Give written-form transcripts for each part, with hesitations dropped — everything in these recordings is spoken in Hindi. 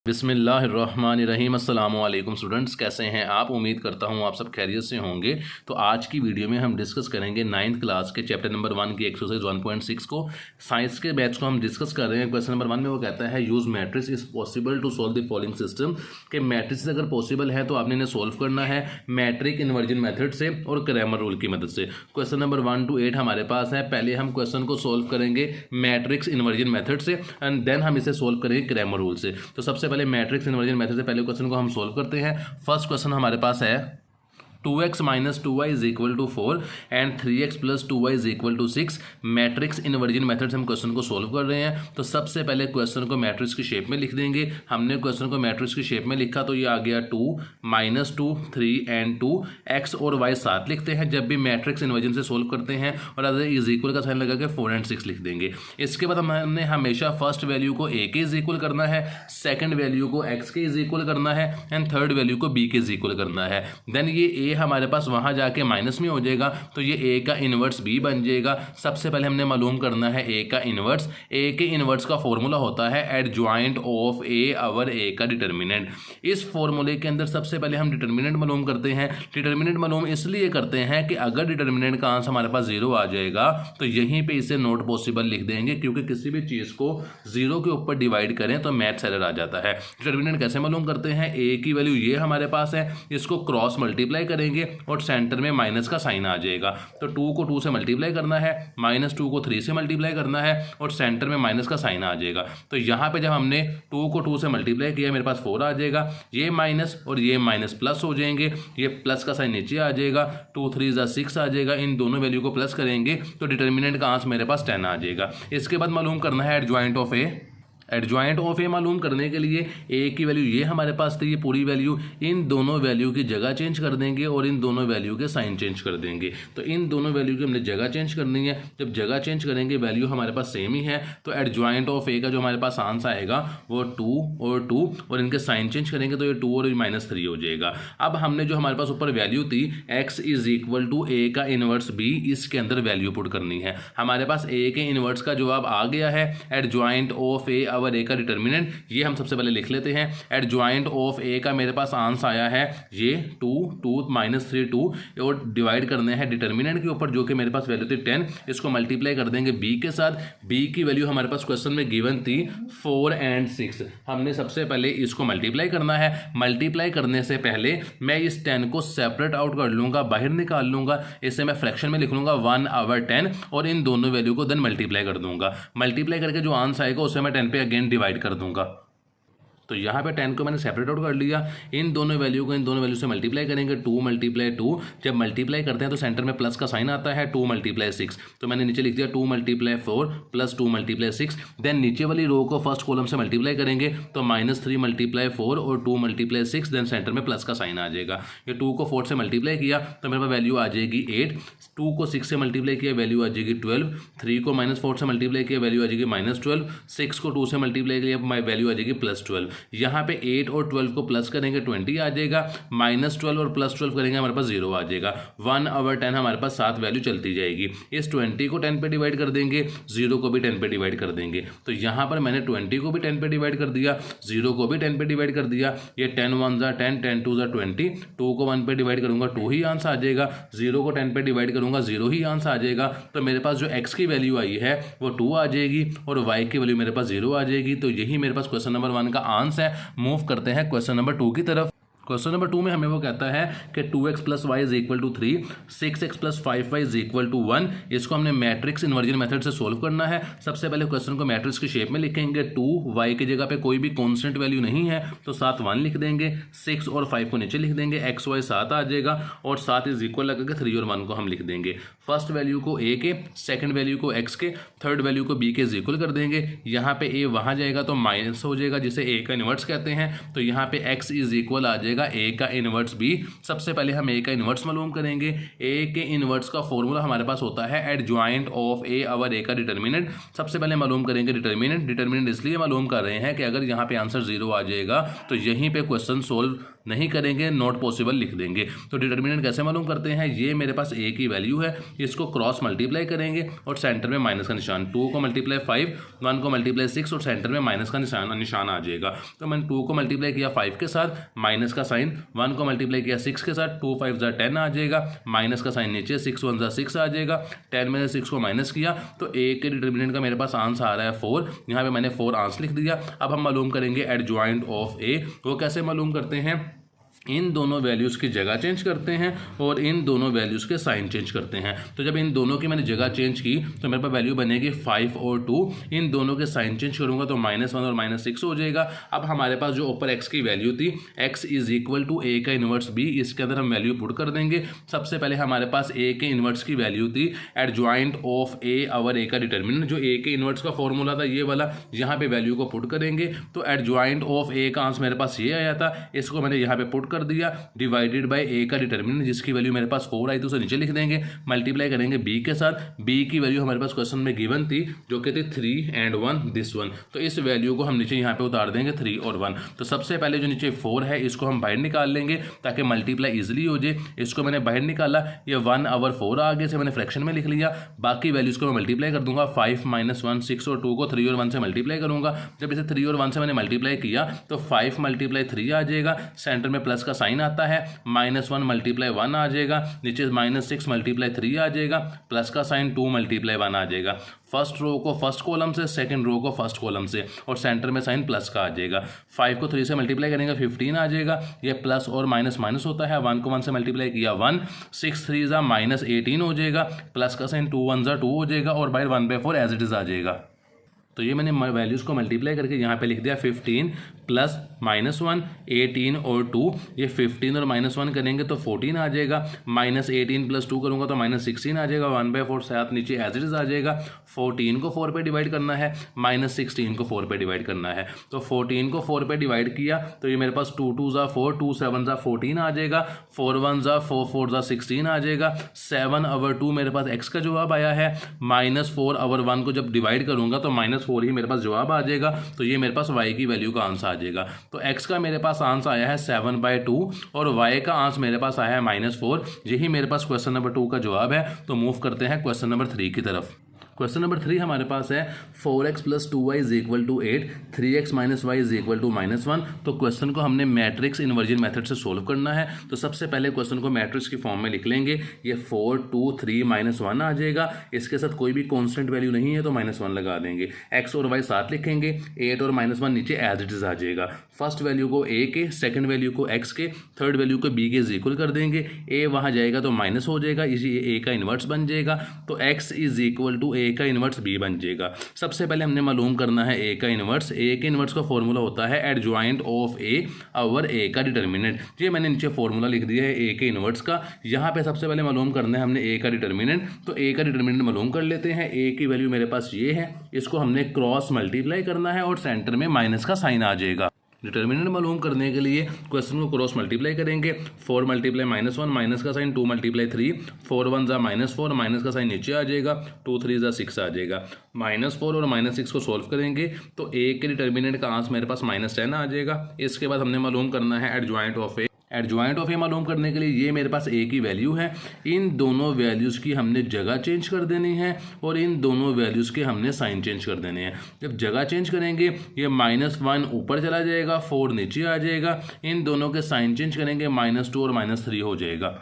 बिस्मिल्लाहिर्रहमानिर्रहीम। अस्सलामु अलैकुम स्टूडेंट्स, कैसे हैं आप? उम्मीद करता हूं आप सब खैरियत से होंगे। तो आज की वीडियो में हम डिस्कस करेंगे 9th क्लास के चैप्टर नंबर 1 की एक्सरसाइज 1.6 को। साइंस के बैच को हम डिस्कस कर रहे हैं। क्वेश्चन नंबर 1 में वो कहता है use matrix is possible to solve the following system. के मैट्रिक्स अगर पॉसिबल है तो आपने इन्हें सोल्व करना है मैट्रिक इन्वर्जन मेथड से और क्रैमर रूल की मदद से। क्वेश्चन नंबर 1 to 8 हमारे पास है। पहले हम क्वेश्चन को सोल्व करेंगे मैट्रिक्स इन्वर्जन मेथड से एंड देन हम इसे सोल्व करेंगे क्रैमर रूल से। तो सबसे पहले मैट्रिक्स इन्वर्जन मेथड से पहले क्वेश्चन को हम सोल्व करते हैं। फर्स्ट क्वेश्चन हमारे पास है 2x minus 2y is equal to 4 and 3x plus 2y is equal to 6। Matrix inversion method से हम क्वेश्चन को सोल्व कर रहे हैं। तो सबसे पहले क्वेश्चन को मैट्रिक्स की शेप में लिख देंगे। हमने क्वेश्चन को मैट्रिक्स की शेप में लिखा तो ये आ गया 2 -2 3 एंड 2 x और y साथ लिखते हैं जब भी मैट्रिक्स इन्वर्जन से सोल्व करते हैं, और अगर इज इक्वल का साइन लगा के 4 एंड 6 लिख देंगे। इसके बाद हमने हमेशा फर्स्ट वैल्यू को a के इज इक्वल करना है, सेकेंड वैल्यू को x के इज इक्वल करना है एंड थर्ड वैल्यू को b के इज इक्वल करना है। देन ये a हमारे पास वहां जाके माइनस में हो जाएगा तो ये a का इनवर्स b बन जाएगा। सबसे पहले हमने मालूम करना है a का इनवर्स। a के इनवर्स का फॉर्मूला होता है adjoint of a our a का डिटर्मिनेंट। इस फॉर्मूले के अंदर सबसे पहले हम डिटर्मिनेंट मालूम करते हैं। डिटर्मिनेंट मालूम इसलिए करते हैं कि अगर डिटर्मिनेंट का आंसर हमारे पास 0 आ जाएगा तो यहीं पे इसे नॉट पॉसिबल लिख देंगे, क्योंकि किसी भी चीज को 0 के ऊपर डिवाइड करें तो मैथ्स एरर आ जाता है। डिटर्मिनेंट कैसे मालूम करते हैं? a की वैल्यू ये हमारे पास है, इसको क्रॉस मल्टीप्लाई करेंगे और सेंटर में माइनस का साइन आ जाएगा। तो 2 को 2 से मल्टीप्लाई करना है, -2 को 3 से मल्टीप्लाई करना है और सेंटर में माइनस का साइन आ जाएगा। तो यहाँ पे जब हमने 2 को 2 से मल्टीप्लाई किया मेरे पास 4 आ जाएगा। ये माइनस और ये माइनस प्लस हो जाएंगे, ये प्लस का साइन नीचे आ जाएगा, 2 3 जा 6 आ जाएगा। इन दोनों वैल्यू को प्लस करेंगे तो डिटर्मिनेंट का आंसर मेरे पास 10 आ जाएगा। इसके बाद मालूम करना है adjoint of A. Adjoint of A मालूम करने के लिए a की वैल्यू ये हमारे पास थी, ये पूरी वैल्यू, इन दोनों वैल्यू की जगह चेंज कर देंगे और इन दोनों वैल्यू के साइन चेंज कर देंगे। तो इन दोनों वैल्यू की हमने जगह चेंज करनी है। जब जगह चेंज करेंगे वैल्यू हमारे पास सेम ही है, तो एडजॉइंट ऑफ ए का जो हमारे पास आंसर आएगा वो 2 और 2 और इनके साइन चेंज करेंगे तो ये 2 और -3 हो जाएगा। अब हमने जो हमारे पास ऊपर वैल्यू थी x is equal to a का इनवर्स b, इसके अंदर वैल्यू पुट करनी है। हमारे पास a के इनवर्स का जवाब आ गया है। Adjoint of a our a का डिटर्मिनेंट ये हम सबसे पहले लिख लेते हैं। एडजॉइंट ऑफ a का मेरे पास आंसर आया है ये 2 2 -3 2 और डिवाइड करने हैं डिटर्मिनेंट के ऊपर जो कि मेरे पास वैल्यू थी 10। इसको मल्टीप्लाई कर देंगे b के साथ। b की वैल्यू हमारे पास क्वेश्चन में गिवन थी 4 एंड 6। हमने सबसे पहले इसको मल्टीप्लाई करना है। मल्टीप्लाई करने से पहले मैं इस 10 को सेपरेट आउट कर लूंगा, बाहर निकाल लूंगा। इसे मैं फ्रैक्शन में लिख लूंगा 1/10 और इन दोनों वैल्यू को देन मल्टीप्लाई कर दूंगा। मल्टीप्लाई करके जो आंसर आएगा उसे मैं 10 पे अगेन डिवाइड कर दूंगा। तो यहाँ पे 10 को मैंने सेपरेट आउट कर लिया। इन दोनों वैल्यू को इन दोनों वैल्यू से मल्टीप्लाई करेंगे, 2 × 2। जब मल्टीप्लाई करते हैं तो सेंटर में प्लस का साइन आता है, 2 × 6। तो मैंने नीचे लिख दिया 2 × 4 प्लस 2 × 6। देन नीचे वाली रो को फर्स्ट कॉलम से मल्टीप्लाई करेंगे तो -3 × 4 और 2 × 6। देन सेंटर में प्लस का साइन आ जाएगा। ये 2 को 4 से मल्टीप्लाई किया तो मेरे पास वैल्यू आ जाएगी 8। 2 को 6 से मल्टीप्लाई किया वैल्यू आ जाएगी 12। 3 को -4 से मल्टीप्लाई किया वैल्यू आ जाएगी -12। 6 को 2 से मल्टीप्लाई किया वैल्यू आ जाएगी +12। यहाँ पे 8 और 12 को प्लस करेंगे 20 आ जाएगा, -12 और +12 करेंगे हमारे पास 0 आ जाएगा। 1/10 हमारे पास 7 वैल्यू चलती जाएगी। इस 20 को 10 पे डिवाइड कर देंगे, 0 को भी 10 पे डिवाइड कर देंगे। तो यहाँ पर मैंने 20 को भी 10 पे डिवाइड कर दिया, 0 को भी 10 पे डिवाइड कर दिया। ये 10 1 ज़ा 10, 10 2 ज़ा 20। 2 को 1 पे डिवाइड करूंगा 2 ही आंसर आ जाएगा, 0 को 10 पे डिवाइड करूंगा 0 ही आंसर आ जाएगा। तो मेरे पास जो x की वैल्यू आई है वो 2 आ जाएगी और y की वैल्यू मेरे पास 0 आ जाएगी। तो यही मेरे पास क्वेश्चन नंबर 1 का आंसर है। मूव करते हैं क्वेश्चन नंबर 2 की तरफ। क्वेश्चन नंबर 2 में हमें वो कहता है कि 2x + y is equal to 3, 6x + 5y is equal to 1। इसको हमने मैट्रिक्स इन्वर्जन मेथड से सोल्व करना है। सबसे पहले क्वेश्चन को मैट्रिक्स की शेप में लिखेंगे। 2 y की जगह पे कोई भी कांस्टेंट वैल्यू नहीं है तो साथ 1 लिख देंगे। 6 और 5 को नीचे लिख देंगे, x y 7 आ जाएगा और 7 इज इक्वल लगा के 3 और 1 को हम लिख देंगे। फर्स्ट वैल्यू को a के, सेकंड वैल्यू को x के, थर्ड वैल्यू को b के इज इक्वल कर देंगे। यहाँ पे a वहाँ जाएगा तो माइनस हो जाएगा जिसे a का इनवर्स कहते हैं। तो यहाँ पे x इज इक्वल आ जाएगा a का इनवर्स b। सबसे पहले हम a का इनवर्स मालूम करेंगे। a के इनवर्स का फॉर्मूला हमारे पास होता है adjoint of a our a का डिटर्मिनेंट। सबसे पहले मालूम करेंगे डिटर्मिनेंट। डिटर्मिनेंट इसलिए मालूम कर रहे हैं कि अगर यहाँ पे आंसर 0 आ जाएगा तो यहीं पे क्वेश्चन सोल्व नहीं करेंगे नॉट पॉसिबल लिख देंगे। तो डिटर्मिनेंट कैसे मालूम करते हैं, ये मेरे पास ए की वैल्यू है, इसको क्रॉस मल्टीप्लाई करेंगे और सेंटर में माइनस का निशान, 2 को मल्टीप्लाई 5, 1 को मल्टीप्लाई 6 और सेंटर में माइनस का निशान आ जाएगा। तो मैंने 2 को मल्टीप्लाई किया 5 के साथ, माइनस का साइन, 1 को मल्टीप्लाई किया 6 के साथ, 2 5 ज़ा 10 आ जाएगा, माइनस का साइन नीचे, 6 1 ज़ा 6 आ जाएगा, 10 में से 6 को माइनस किया तो ए के डिटर्मिनेंट का मेरे पास आंसर आ रहा है 4। यहाँ पे मैंने 4 आंसर लिख दिया। अब हम मालूम करेंगे एडजॉइंट ऑफ ए। वो कैसे मालूम करते हैं, इन दोनों वैल्यूज़ की जगह चेंज करते हैं और इन दोनों वैल्यूज़ के साइन चेंज करते हैं। तो जब इन दोनों की मैंने जगह चेंज की तो मेरे पास वैल्यू बनेगी 5 और 2। इन दोनों के साइन चेंज करूंगा तो -1 और -6 हो जाएगा। अब हमारे पास जो ऊपर x की वैल्यू थी, x is equal to a का इन्वर्स b, इसके अंदर हम वैल्यू पुट कर देंगे। सबसे पहले हमारे पास a के इन्वर्स की वैल्यू थी एडजॉइंट ऑफ a और a का डिटर्मिनेंट, जो a के इन्वर्स का फॉर्मूला था ये वाला, यहाँ पे वैल्यू को पुट करेंगे तो एडजॉइंट ऑफ a का आंसर मेरे पास ये आया था, इसको मैंने यहाँ पे पुट कर दिया, डिवाइडेड बाय ए का डिटर्मिनेंट जिसकी वैल्यू मेरे पास 4 आई थी उसे नीचे लिख देंगे, मल्टीप्लाई करेंगे बी के साथ। बी की वैल्यू हमारे पास क्वेश्चन में गिवन थी जो कि थी 3 and 1 दिस वन, तो इस वैल्यू को हम नीचे यहाँ पे उतार देंगे 3 और 1। तो सबसे पहले जो नीचे 4 है इसको हम बाहर निकाल लेंगे ताकि मल्टीप्लाई इजिली हो जाए। इसको मैंने बाहर निकाला, ये 1 और 4 आगे से मैंने फ्रैक्शन में लिख लिया। बाकी वैल्यूज़ को मैं मल्टीप्लाई कर दूंगा, 5 -1 6 और 2 को 3 और 1 से मल्टीप्लाई करूंगा। जब इसे 3 और 1 से मैंने मल्टीप्लाई किया तो 5 × 3 आ जाएगा, सेंटर में प्लस का साइन आता है, -1 × 1 आ जाएगा, नीचे -6 × 3 आ जाएगा, प्लस का साइन 2 × 1 आ जाएगा। फर्स्ट रो को फर्स्ट कॉलम से, सेकंड रो को फर्स्ट कॉलम से, और सेंटर में साइन प्लस का आ जाएगा। 5 को 3 से मल्टीप्लाई करेंगे 15 आ जाएगा, ये प्लस और माइनस माइनस होता है। 1 को 1 से मल्टीप्लाई किया 1, 6 3 ज़ा -18 हो जाएगा, प्लस का साइन 2 1 ज़ा 2 हो जाएगा और बाहर 1/4 एज इट इज़ आ जाएगा। तो ये मैंने वैल्यूज़ को मल्टीप्लाई करके यहाँ पे लिख दिया 15 प्लस -1 18 और 2, ये 15 और -1 करेंगे तो 14 आ जाएगा, -18 + 2 करूँगा तो -16 आ जाएगा, 1/4 साथ नीचे एज इट इज़ आ जाएगा। 14 को 4 पे डिवाइड करना है, -16 को 4 पे डिवाइड करना है। तो 14 को 4 पे डिवाइड किया तो ये मेरे पास 2 2 ज़ा 4, 2 7 ज़ा 14 आ जाएगा, 4 1 ज़ा 4 4 ज़ा 16 आ जाएगा। 7/2 मेरे पास x का जवाब आया है, -4/1 को जब डिवाइड करूँगा तो -4 ही मेरे पास जवाब आ जाएगा। तो ये मेरे पास y की वैल्यू का आंसर आ जाएगा। तो x का मेरे पास आंसर आया है 7/2 और y का आंसर मेरे पास आया है -4। यही मेरे पास क्वेश्चन नंबर 2 का जवाब है। तो मूव करते हैं क्वेश्चन नंबर 3 की तरफ। क्वेश्चन नंबर 3 हमारे पास है 4x + 2y = 8, 3x - y = -1। तो क्वेश्चन को हमने मैट्रिक्स इन्वर्जन मेथड से सोल्व करना है। तो सबसे पहले क्वेश्चन को मैट्रिक्स की फॉर्म में लिख लेंगे। ये 4 2 3 -1 आ जाएगा, इसके साथ कोई भी कांस्टेंट वैल्यू नहीं है तो -1 लगा देंगे। x और y साथ लिखेंगे, 8 और -1 नीचे एज इट इज़ आ जाएगा। फर्स्ट वैल्यू को a के, सेकंड वैल्यू को x के, थर्ड वैल्यू को b के इक्वल कर देंगे। a वहाँ जाएगा तो माइनस हो जाएगा, इसी a का इन्वर्स बन जाएगा। तो x = a का इन्वर्स b बन जाएगा। सबसे पहले हमने मालूम करना है a का इन्वर्स। a के इन्वर्स का फॉर्मूला होता है एडजॉइंट ऑफ a और a का डिटर्मिनेंट। ये मैंने नीचे फॉर्मूला लिख दिया है a के इन्वर्स का। यहाँ पे सबसे पहले मालूम करना है हमने a का डिटर्मिनेंट। तो a का डिटर्मिनेंट मालूम कर लेते हैं। a की वैल्यू मेरे पास ये है, इसको हमने क्रॉस मल्टीप्लाई करना है और सेंटर में माइनस का साइन आ जाएगा। डिटर्मिनेंट मालूम करने के लिए क्वेश्चन को क्रॉस मल्टीप्लाई करेंगे। 4 × -1 माइनस का साइन, 2 × 3, 4 1 ज़ा -4, माइनस का साइन नीचे आ जाएगा, 2 3 ज़ा 6 आ जाएगा। -4 और -6 को सॉल्व करेंगे तो a के डिटर्मिनेंट का आंसर मेरे पास -10 आ जाएगा। इसके बाद हमने मालूम करना है adjoint of a। Adjoint of A मालूम करने के लिए ये मेरे पास ए की वैल्यू है, इन दोनों वैल्यूज़ की हमने जगह चेंज कर देनी है और इन दोनों वैल्यूज़ के हमने साइन चेंज कर देने हैं। जब जगह चेंज करेंगे ये -1 ऊपर चला जाएगा, 4 नीचे आ जाएगा। इन दोनों के साइन चेंज करेंगे, -2 और -3 हो जाएगा।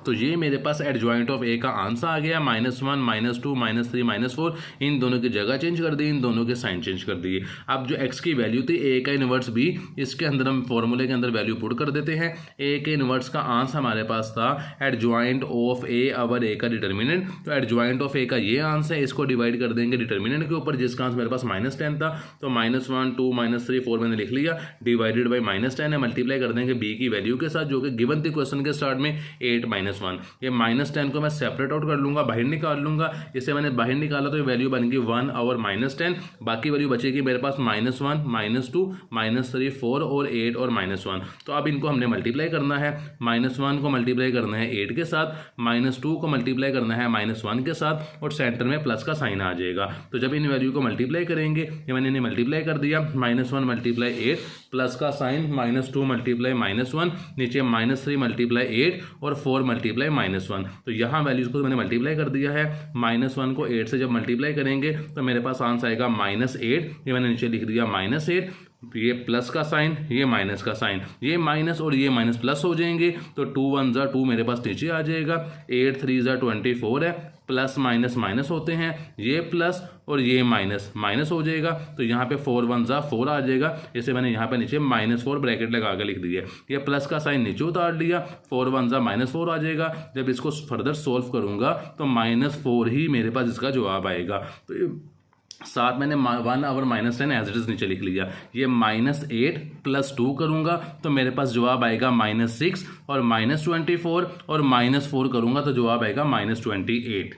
तो ये मेरे पास एडजॉइंट ऑफ ए का आंसर आ गया। -1 -2 -3 -4, इन दोनों की जगह चेंज कर दी, इन दोनों के साइन चेंज कर दिए। अब जो x की वैल्यू थी a का इन्वर्स b, इसके अंदर हम फॉर्मूले के अंदर वैल्यू पुट कर देते हैं। a के इन्वर्स का आंसर हमारे पास था एडजॉइंट ऑफ a और a का डिटर्मिनेंट। तो एडजॉइंट ऑफ a का ये आंसर है, इसको डिवाइड कर देंगे डिटर्मिनेंट के ऊपर जिसका आंसर मेरे पास -10 था। तो -1 2 -3 4 मैंने लिख लिया, डिवाइडेड बाई -10 है, मल्टीप्लाई कर देंगे b की वैल्यू के साथ जो कि गिवन थी क्वेश्चन के स्टार्ट में 8 - -1। ये -10 को मैं सेपरेट आउट कर लूँगा, बाहर निकाल लूँगा। इसे मैंने बाहर निकाला तो ये वैल्यू बन गई 1 और -10। बाकी वैल्यू बचेगी मेरे पास -1, -2, -3, 4 और 8 और -1। तो अब इनको हमने मल्टीप्लाई करना है। -1 को मल्टीप्लाई करना है 8 के साथ, -2 को मल्टीप्लाई करना है -1 के साथ, और सेंटर में प्लस का साइन आ जाएगा। तो जब इन वैल्यू को मल्टीप्लाई करेंगे, ये मैंने इन्हें मल्टीप्लाई कर दिया, -1 मल्टीप्लाई 8, प्लस का साइन, -2 मल्टीप्लाई -1, नीचे -3 मल्टीप्लाई 8 और 4 मल्टीप्लाई -1। तो यहाँ वैल्यूज को मैंने मल्टीप्लाई कर दिया है। -1 को 8 से जब मल्टीप्लाई करेंगे तो मेरे पास आंसर आएगा -8। ये मैंने नीचे लिख दिया -8, ये प्लस का साइन, ये माइनस का साइन, ये माइनस और ये माइनस प्लस हो जाएंगे। तो 2 1 ज़ा 2 मेरे पास नीचे आ जाएगा, 8 3 ज़ा 24 है, प्लस माइनस माइनस होते हैं, ये प्लस और ये माइनस माइनस हो जाएगा। तो यहाँ पे 4 1 ज़ा 4 आ जाएगा। इसे मैंने यहाँ पे नीचे -4 ब्रैकेट लगा के लिख दिया। ये प्लस का साइन नीचे उतार लिया, 4 1 ज़ा -4 आ जाएगा। जब इसको फर्दर सोल्व करूँगा तो -4 ही मेरे पास इसका जवाब आएगा। तो साथ मैंने 1 और -10 एज इट इज नीचे लिख लिया। ये -8 + 2 करूंगा तो मेरे पास जवाब आएगा -6, और -24 और -4 करूंगा तो जवाब आएगा -28।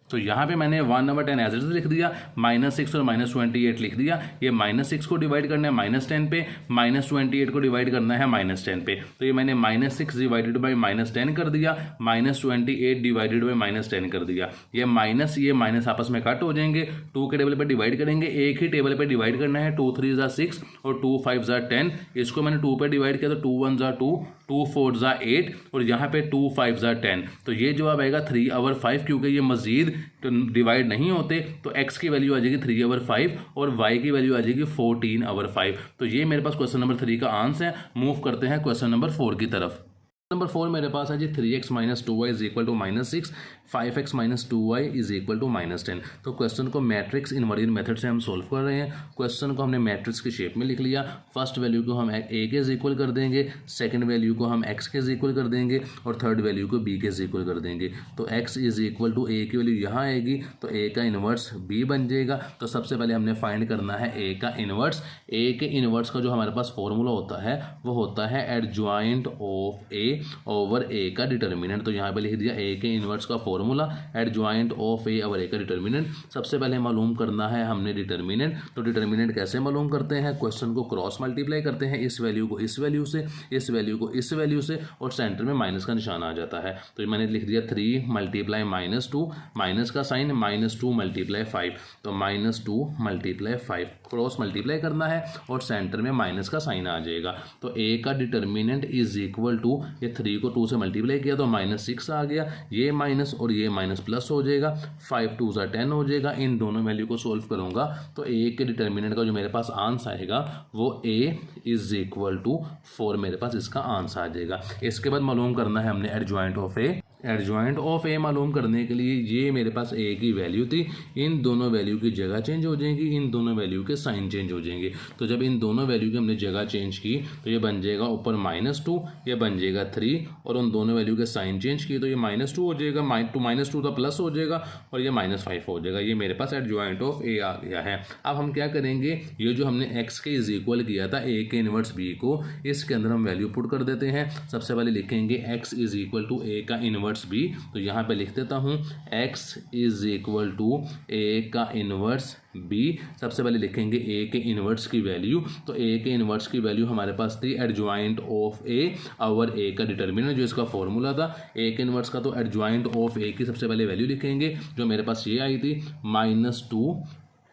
तो यहाँ पे मैंने 1 over 10 एज इट इज लिख दिया, -6 और -28 लिख दिया। ये -6 को डिवाइड करना है -10 पे, -28 को डिवाइड करना है -10 पे। तो ये मैंने -6 डिवाइडेड बाई -10 कर दिया, -28 डिवाइडेड बाई -10 कर दिया। ये माइनस आपस में कट हो जाएंगे, 2 के टेबल पे डिवाइड करेंगे, एक ही टेबल पे डिवाइड करना है। 2 3 ज़ा 6 और 2 5 ज़ा 10। इसको मैंने 2 पे डिवाइड किया तो 2 1 ज़ा 2, 2 4 ज़ा 8 और यहाँ पे 2 5 ज़ा 10। तो ये जवाब आएगा 3 over 5, क्योंकि ये मजीद तो डिवाइड नहीं होते। तो x की वैल्यू आ जाएगी 3 over 5 और y की वैल्यू आ जाएगी 14 over 5। तो ये मेरे पास क्वेश्चन नंबर 3 का आंसर है। मूव करते हैं क्वेश्चन नंबर 4 की तरफ। नंबर 4 मेरे पास है जी 3x - 2y is equal to -6, 5x - 2y is equal to -10। तो क्वेश्चन को मैट्रिक्स इनवर्जन मेथड से हम सोल्व कर रहे हैं। क्वेश्चन को हमने मैट्रिक्स की शेप में लिख लिया। फर्स्ट वैल्यू को हम a के इक्वल कर देंगे, सेकंड वैल्यू को हम x के इक्वल कर देंगे और थर्ड वैल्यू को b के इक्वल कर देंगे। तो x is equal to a की वैल्यू यहाँ आएगी तो a का इन्वर्स b बन जाएगा। तो सबसे पहले हमने फाइंड करना है a का इन्वर्स। a के इन्वर्स का जो हमारे पास फॉर्मूला होता है वो होता है adjoint of a over a का डिटर्मिनेंट। तो यहाँ पे लिख दिया a के इन्वर्स का formula adjoint of a over a का डिटर्मिनेंट। सबसे पहले मालूम करना है हमने डिटर्मिनेंट। तो डिटर्मिनेंट कैसे मालूम करते हैं, क्वेश्चन को क्रॉस मल्टीप्लाई करते हैं, इस वैल्यू को इस वैल्यू से, इस वैल्यू को इस वैल्यू से, और सेंटर में माइनस का निशान आ जाता है। तो मैंने लिख दिया 3 मल्टीप्लाई -2, माइनस का साइन, -2 मल्टीप्लाई 5। तो -2 मल्टीप्लाई 5 क्रॉस मल्टीप्लाई करना है और सेंटर में माइनस का साइन आ जाएगा। तो a का डिटर्मिनेंट इज इक्वल टू, ये 3 को 2 से मल्टीप्लाई किया तो -6 आ गया, ये माइनस और ये माइनस प्लस हो जाएगा, 5 2 ज़ा 10 हो जाएगा। इन दोनों वैल्यू को सोल्व करूंगा तो a के डिटर्मिनेंट का जो मेरे पास आंसर आएगा वो a इज इक्वल टू 4 मेरे पास इसका आंसर आ जाएगा। इसके बाद मालूम करना है हमने adjoint of a। Adjoint of A मालूम करने के लिए ये मेरे पास ए की वैल्यू थी, इन दोनों वैल्यू की जगह चेंज हो जाएंगी, इन दोनों वैल्यू के साइन चेंज हो जाएंगे। तो जब इन दोनों वैल्यू की हमने जगह चेंज की तो ये बन जाएगा ऊपर -2, ये बन जाएगा 3, और उन दोनों वैल्यू के साइन चेंज किए तो ये -2 हो जाएगा, -2 तो प्लस हो जाएगा और ये -5 हो जाएगा। ये मेरे पास एडजॉइंट ऑफ ए आ गया है। अब हम क्या करेंगे, ये जो हमने एक्स के इज इक्वल किया था ए के इनवर्स बी को, इसके अंदर हम वैल्यू पुट कर देते हैं। सबसे पहले लिखेंगे एक्स इज इक्वल टू ए का इनवर्स बी। तो यहाँ पे लिख देता हूँ x इज इक्वल टू ए का इनवर्स b। सबसे पहले लिखेंगे a के इनवर्स की वैल्यू। तो a के इनवर्स की वैल्यू हमारे पास थी एडजॉइंट ऑफ a और a का डिटर्मिनेंट जो इसका फॉर्मूला था। a के इनवर्स का तो एडजॉइंट ऑफ a की सबसे पहले वैल्यू लिखेंगे जो मेरे पास ये आई थी -2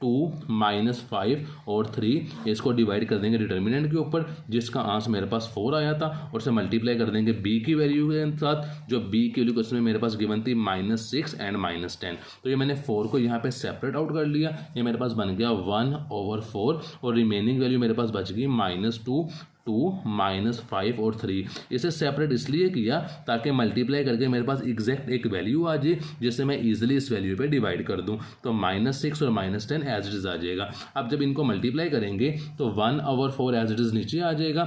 -5 और 3। इसको डिवाइड कर देंगे डिटर्मिनेंट के ऊपर जिसका आंसर मेरे पास 4 आया था, और से मल्टीप्लाई कर देंगे b की वैल्यू के साथ जो b की वैल्यू क्वेश्चन में मेरे पास गिवन थी -6 एंड -10। तो ये मैंने 4 को यहाँ पे सेपरेट आउट कर लिया, ये मेरे पास बन गया 1/4 और रिमेनिंग वैल्यू मेरे पास बच गई -2 -5 और 3। इसे सेपरेट इसलिए किया ताकि मल्टीप्लाई करके मेरे पास एग्जैक्ट एक वैल्यू आ जाए जिससे मैं इजीली इस वैल्यू पे डिवाइड कर दूं। तो -6 और -10 एज इट इज आ जाएगा। अब जब इनको मल्टीप्लाई करेंगे तो 1/4 एज इट इज नीचे आ जाएगा,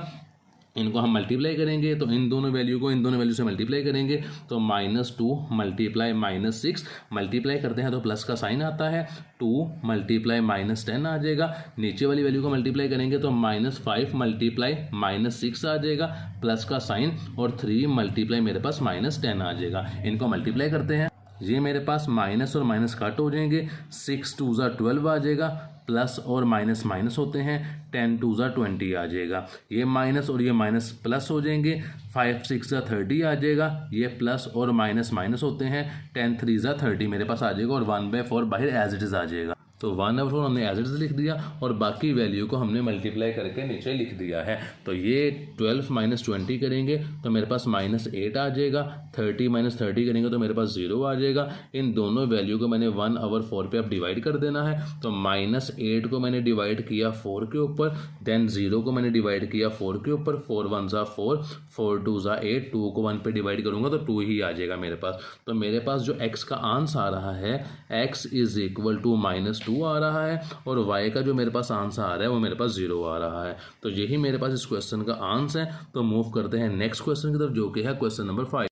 इनको हम मल्टीप्लाई करेंगे तो इन दोनों वैल्यू को इन दोनों वैल्यू से मल्टीप्लाई करेंगे तो -2 मल्टीप्लाई -6 मल्टीप्लाई करते हैं तो प्लस का साइन आता है, 2 मल्टीप्लाई -10 आ जाएगा। नीचे वाली वैल्यू को मल्टीप्लाई करेंगे तो -5 मल्टीप्लाई -6 आ जाएगा, प्लस का साइन, और 3 मल्टीप्लाई मेरे पास -10 आ जाएगा। इनको मल्टीप्लाई करते हैं, ये मेरे पास माइनस और माइनस कट हो जाएंगे, 6 2 12 आ जाएगा, प्लस और माइनस माइनस होते हैं, 10 2 20 आ जाएगा। ये माइनस और ये माइनस प्लस हो जाएंगे, 5 6 30 आ जाएगा। ये प्लस और माइनस माइनस होते हैं, 10 3 30 मेरे पास आ जाएगा, और 1/4 बाहर एज इट इज़ आ जाएगा। तो 1/4 हमने एज इट इज़ लिख दिया और बाकी वैल्यू को हमने मल्टीप्लाई करके नीचे लिख दिया है। तो ये 12 - 20 करेंगे तो मेरे पास -8 आ जाएगा, 30 - 30 करेंगे तो मेरे पास 0 आ जाएगा। इन दोनों वैल्यू को मैंने 1/4 पे अब डिवाइड कर देना है। तो -8 को मैंने डिवाइड किया 4 के ऊपर, देन 0 को मैंने डिवाइड किया 4 के ऊपर, 4 1 4, 4 2 8, 2 को 1 पे डिवाइड करूँगा तो 2 ही आ जाएगा मेरे पास। तो मेरे पास जो x का आंसर आ रहा है, x = -2 आ रहा है, और y का जो मेरे पास आंसर आ रहा है वो मेरे पास 0 आ रहा है। तो यही मेरे पास इस क्वेश्चन का आंसर है। तो मूव करते हैं नेक्स्ट क्वेश्चन की तरफ, जो कि है क्वेश्चन नंबर 5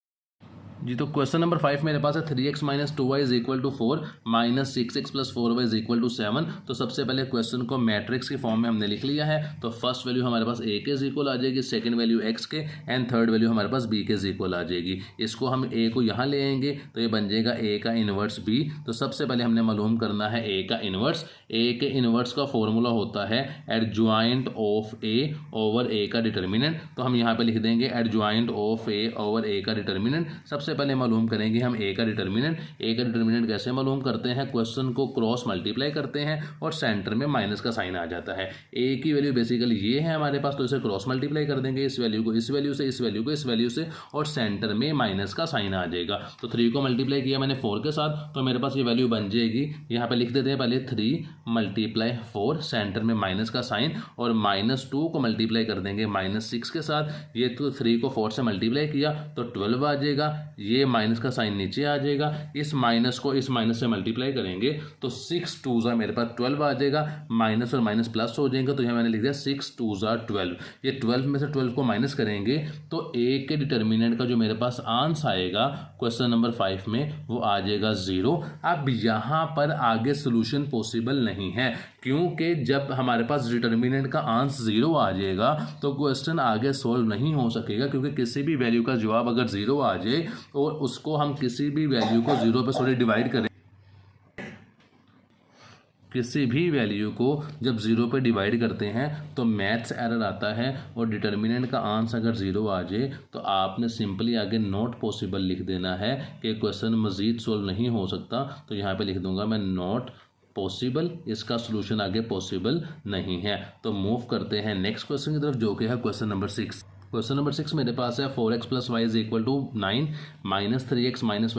जी। तो क्वेश्चन नंबर 5 मेरे पास है 3x - 2y = 4 -6x + 4y = 7। तो सबसे पहले क्वेश्चन को मैट्रिक्स की फॉर्म में हमने लिख लिया है। तो फर्स्ट वैल्यू हमारे पास a के इक्वल आ जाएगी, सेकंड वैल्यू x के, एंड थर्ड वैल्यू हमारे पास b के इक्वल आ जाएगी। इसको हम a को यहाँ ले आएंगे तो ये बन जाएगा a का इन्वर्स b। तो सबसे पहले हमने मालूम करना है a का इन्वर्स। a के इन्वर्स का फॉर्मूला होता है adjoint of a over a का डिटर्मिनेंट। तो हम यहाँ पे लिख देंगे adjoint of a over a का डिटर्मिनेंट। सबसे पहले मालूम करेंगे हम a का डिटर्मिनेंट। a का डिटर्मिनेंट कैसे मालूम करते हैं, क्वेश्चन को क्रॉस मल्टीप्लाई करते हैं और सेंटर में माइनस का साइन आ जाता है। a की वैल्यू बेसिकली ये है हमारे पास, तो इसे क्रॉस मल्टीप्लाई कर देंगे, इस वैल्यू को इस वैल्यू से, इस वैल्यू को इस वैल्यू से, और सेंटर में माइनस का साइन आ जाएगा। तो 3 को मल्टीप्लाई किया मैंने 4 के साथ, तो मेरे पास ये वैल्यू बन जाएगी, यहाँ पे लिख देते हैं पहले 3 × 4, सेंटर में माइनस का साइन, और -2 को मल्टीप्लाई कर देंगे -6 के साथ। ये तो 3 को 4 से मल्टीप्लाई किया तो 12 आ जाएगा, ये माइनस का साइन नीचे आ जाएगा, इस माइनस को इस माइनस से मल्टीप्लाई करेंगे तो 6 2 मेरे पास 12 आ जाएगा, माइनस और माइनस प्लस हो जाएगा। तो यहाँ मैंने लिख दिया 6 2 12। ये 12 में से 12 को माइनस करेंगे तो a के डिटर्मिनेंट का जो मेरे पास आंसर आएगा क्वेश्चन नंबर 5 में वो आ जाएगा 0। अब यहाँ पर आगे सोल्यूशन पॉसिबल नहीं है, क्योंकि जब हमारे पास डिटर्मिनेंट का आंसर 0 आ जाएगा तो क्वेश्चन आगे सोल्व नहीं हो सकेगा, क्योंकि किसी भी वैल्यू का जवाब अगर 0 आ जाए और उसको हम किसी भी वैल्यू को 0 पे सॉरी डिवाइड करें, किसी भी वैल्यू को जब 0 पे डिवाइड करते हैं तो मैथ्स एरर आता है, और डिटर्मिनेंट का आंसर अगर 0 आ जाए तो आपने सिंपली आगे नॉट पॉसिबल लिख देना है कि क्वेश्चन मज़ीद सोल्व नहीं हो सकता। तो यहाँ पे लिख दूंगा मैं नॉट पॉसिबल, इसका सोल्यूशन आगे पॉसिबल नहीं है। तो मूव करते हैं नेक्स्ट क्वेश्चन की तरफ, जो कि है क्वेश्चन नंबर 6। क्वेश्चन नंबर 6 मेरे पास है 4x + y = 9 -3x - y =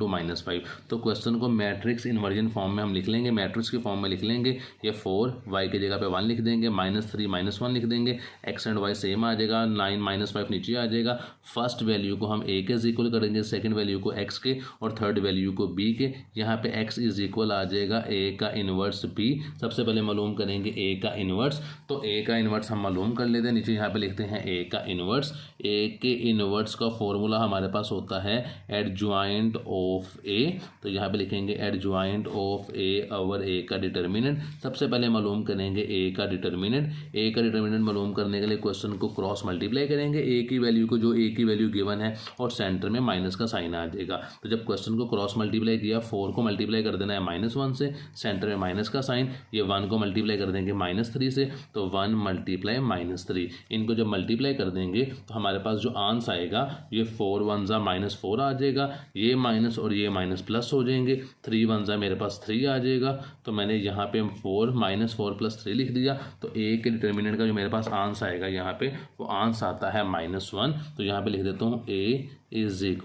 -5। तो क्वेश्चन को मैट्रिक्स इन्वर्जन फॉर्म में हम लिख लेंगे, मैट्रिक्स की फॉर्म में लिख लेंगे। ये 4 y की जगह पे 1 लिख देंगे, -3 -1 लिख देंगे, x एंड y सेम आ जाएगा, 9 - 5 नीचे आ जाएगा। फर्स्ट वैल्यू को हम a के इक्वल करेंगे, सेकंड वैल्यू को x के, और थर्ड वैल्यू को b के। यहाँ पे x = आ जाएगा a का इन्वर्स b। सबसे पहले मालूम करेंगे a का इन्वर्स, तो a का इन्वर्स हम मालूम कर लेते हैं। नीचे यहाँ पे लिखते हैं a का इन्वर्स। a के इन्वर्स का फॉर्मूला हमारे पास होता है एडजॉइंट ऑफ a। तो यहाँ पे लिखेंगे adjoint of a over a का डिटर्मिनेंट। सबसे पहले मालूम करेंगे a का डिटर्मिनेंट। a का डिटर्मिनेंट मालूम करने के लिए क्वेश्चन को क्रॉस मल्टीप्लाई करेंगे, a की वैल्यू को, जो a की वैल्यू गिवन है, और सेंटर में माइनस का साइन आ जाएगा। तो जब क्वेश्चन को क्रॉस मल्टीप्लाई किया, 4 को मल्टीप्लाई कर देना है -1 से, सेंटर में माइनस का साइन, ये 1 को मल्टीप्लाई कर देंगे -3 से, तो 1 × -3। इनको जब मल्टीप्लाई कर देंगे तो हमारे पास जो आंसर आएगा ये 4 1 -4 आ जाएगा, ये माइनस और ये माइनस प्लस हो जाएंगे, 3 1 मेरे पास 3 आ जाएगा। तो मैंने यहाँ पे 4 -4 + 3 लिख दिया। तो a के डिटर्मिनेंट का जो मेरे पास आंसर आएगा यहाँ पे वो आंसर आता है -1। तो यहाँ पे लिख देता हूँ a =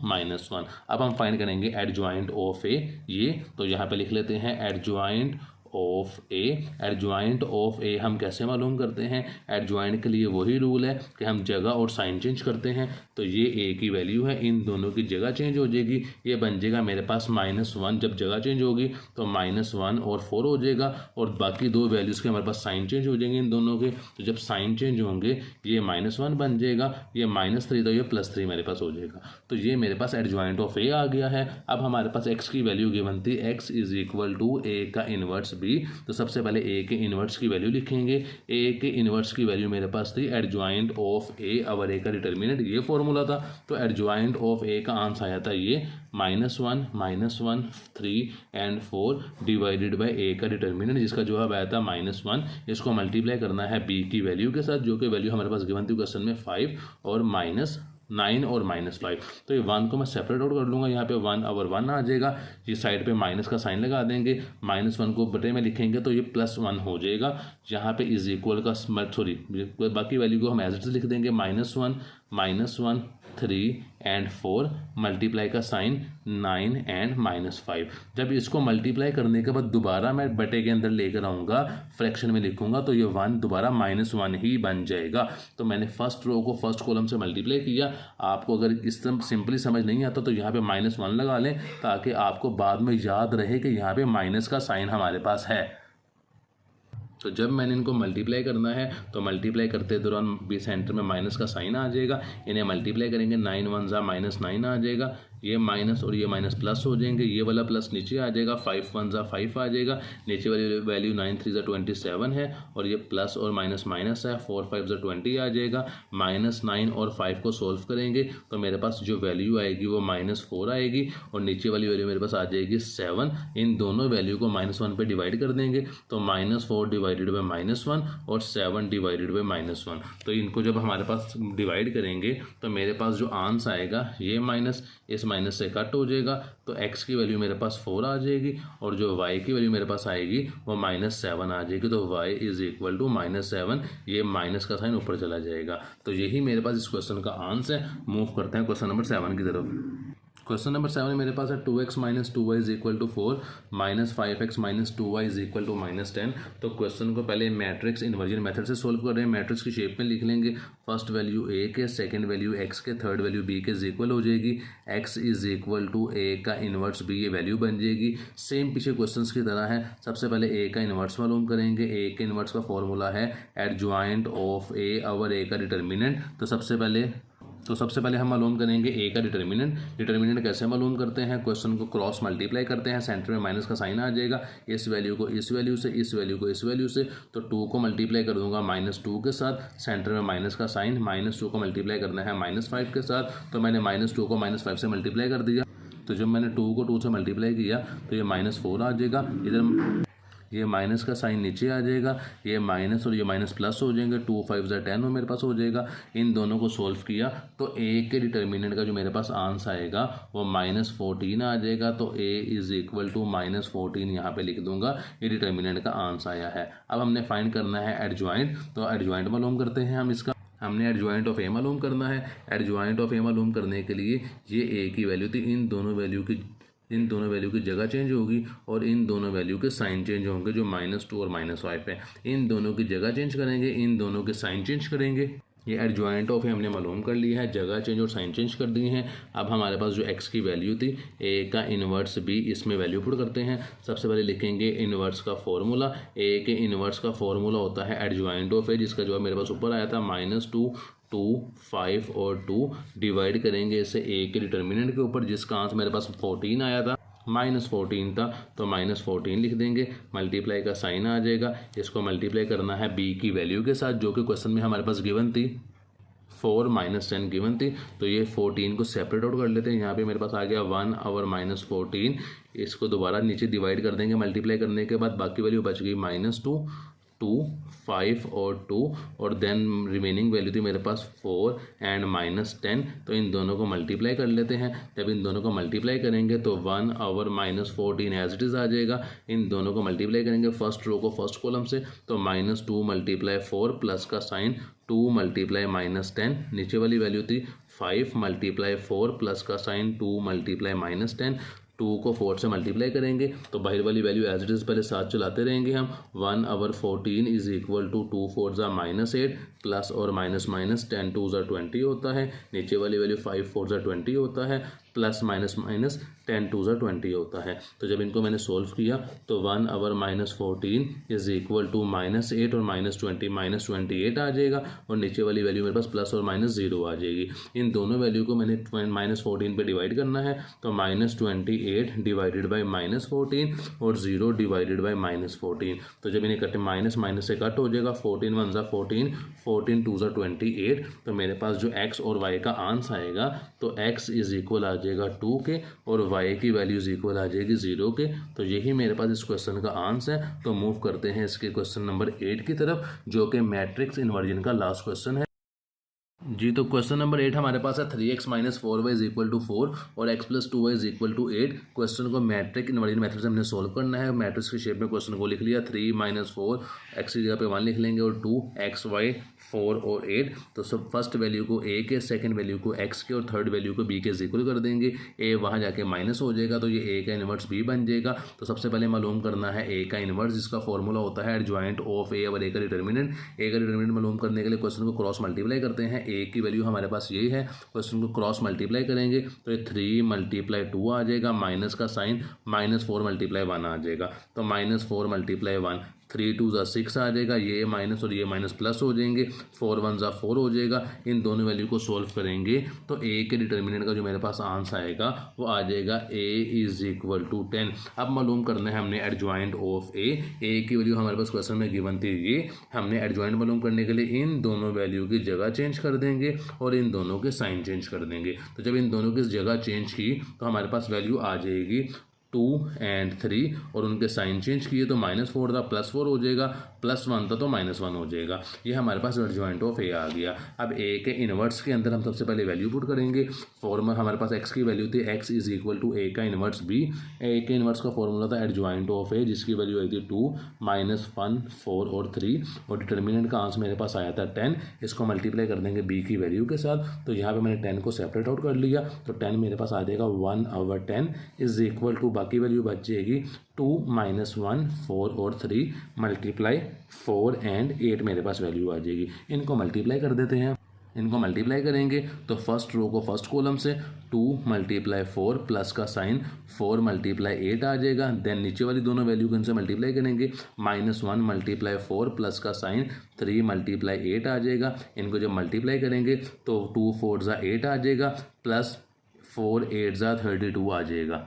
-1। अब हम फाइंड करेंगे एडजॉइंट ऑफ a, ये तो यहाँ पे लिख लेते हैं adjoint of A. Adjoint of A हम कैसे मालूम करते हैं? एडजॉइंट के लिए वही रूल है कि हम जगह और साइन चेंज करते हैं। तो ये ए की वैल्यू है, इन दोनों की जगह चेंज हो जाएगी, ये बन जाएगा मेरे पास -1। जब जगह चेंज होगी तो -1 और 4 हो जाएगा, और बाकी दो वैल्यूज़ के हमारे पास साइन चेंज हो जाएंगे इन दोनों के। तो जब साइन चेंज होंगे ये -1 बन जाएगा, ये -3 तो ये +3 मेरे पास हो जाएगा। तो ये मेरे पास एडजॉइंट ऑफ ए आ गया है। अब हमारे पास एक्स की वैल्यू गिवन थी, x = ए का इन्वर्स बी। तो सबसे पहले ए के इन्वर्स की वैल्यू लिखेंगे। ए के इन्वर्स की वैल्यू मेरे पास थी एडजॉइंट ऑफ ए अवर ए का डिटर्मिनेंट, ये फॉर्मूला था। तो एडजॉइंट ऑफ ए का आंसर आया था ये -1, -1, 3 एंड 4 डिवाइडेड बाय ए का डिटर्मिनेंट, जिसका जवाब आया था -1। इसको मल्टीप्लाई करना है बी की वैल्यू के साथ, जो कि वैल्यू हमारे पास गिवन थी क्वेश्चन में 5 और -9 और -5। तो ये 1 को मैं सेपरेट आउट कर लूँगा, यहाँ पे 1 और 1 आ जाएगा, ये साइड पे माइनस का साइन लगा देंगे, -1 को बटे में लिखेंगे तो ये +1 हो जाएगा। यहाँ पे इज इक्वल का बाकी वैल्यू को हम एज इट इज लिख देंगे, -1, 3 एंड 4 मल्टीप्लाई का साइन 9 एंड -5। जब इसको मल्टीप्लाई करने के बाद दोबारा मैं बटे के अंदर लेकर आऊँगा, फ्रैक्शन में लिखूँगा, तो ये 1 दोबारा -1 ही बन जाएगा। तो मैंने फर्स्ट रो को फर्स्ट कॉलम से मल्टीप्लाई किया। आपको अगर इस तरह सिंपली समझ नहीं आता तो यहाँ पे -1 लगा लें, ताकि आपको बाद में याद रहे कि यहाँ पे माइनस का साइन हमारे पास है। तो जब मैंने इनको मल्टीप्लाई करना है तो मल्टीप्लाई करते दौरान बी सेंटर में माइनस का साइन आ जाएगा, इन्हें मल्टीप्लाई करेंगे, 9 1 -9 आ जाएगा, ये माइनस और ये माइनस प्लस हो जाएंगे, ये वाला प्लस नीचे आ जाएगा, 5 1 5 आ जाएगा, नीचे वाली वैल्यू 9 3 27 है, और ये प्लस और माइनस माइनस है, 4 5 20 आ जाएगा। -9 और 5 को सोल्व करेंगे तो मेरे पास जो वैल्यू आएगी वो -4 आएगी, और नीचे वाली वैल्यू मेरे पास आ जाएगी 7। इन दोनों वैल्यू को -1 पे डिवाइड कर देंगे, तो -4 डिवाइडेड बाई -1 और 7 डिवाइडेड बाई -1। तो इनको जब हमारे पास डिवाइड करेंगे तो मेरे पास जो आंसर आएगा ये माइनस इस माइनस से कट हो जाएगा, तो x की वैल्यू मेरे पास 4 आ जाएगी, और जो y की वैल्यू मेरे पास आएगी वो -7 आ जाएगी। तो y = -7, ये माइनस का साइन ऊपर चला जाएगा। तो यही मेरे पास इस क्वेश्चन का आंसर है। मूव करते हैं क्वेश्चन नंबर 7 की तरफ। क्वेश्चन नंबर 7 मेरे पास है 2x - 2y = 4, -5x - 2y = -10। तो क्वेश्चन को पहले मैट्रिक्स इन्वर्जन मेथड से सोल्व कर रहे हैं। मैट्रिक्स की शेप में लिख लेंगे, फर्स्ट वैल्यू a के, सेकंड वैल्यू x के, थर्ड वैल्यू b के इक्वल हो जाएगी। x = a का इन्वर्स b, ये वैल्यू बन जाएगी। सेम पीछे क्वेश्चन की तरह है, सबसे पहले a का इन्वर्स मालूम करेंगे। a के इन्वर्स का फॉर्मूला है adjoint of a our a का डिटर्मिनेंट। तो सबसे पहले हम मालूम करेंगे ए का डिटर्मिनेंट कैसे मालूम करते हैं? क्वेश्चन को क्रॉस मल्टीप्लाई करते हैं, सेंटर में माइनस का साइन आ जाएगा, इस वैल्यू को इस वैल्यू से, इस वैल्यू को इस वैल्यू से। तो 2 को मल्टीप्लाई कर दूंगा -2 के साथ, सेंटर में माइनस का साइन, -2 को मल्टीप्लाई करना है -5 के साथ, तो मैंने -2 को -5 से मल्टीप्लाई कर दिया। तो जब मैंने 2 को 2 से मल्टीप्लाई किया तो ये -4 आ जाएगा, इधर ये माइनस का साइन नीचे आ जाएगा, ये माइनस और ये माइनस प्लस हो जाएंगे, 2 5 10 मेरे पास हो जाएगा। इन दोनों को सोल्व किया तो a के डिटर्मिनेंट का जो मेरे पास आंसर आएगा वो -14 आ जाएगा। तो a = -14 यहाँ पे लिख दूंगा, ये डिटर्मिनेंट का आंसर आया है। अब हमने फाइंड करना है एडजॉइंट, तो एडजॉइंट मालूम करते हैं हम इसका। हमने एडजॉइंट ऑफ ए मालूम करना है। एडजॉइंट ऑफ ए मालूम करने के लिए ये ए की वैल्यू थी, इन दोनों वैल्यू की जगह चेंज होगी, और इन दोनों वैल्यू के साइन चेंज होंगे, जो -2 और -5 है। इन दोनों की जगह चेंज करेंगे, इन दोनों के साइन चेंज करेंगे। ये एडजॉइंट ऑफ हमने मालूम कर लिया है, जगह चेंज और साइन चेंज कर दिए हैं। अब हमारे पास जो x की वैल्यू थी, a का इन्वर्स b, इसमें वैल्यू पुट करते हैं। सबसे पहले लिखेंगे इन्वर्स का फॉर्मूला। a के इन्वर्स का फॉर्मूला होता है एडजॉइंट ऑफ a, जिसका जवाब मेरे पास ऊपर आया था -2 2 5 और 2 डिवाइड करेंगे इसे a के डिटर्मिनेंट के ऊपर, जिसका आंसर मेरे पास 14 आया था, -14 था, तो -14 लिख देंगे, मल्टीप्लाई का साइन आ जाएगा। इसको मल्टीप्लाई करना है b की वैल्यू के साथ, जो कि क्वेश्चन में हमारे पास गिवन थी 4 -10 गिवन थी। तो ये 14 को सेपरेट आउट कर लेते हैं। यहाँ पे मेरे पास आ गया 1 और -14, इसको दोबारा नीचे डिवाइड कर देंगे मल्टीप्लाई करने के बाद, बाकी वैल्यू बच गई -2 2 5 और 2, और देन रिमेनिंग वैल्यू थी मेरे पास 4 एंड -10। तो इन दोनों को मल्टीप्लाई कर लेते हैं। जब इन दोनों को मल्टीप्लाई करेंगे तो 1 और -14 एज इट इज़ आ जाएगा। इन दोनों को मल्टीप्लाई करेंगे फर्स्ट रो को फर्स्ट कॉलम से, तो -2 × 4 प्लस का साइन 2 × -10, नीचे वाली वैल्यू थी 5 × 4 प्लस का साइन 2 × -10, 2 को 4 से मल्टीप्लाई करेंगे तो बाहर वाली वैल्यू एज इट इज़ पहले साथ चलाते रहेंगे हम। 1/14 इज इक्वल टू 2 4 ज़ा -8 प्लस और माइनस माइनस 10 2 ज़ा 20 होता है। नीचे वाली वैल्यू 5 4 ज़ा 20 होता है प्लस माइनस माइनस 10 2 ज़ा 20 होता है। तो जब इनको मैंने सोल्व किया तो 1/-14 इज इक्वल टू -8 और -20 -28 आ जाएगा और नीचे वाली वैल्यू मेरे पास प्लस और माइनस 0 आ जाएगी। इन दोनों वैल्यू को मैंने -14 पे डिवाइड करना है तो -28 डिवाइडेड बाई -14 और 0 डिवाइडेड बाई -14। तो जब इन्हें कटे माइनस माइनस से कट हो जाएगा 14 1 ज़ा 14 14 2 ज़ा 28। तो मेरे पास जो x और y का आंसर आएगा तो x इज इक्वल आ जाएगा 2 के और y की वैल्यूज इक्वल आ जाएगी 0 के। तो यही मेरे पास इस क्वेश्चन का आंसर है। तो मूव करते हैं इसके क्वेश्चन नंबर 8 की तरफ जो कि मैट्रिक्स इन्वर्जन का लास्ट क्वेश्चन है। जी तो क्वेश्चन नंबर 8 हमारे पास है 3x - 4y is equal to 4 और x + 2y is equal to 8। Question को मैट्रिक इन्वर्जन मेथड से हमने सोल्व करना है। मैट्रिक्स की शेप में क्वेश्चन को लिख लिया 3 - 4 x की जगह पे 1 लिख लेंगे और 2 x y 4 और 8। तो सब फर्स्ट वैल्यू को a के, सेकंड वैल्यू को x के और थर्ड वैल्यू को b के इक्वल कर देंगे। a वहाँ जाके माइनस हो जाएगा तो ये a का इन्वर्स b बन जाएगा। तो सबसे पहले मालूम करना है a का इन्वर्स जिसका फॉर्मूला होता है एडजॉइंट ऑफ a और a का डिटर्मिनेंट। a का डिटर्मिनेंट मालूम करने के लिए क्वेश्चन को क्रॉस मल्टीप्लाई करते हैं। a की वैल्यू हमारे पास यही है, क्वेश्चन को क्रॉस मल्टीप्लाई करेंगे तो ये 3 × 2 आ जाएगा, माइनस का साइन -4 × 1 आ जाएगा। तो -4 × 1 3 2 ज़ा 6 आ जाएगा। ये माइनस और ये माइनस प्लस हो जाएंगे, 4 1 ज़ा 4 हो जाएगा। इन दोनों वैल्यू को सोल्व करेंगे तो a के डिटर्मिनेंट का जो मेरे पास आंसर आएगा वो आ जाएगा a इज इक्वल टू 10। अब मालूम करना है हमने एडजॉइंट ऑफ a की वैल्यू हमारे पास क्वेश्चन में गिवन थी। ये हमने एडजॉइंट मालूम करने के लिए इन दोनों वैल्यू की जगह चेंज कर देंगे और इन दोनों के साइन चेंज कर देंगे। तो जब इन दोनों की जगह चेंज की तो हमारे पास वैल्यू आ जाएगी 2 और 3 और उनके साइन चेंज किए तो -4 था +4 हो जाएगा, +1 था तो -1 हो जाएगा। ये हमारे पास एडजॉइंट ऑफ a आ गया। अब a के इन्वर्स के अंदर हम सबसे पहले वैल्यू पुट करेंगे। फॉर्मूला हमारे पास x की वैल्यू थी x is equal to a का इन्वर्स b। a के इन्वर्स का फॉर्मूला था एडजॉइंट ऑफ a जिसकी वैल्यू आई थी 2 -1 4 और 3 और डिटर्मिनेंट का आंसर मेरे पास आया था 10। इसको मल्टीप्लाई कर देंगे b की वैल्यू के साथ। तो यहाँ पे मैंने 10 को सेपरेट आउट कर लिया तो 10 मेरे पास आ जाएगा 1/10 इज इक्वल टू बाकी वैल्यू बच जाएगी 2 - 1 4 और 3 मल्टीप्लाई 4 और 8 मेरे पास वैल्यू आ जाएगी। इनको मल्टीप्लाई कर देते हैं। इनको मल्टीप्लाई करेंगे तो फर्स्ट रो को फर्स्ट कॉलम से 2 × 4 प्लस का साइन 4 × 8 आ जाएगा। देन नीचे वाली दोनों वैल्यू को इनसे मल्टीप्लाई करेंगे -1 × 4 प्लस का साइन 3 × 8 आ जाएगा। इनको जब मल्टीप्लाई करेंगे तो 2 4 ज़ा 8 आ जाएगा प्लस 4 8 ज़ा 32 आ जाएगा।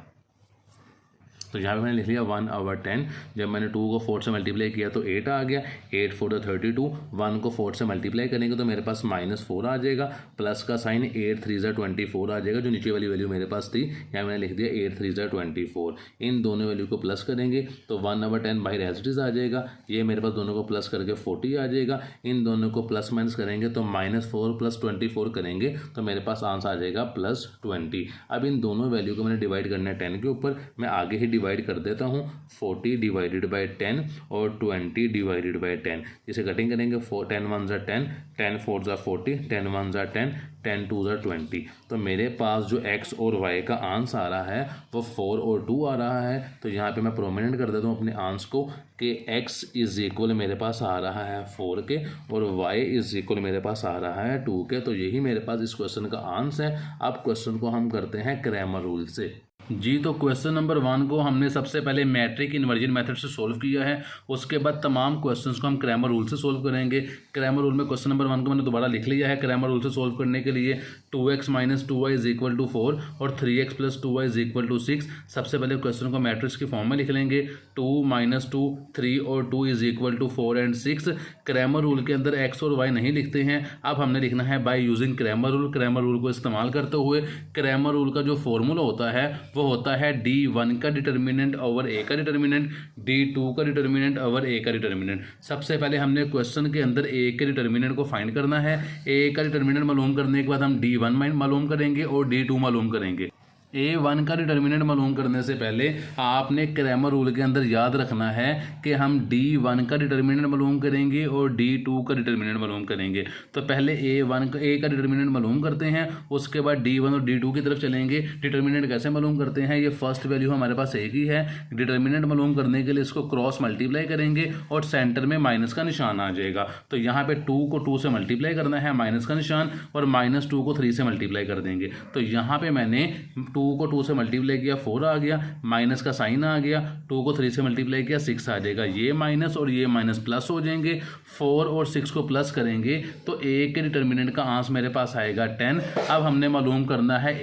तो यहाँ पे मैंने लिख लिया 1/10। जब मैंने 2 को 4 से मल्टीप्लाई किया तो 8 आ गया, 8 4 32, 1 को 4 से मल्टीप्लाई करेंगे तो मेरे पास -4 आ जाएगा, प्लस का साइन 8 3 ज़ा 24 आ जाएगा। जो नीचे वाली वैल्यू मेरे पास थी यहाँ मैंने लिख दिया 8 3 ज़ा 24। इन दोनों वैल्यू को प्लस करेंगे तो 1/10 बाहर एज इट इज़ आ जाएगा। ये मेरे पास दोनों को प्लस करके 40 आ जाएगा। इन दोनों को प्लस माइनस करेंगे तो -4 + 24 करेंगे तो मेरे पास आंसर आ जाएगा +20। अब इन दोनों वैल्यू को मैंने डिवाइड करना है 10 के ऊपर। मैं आगे ही डिवाइड कर देता हूँ 40 डिवाइडेड बाई 10 और 20 डिवाइडेड बाई 10। इसे कटिंग करेंगे 10 1 ज़ा 10, 10 4 ज़ा 40, 10 1 ज़ा 10, 10 2 ज़ा 20। तो मेरे पास जो x और y का आंसर आ रहा है वो 4 और 2 आ रहा है। तो यहाँ पे मैं प्रोमिनेंट कर देता हूँ अपने आंसर को कि x इज इक्वल मेरे पास आ रहा है 4 के और y इज इक्वल मेरे पास आ रहा है 2 के। तो यही मेरे पास इस क्वेश्चन का आंसर है। अब क्वेश्चन को हम करते हैं क्रैमर रूल से। जी तो क्वेश्चन नंबर 1 को हमने सबसे पहले मैट्रिक इन्वर्जन मेथड से सोल्व किया है। उसके बाद तमाम क्वेश्चंस को हम क्रैमर रूल से सोल्व करेंगे। क्रैमर रूल में क्वेश्चन नंबर 1 को मैंने दोबारा लिख लिया है। क्रैमर रूल से सोल्व करने के लिए 2x - 2y is equal to 4 और 3x + 2y is equal to 6। सबसे पहले क्वेश्चन को मैट्रिक्स की फॉर्म में लिख लेंगे 2 - 2 3 और 2 इज इक्वल टू 4 और 6। क्रैमर रूल के अंदर x और y नहीं लिखते हैं। अब हमने लिखना है by using Cramer rule. Cramer rule को इस्तेमाल करते हुए क्रैमर रूल का जो फॉर्मूला होता है वो होता है D1 का डिटर्मिनेंट ओवर A का डिटर्मिनेंट, D2 का डिटर्मिनेंट ओवर A का डिटर्मिनेंट। सबसे पहले हमने क्वेश्चन के अंदर A के डिटर्मिनेंट को फाइंड करना है। A का डिटर्मिनेंट मालूम करने के बाद हम D1 मालूम करेंगे और D2 मालूम करेंगे। A1 का डिटर्मिनेंट मालूम करने से पहले आपने क्रैमर रूल के अंदर याद रखना है कि हम D1 का डिटर्मिनेंट मालूम करेंगे और D2 का डिटर्मिनेंट मालूम करेंगे। तो पहले A का डिटर्मिनेंट मालूम करते हैं, उसके बाद D1 और D2 की तरफ चलेंगे। डिटर्मिनेंट कैसे मालूम करते हैं, ये फर्स्ट वैल्यू हमारे पास एक ही है। डिटर्मिनेंट मालूम करने के लिए इसको क्रॉस मल्टीप्लाई करेंगे और सेंटर में माइनस का निशान आ जाएगा। तो यहाँ पे 2 को 2 से मल्टीप्लाई करना है, माइनस का निशान, और -2 को 3 से मल्टीप्लाई कर देंगे। तो यहाँ पे मैंने 2 को 2 से मल्टीप्लाई किया, 4 आ गया, माइनस का साइन आ गया, 2 को 3 से मल्टीप्लाई किया, 6 आ जाएगा। ये माइनस और ये माइनस प्लस हो जाएंगे। 4 और 6 को प्लस करेंगे तो A के डिटर्मिनेंट का आंसर मेरे पास आएगा 10। अब हमने मालूम करना है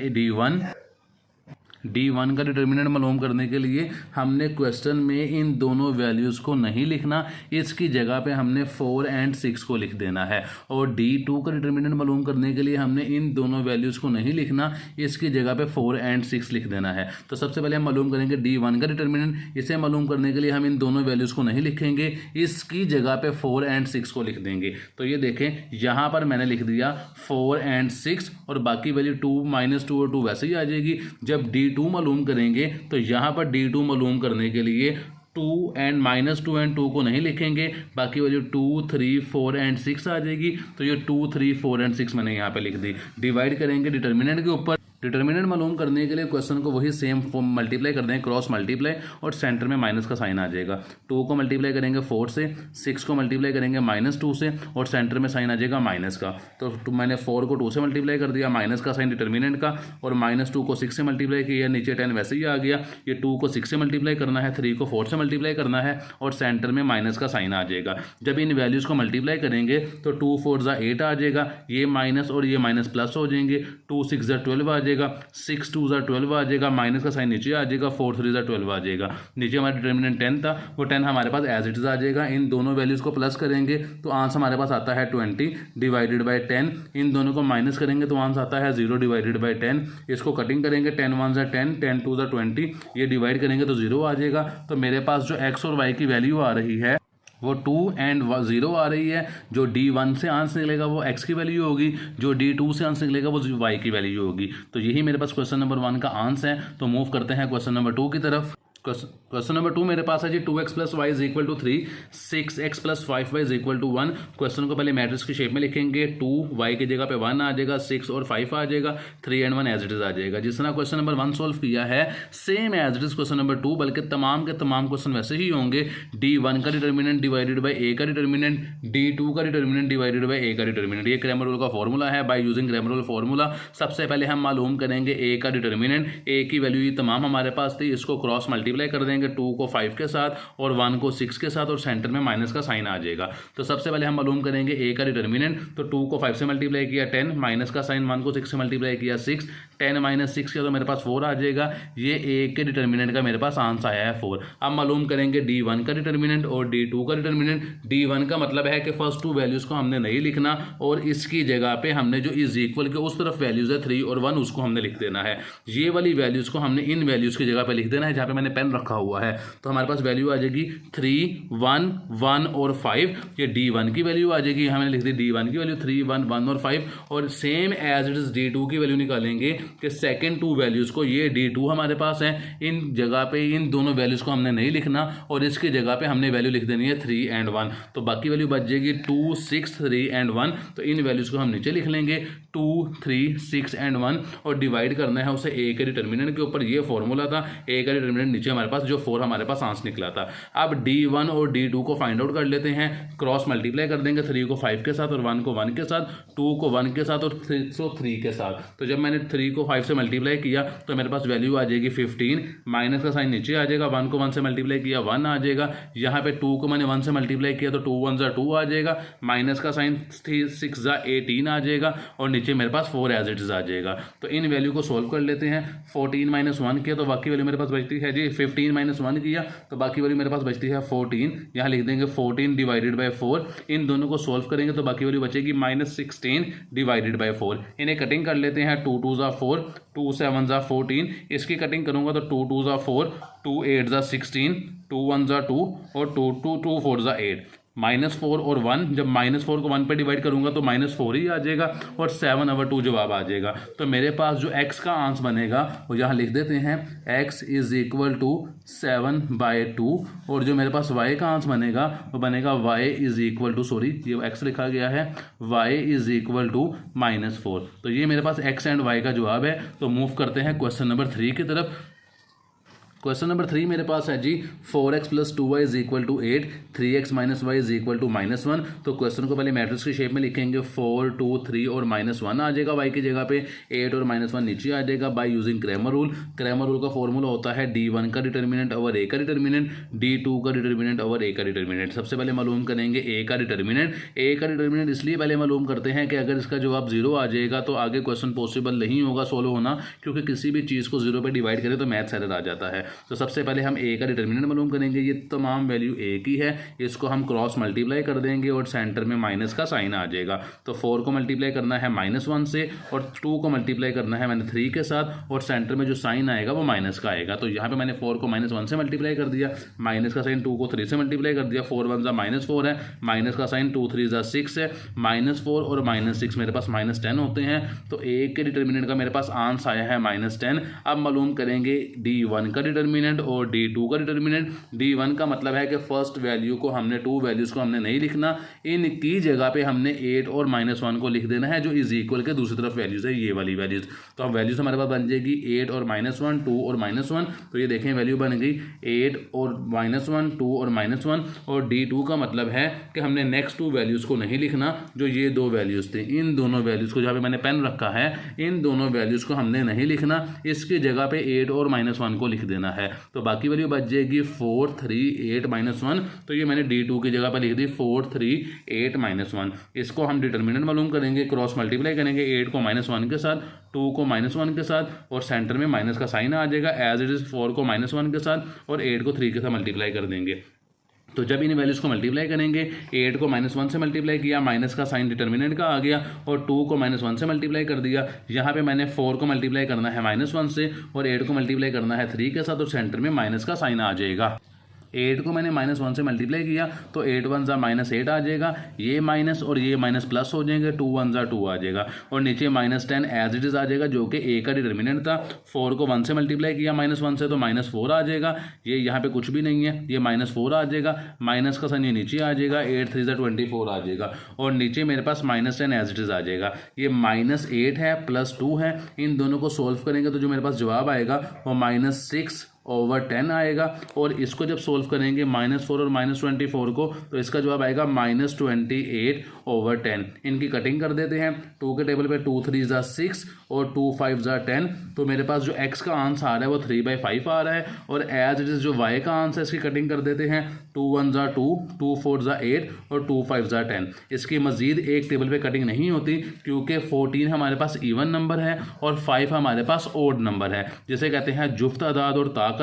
D1 का डिटर्मिनेंट मालूम करने के लिए हमने क्वेश्चन में इन दोनों वैल्यूज़ को नहीं लिखना, इसकी जगह पे हमने 4 और 6 को लिख देना है। और D2 का डिटर्मिनेंट मालूम करने के लिए हमने इन दोनों वैल्यूज़ को नहीं लिखना, इसकी जगह पे 4 और 6 लिख देना है। तो सबसे पहले हम मालूम करेंगे D1 का डिटर्मिनेंट। इसे मालूम करने के लिए हम इन दोनों वैल्यूज़ को नहीं लिखेंगे, इसकी जगह पे 4 और 6 को लिख देंगे। तो ये देखें, यहाँ पर मैंने लिख दिया 4 और 6 और बाकी वैल्यू 2 -2 और 2 वैसे ही आ जाएगी। जब D2 मालूम करेंगे तो यहाँ पर D2 मालूम करने के लिए 2 और -2 और 2 को नहीं लिखेंगे, बाकी वैल्यू 2, 3, 4 और 6 आ जाएगी। तो ये 2, 3, 4 और 6 मैंने यहाँ पे लिख दी। डिवाइड करेंगे डिटर्मिनेंट के ऊपर। डिटर्मिनेंट मालूम करने के लिए क्वेश्चन को वही सेम मल्टीप्लाई कर दें, क्रॉस मल्टीप्लाई, और सेंटर में माइनस का साइन आ जाएगा। 2 को मल्टीप्लाई करेंगे 4 से, 6 को मल्टीप्लाई करेंगे -2 से, और सेंटर में साइन आ जाएगा माइनस का। तो मैंने 4 को 2 से मल्टीप्लाई कर दिया, माइनस का साइन डिटर्मिनेंट का, और -2 को 6 से मल्टीप्लाई किया, नीचे 10 वैसे ही आ गया। ये 2 को 6 से मल्टीप्लाई करना है, 3 को 4 से मल्टीप्लाई करना है, और सेंटर में माइनस का साइन आ जाएगा। जब इन वैल्यूज़ को मल्टीप्लाई करेंगे तो 2 4 ज़ा 8 आ जाएगा, ये माइनस और ये माइनस प्लस हो जाएंगे। 2 6 ज़ा 12 आ जाएगा, 6 2 ज़ा 12 आ जाएगा, माइनस का साइन नीचे आ जाएगा, 4 3 ज़ा 12 आ जाएगा। नीचे हमारा डिटर्मिनेंट 10 था, वो 10 हमारे पास एज इट इज़ आ जाएगा। इन दोनों वैल्यूज़ को प्लस करेंगे तो आंसर हमारे पास आता है 20 डिवाइडेड बाई 10। इन दोनों को माइनस करेंगे तो आंसर आता है 0 डिवाइडेड बाई 10। इसको कटिंग करेंगे, 10 1 ज़ा 10, 10 2 ज़ा 20, ये डिवाइड करेंगे तो 0 आ जाएगा। तो मेरे पास जो x और y की वैल्यू आ रही है वो 2 और 0 आ रही है। जो D1 से आंसर निकलेगा वो x की वैल्यू होगी, जो D2 से आंसर निकलेगा वो y की वैल्यू होगी। तो यही मेरे पास क्वेश्चन नंबर 1 का आंसर है। तो मूव करते हैं क्वेश्चन नंबर 2 की तरफ। क्वेश्चन नंबर 2 मेरे पास है जी 2x + y = 3, 6x + 5y = 1। Question को पहले मैट्रिक्स की शेप में लिखेंगे। 2 y की जगह पे 1 आ जाएगा, 6 और 5 आ जाएगा, 3 और 1 एज इट इज आ जाएगा। जिस तरह क्वेश्चन नंबर 1 सॉल्व किया है same as it is question number 2, बल्कि तमाम के तमाम क्वेश्चन वैसे ही होंगे। D1 का डिटर्मिनेंट डिवाइडेड बाई A का डिटर्मिनेंट, D2 का डिटर्मिनेंट डिवाइडेड बाई A का डिटर्मिनेंट। ये क्रैमर रूल का फॉर्मूला है। By using Cramer rule formula सबसे पहले हम मालूम करेंगे A का डिटर्मिनेंट। A की वैल्यू ये तमाम हमारे पास थी, इसको क्रॉस मल्टीप्लाई कर देंगे, 2 को 5 के साथ और 1 को 6 के साथ, और सेंटर में माइनस का साइन आ जाएगा। तो सबसे पहले हम मालूम करेंगे A का डिटर्मिनेंट। तो 2 को 5 से मल्टीप्लाई किया 10, माइनस का साइन, 1 को 6 से मल्टीप्लाई किया 6, 10 - 6 किया तो मेरे पास 4 आ जाएगा। ये A के डिटर्मिनेंट का मेरे पास आंसर आया है 4। अब मालूम करेंगे D1 का डिटर्मिनेंट और D2 का डिटर्मिनेंट। D1 का मतलब है कि फर्स्ट 2 वैल्यूज़ को हमने नहीं लिखना, और इसकी जगह पे हमने जो इज इक्वल के उस तरफ वैल्यूज़ है 3 और 1 उसको हमने लिख देना है। ये वाली वैल्यूज़ को हमने इन वैल्यूज़ की जगह पे लिख देना है जहाँ पे मैंने पेन रखा हुआ है। तो हमारे पास वैल्यू आ जाएगी 3 1 1 और 5। ये D1 की वैल्यू आ जाएगी, हमने लिख दी D1 की वैल्यू 3 1 1 और 5। और same as it is D2 की वैल्यू निकालेंगे कि सेकंड 2 वैल्यूज़ को, ये D2 हमारे पास है, इन जगह पे इन दोनों वैल्यूज़ को हमने नहीं लिखना, और इसकी जगह पे हमने वैल्यू लिख देनी है 3 और 1। तो बाकी वैल्यू बच जाएगी 2 6 3 और 1। तो इन वैल्यूज़ को हम नीचे लिख लेंगे 2 3 6 और 1, और डिवाइड करना है उसे A के डिटर्मिनेंट के ऊपर। ये फॉर्मूला था, A का डिटर्मिनेंट नीचे हमारे पास जो 4 हमारे पास आंसर निकला था। अब D1 और D2 को फाइंड आउट कर लेते हैं। क्रॉस मल्टीप्लाई कर देंगे, 3 को 5 के साथ और 1 को 1 के साथ, 2 को 1 के साथ और 3 के साथ। तो जब मैंने 3 को 5 से मल्टीप्लाई किया तो मेरे पास वैल्यू आ जाएगी 15, माइनस का साइन नीचे आ जाएगा, 1 को 1 से मल्टीप्लाई किया 1 आ जाएगा। यहाँ पे 2 को मैंने 1 से मल्टीप्लाई किया तो 2 1 ज़ा 2 आ जाएगा, माइनस का साइन 6 ज़ा 18 आ जाएगा, और नीचे मेरे पास 4 एज इट इज आ जाएगा। तो इन वैल्यू को सोल्व कर लेते हैं। 14 - 1 किया तो बाकी वैल्यू मेरे पास बचती है जी 15 - 1 किया तो बाकी वैल्यू मेरे पास बचती है 14। यहाँ लिख देंगे 14 डिवाइडेड बाई 4। इन दोनों को सोल्व करेंगे तो बाकी वैल्यू बचेगी -16 डिवाइडेड बाई 4। इन्हें कटिंग कर लेते हैं। 2 2 ज़ा 4, 2 7 ज़ा 14। इसकी कटिंग करूँगा तो 2 2 ज़ा 4, 2 8 ज़ा 16, 2 1 ज़ा 2 और 2 2 2 4 ज़ा 8। -4 और 1, जब -4 को 1 पे डिवाइड करूंगा तो -4 ही आ जाएगा और 7/2 जवाब आ जाएगा। तो मेरे पास जो x का आंसर बनेगा वो यहाँ लिख देते हैं, x = 7/2 और जो मेरे पास y का आंसर बनेगा वो बनेगा ये x लिखा गया है, y = -4। तो ये मेरे पास x एंड y का जवाब है। तो मूव करते हैं क्वेश्चन नंबर 3 की तरफ। क्वेश्चन नंबर 3 मेरे पास है जी 4x + 2y = 8, 3x - y = -1। तो क्वेश्चन को पहले मैट्रिक्स की शेप में लिखेंगे, 4 2 3 और -1 आ जाएगा y की जगह पे, 8 और -1 नीचे आ जाएगा by using Cramer rule. Cramer rule का फॉर्मूला होता है D1 का डिटर्मिनेंट ओवर a का डिटर्मिनेंट, D2 का डिटर्मिनेंट ओवर a का डिटर्मिनेंट। सबसे पहले मालूम करेंगे a का डिटर्मिनेंट। a का डिटर्मिनेंट इसलिए पहले मालूम करते हैं कि अगर इसका जवाब 0 आ जाएगा तो आगे क्वेश्चन पॉसिबल नहीं होगा सोल्व होना, क्योंकि किसी भी चीज़ को 0 पे डिवाइड करें तो मैथ्स एरर आ जाता है। तो सबसे पहले हम a का डिटर्मिनेंट मालूम करेंगे। ये तमाम वैल्यू a की है, इसको हम क्रॉस मल्टीप्लाई कर देंगे और सेंटर में माइनस का साइन आ जाएगा। तो 4 को मल्टीप्लाई करना है -1 से और 2 को मल्टीप्लाई करना है मैंने 3 के साथ, और सेंटर में जो साइन आएगा वो माइनस का आएगा। तो यहाँ पे मैंने 4 को -1 से मल्टीप्लाई कर दिया, माइनस का साइन 2 को 3 से मल्टीप्लाई कर दिया, 4 1 -4 है, माइनस का साइन 2 3 6 है, -4 और -6 मेरे पास -10 होते हैं। तो a के डिटर्मिनेंट का मेरे पास आंसर आया है -10। अब मालूम करेंगे D1 का डिटर्मिनेंट और D2 का डिटर्मिनेंट। D1 का मतलब है कि फर्स्ट वैल्यू को हमने 2 वैल्यूज़ को हमने नहीं लिखना, इनकी जगह पे हमने 8 और -1 को लिख देना है, जो इज इक्वल के दूसरी तरफ वैल्यूज़ है, ये वाली वैल्यूज़। तो अब वैल्यूज़ हमारे पास बन जाएगी 8 और -1, 2 और -1। तो ये देखें वैल्यू बन गई 8 और -1, 2 और -1। और D2 का मतलब है कि हमने नेक्स्ट 2 वैल्यूज़ को नहीं लिखना, जो ये 2 वैल्यूज़ थे, इन दोनों वैल्यूज़ को जहाँ पे मैंने पेन रखा है, इन दोनों वैल्यूज़ को हमने नहीं लिखना, इसकी जगह पे 8 और -1 को लिख देना है। तो बाकी वैल्यू बच जाएगी 4 3 8 -1। तो ये मैंने D2 की जगह पर लिख दी 4 3 8 -1। इसको हम डिटर्मिनेंट मालूम करेंगे, क्रॉस मल्टीप्लाई करेंगे 8 को -1 के साथ, 2 को -1 के साथ, और सेंटर में माइनस का साइन आ जाएगा एज इट इज़। 4 को -1 के साथ और 8 को 3 के साथ मल्टीप्लाई कर देंगे। तो जब इन वैल्यूज़ को मल्टीप्लाई करेंगे, 8 को -1 से मल्टीप्लाई किया, माइनस का साइन डिटर्मिनेंट का आ गया, और 2 को -1 से मल्टीप्लाई कर दिया। यहाँ पे मैंने 4 को मल्टीप्लाई करना है -1 से और 8 को मल्टीप्लाई करना है 3 के साथ, और सेंटर में माइनस का साइन आ जाएगा। 8 को मैंने -1 से मल्टीप्लाई किया तो 8 1 -8 आ जाएगा, ये माइनस और ये माइनस प्लस हो जाएंगे, 2 1 2 आ जाएगा, और नीचे -10 एज इट इज़ आ जाएगा, जो कि a का डिटर्मिनेंट था। 4 को 1 से मल्टीप्लाई किया -1 से तो -4 आ जाएगा, ये यहाँ पे कुछ भी नहीं है, ये -4 आ जाएगा, माइनस का साइन ये नीचे आ जाएगा, 8 3 24 आ जाएगा, और नीचे मेरे पास -10 एज इट इज़ आ जाएगा। ये -8 है +2 है, इन दोनों को सोल्व करेंगे तो जो मेरे पास जवाब आएगा वो -6/10 आएगा। और इसको जब सोल्व करेंगे -4 और -24 को, तो इसका जवाब आएगा -28/10। इनकी कटिंग कर देते हैं, 2 के टेबल पे 2 3 6 और 2 5 10। तो मेरे पास जो x का आंसर आ रहा है वो 3/5 आ रहा है, और एज इट इज़ जो y का आंसर है इसकी कटिंग कर देते हैं, 2 1 2, 2 4 8 और 2 5 10। इसकी मजीद एक टेबल पे कटिंग नहीं होती, क्योंकि 14 हमारे पास इवन नंबर है और 5 हमारे पास ओड नंबर है, जिसे कहते हैं जुफ्त अदाद और ताकदाद,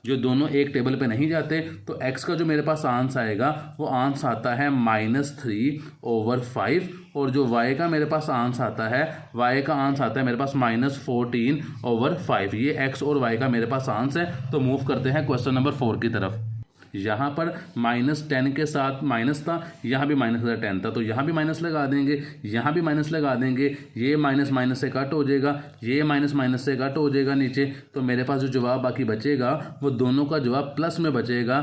जो दोनों एक टेबल पे नहीं जाते। तो x का जो मेरे पास आंसर आएगा वो आंसर आता है -3/5, और जो y का मेरे पास आंसर आता है, y का आंसर आता है मेरे पास -14/5। ये x और y का मेरे पास आंसर है। तो मूव करते हैं क्वेश्चन नंबर 4 की तरफ। यहाँ पर -10 के साथ माइनस था, यहाँ भी -10 था, तो यहाँ भी माइनस लगा देंगे, यहाँ भी माइनस लगा देंगे, ये माइनस माइनस से कट हो जाएगा, ये माइनस माइनस से कट हो जाएगा नीचे। तो मेरे पास जो जवाब बाकी बचेगा वो दोनों का जवाब प्लस में बचेगा,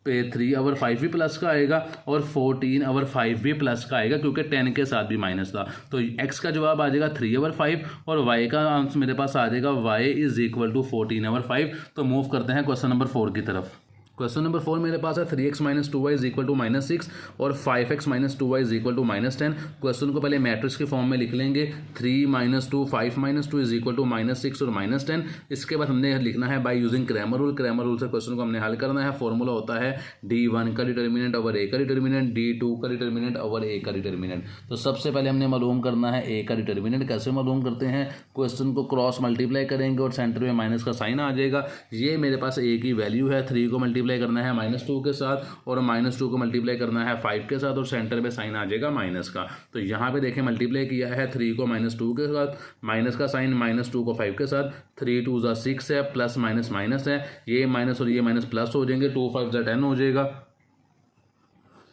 पे 3/5 भी प्लस का आएगा और 14/5 भी प्लस का आएगा, क्योंकि 10 के साथ भी माइनस था। तो x का जवाब आ जाएगा 3/5 और y का आंसर मेरे पास आ जाएगा y = 14/5। तो मूव करते हैं क्वेश्चन नंबर 4 की तरफ। क्वेश्चन नंबर 4 मेरे पास है 3x - 2y = -6 और 5x - 2y = -10। क्वेश्चन को पहले मैट्रिक्स के फॉर्म में लिख लेंगे, 3 - 2 5 - 2 = -6 और -10। इसके बाद हमने लिखना है by using Cramer rule. Cramer rule से क्वेश्चन को हमने हल करना है। फॉर्मूला होता है D1 का डिटर्मिनेंट ओवर a का डिटर्मिनेंट, D2 का डिटर्मिनेंट ओवर a का डिटर्मिनेंट। तो सबसे पहले हमने मालूम करना है a का डिटर्मिनेंट। कैसे मालूम करते हैं, क्वेश्चन को क्रॉस मल्टीप्लाई करेंगे और सेंटर में माइनस का साइन आ जाएगा। ये मेरे पास a की वैल्यू है, 3 को मल्टीप्लाई करना है -2 के साथ और -2 को मल्टीप्लाई करना है 5 के साथ, और सेंटर में साइन आ जाएगा माइनस का। तो यहाँ पे देखें मल्टीप्लाई किया है 3 को -2 के साथ, माइनस का साइन -2 को 5 के साथ, 3 2 6 है, प्लस माइनस माइनस है, ये माइनस और ये माइनस प्लस हो जाएंगे, 2 5 10 हो जाएगा।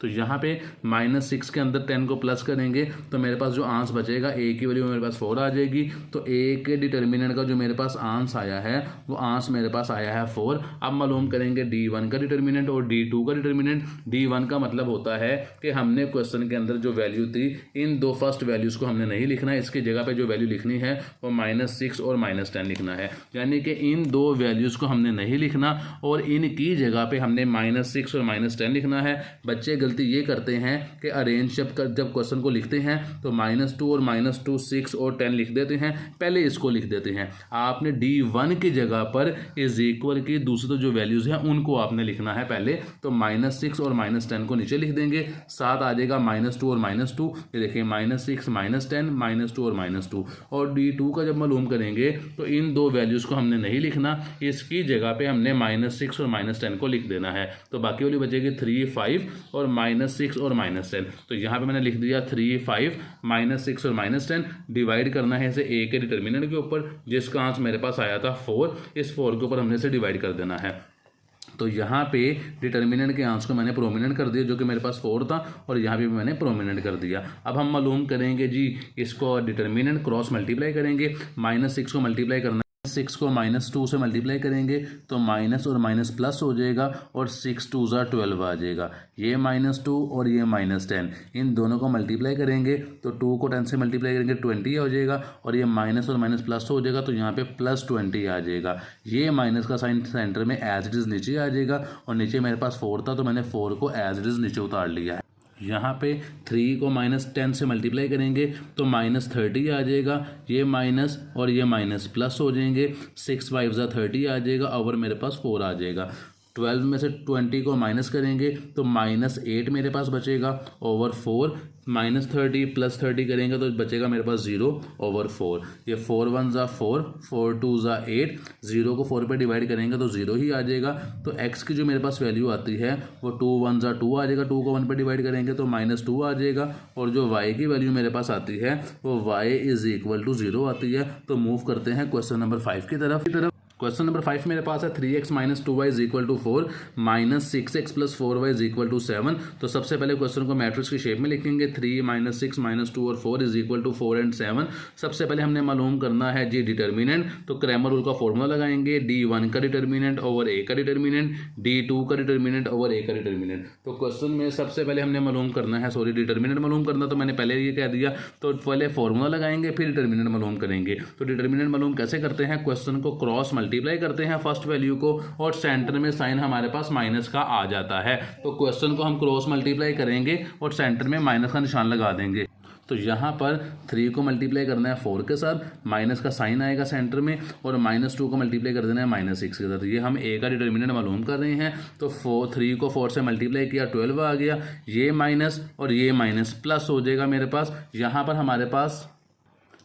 तो यहाँ पे -6 के अंदर 10 को प्लस करेंगे तो मेरे पास जो आंस बचेगा ए की वैल्यू मेरे पास 4 आ जाएगी। तो ए के डिटर्मिनेंट का जो मेरे पास आंस आया है वो आंस मेरे पास आया है 4। अब मालूम करेंगे D1 का डिटर्मिनेंट और D2 का डिटर्मिनेंट। D1 का मतलब होता है कि हमने क्वेश्चन के अंदर जो वैल्यू थी इन दो फर्स्ट वैल्यूज़ को हमने नहीं लिखना है, इसकी जगह पे जो वैल्यू लिखनी है वो -6 और -10 लिखना है। यानी कि इन दो वैल्यूज़ को हमने नहीं लिखना और इनकी जगह पे हमने -6 और -10 लिखना है। बच्चे गलती ये करते हैं कि अरेंज जब क्वेश्चन को लिखते हैं तो -2 और -2 6 और 10 लिख देते हैं, पहले इसको लिख देते हैं। आपने D1 की जगह पर इज इक्वल की दूसरी जो वैल्यूज़ हैं उनको आपने लिखना है पहले। तो -6 और -10 को नीचे लिख देंगे, साथ आ जाएगा -2 और -2। ये देखिए -6 -10 -2 और -2। और D2 का जब मालूम करेंगे तो इन दो वैल्यूज़ को हमने नहीं लिखना, इसकी जगह पे हमने -6 और -10 को लिख देना है। तो बाकी वाली बचेगी 3 5 और -6 और -10। तो यहाँ पे मैंने लिख दिया 3 5 -6 और -10। डिवाइड करना है इसे ए के डिटर्मिनेंट के ऊपर जिसका आंसर मेरे पास आया था 4, इस 4 के ऊपर हमने इसे डिवाइड कर देना है। तो यहाँ पे डिटर्मिनेंट के आंसर को मैंने प्रोमिनेंट कर दिया जो कि मेरे पास 4 था और यहाँ पे मैंने प्रोमिनेंट कर दिया। अब हम मालूम करेंगे जी इसको डिटर्मिनेंट क्रॉस मल्टीप्लाई करेंगे। -6 को मल्टीप्लाई करना, 6 को -2 से मल्टीप्लाई करेंगे तो माइनस और माइनस प्लस हो जाएगा और 6 2 12 आ जाएगा। ये -2 और ये -10 इन दोनों को मल्टीप्लाई करेंगे तो 2 को 10 से मल्टीप्लाई करेंगे 20 हो जाएगा और ये माइनस और माइनस प्लस हो जाएगा तो यहाँ पे +20 आ जाएगा। ये माइनस का साइन सेंटर में एज इट इज़ नीचे आ जाएगा और नीचे मेरे पास 4 था तो मैंने 4 को एज इट इज़ नीचे उतार लिया है। यहाँ पे 3 को -10 से मल्टीप्लाई करेंगे तो -30 आ जाएगा। ये माइनस और ये माइनस प्लस हो जाएंगे, 6 5 30 आ जाएगा और मेरे पास 4 आ जाएगा। 12 में से 20 को माइनस करेंगे तो -8 मेरे पास बचेगा ओवर 4। -30 +30 करेंगे तो बचेगा मेरे पास 0 ओवर 4। ये 4 1 4 4 2 8, 0 को 4 पे डिवाइड करेंगे तो 0 ही आ जाएगा। तो x की जो मेरे पास वैल्यू आती है वो 2 1 2 आ जाएगा। 2 को 1 पे डिवाइड करेंगे तो -2 आ जाएगा और जो y की वैल्यू मेरे पास आती है वो y = 0 आती है। तो मूव करते हैं क्वेश्चन नंबर 5 की तरफ। क्वेश्चन नंबर 5 मेरे पास है 3x - 2y = 4 -6x + 4y = 7। तो सबसे पहले क्वेश्चन को मैट्रिक्स की शेप में लिखेंगे। 3 -6 -2 और 4 = 4 and 7। सबसे पहले हमने मालूम करना है जी डिटर्मिनेंट। तो क्रैमर रूल का फॉर्मूला लगाएंगे। D1 का डिटर्मिनेंट ओवर A का डिटर्मिनेंट, D2 का डिटर्मिनेंट ओवर A का डिटर्मिनेंट। तो क्वेश्चन में सबसे पहले हमने मालूम करना है, डिटर्मिनेंट मालूम करना, तो मैंने पहले ये कह दिया। तो पहले फॉर्मूला लगाएंगे फिर डिटर्मिनेंट मालूम करेंगे। तो डिटर्मिनेंट मालूम कैसे करते हैं, क्वेश्चन को क्रॉस मल्टीप्लाई करते हैं फर्स्ट वैल्यू को और सेंटर में साइन हमारे पास माइनस का आ जाता है। तो क्वेश्चन को हम क्रॉस मल्टीप्लाई करेंगे और सेंटर में माइनस का निशान लगा देंगे। तो यहाँ पर 3 को मल्टीप्लाई करना है 4 के साथ, माइनस का साइन आएगा सेंटर में और -2 को मल्टीप्लाई कर देना है -6 के साथ। ये हम A का डिटर्मिनेंट मालूम कर रहे हैं। तो 3 को 4 से मल्टीप्लाई किया 12 आ गया। ये माइनस और ये माइनस प्लस हो जाएगा मेरे पास। यहाँ पर हमारे पास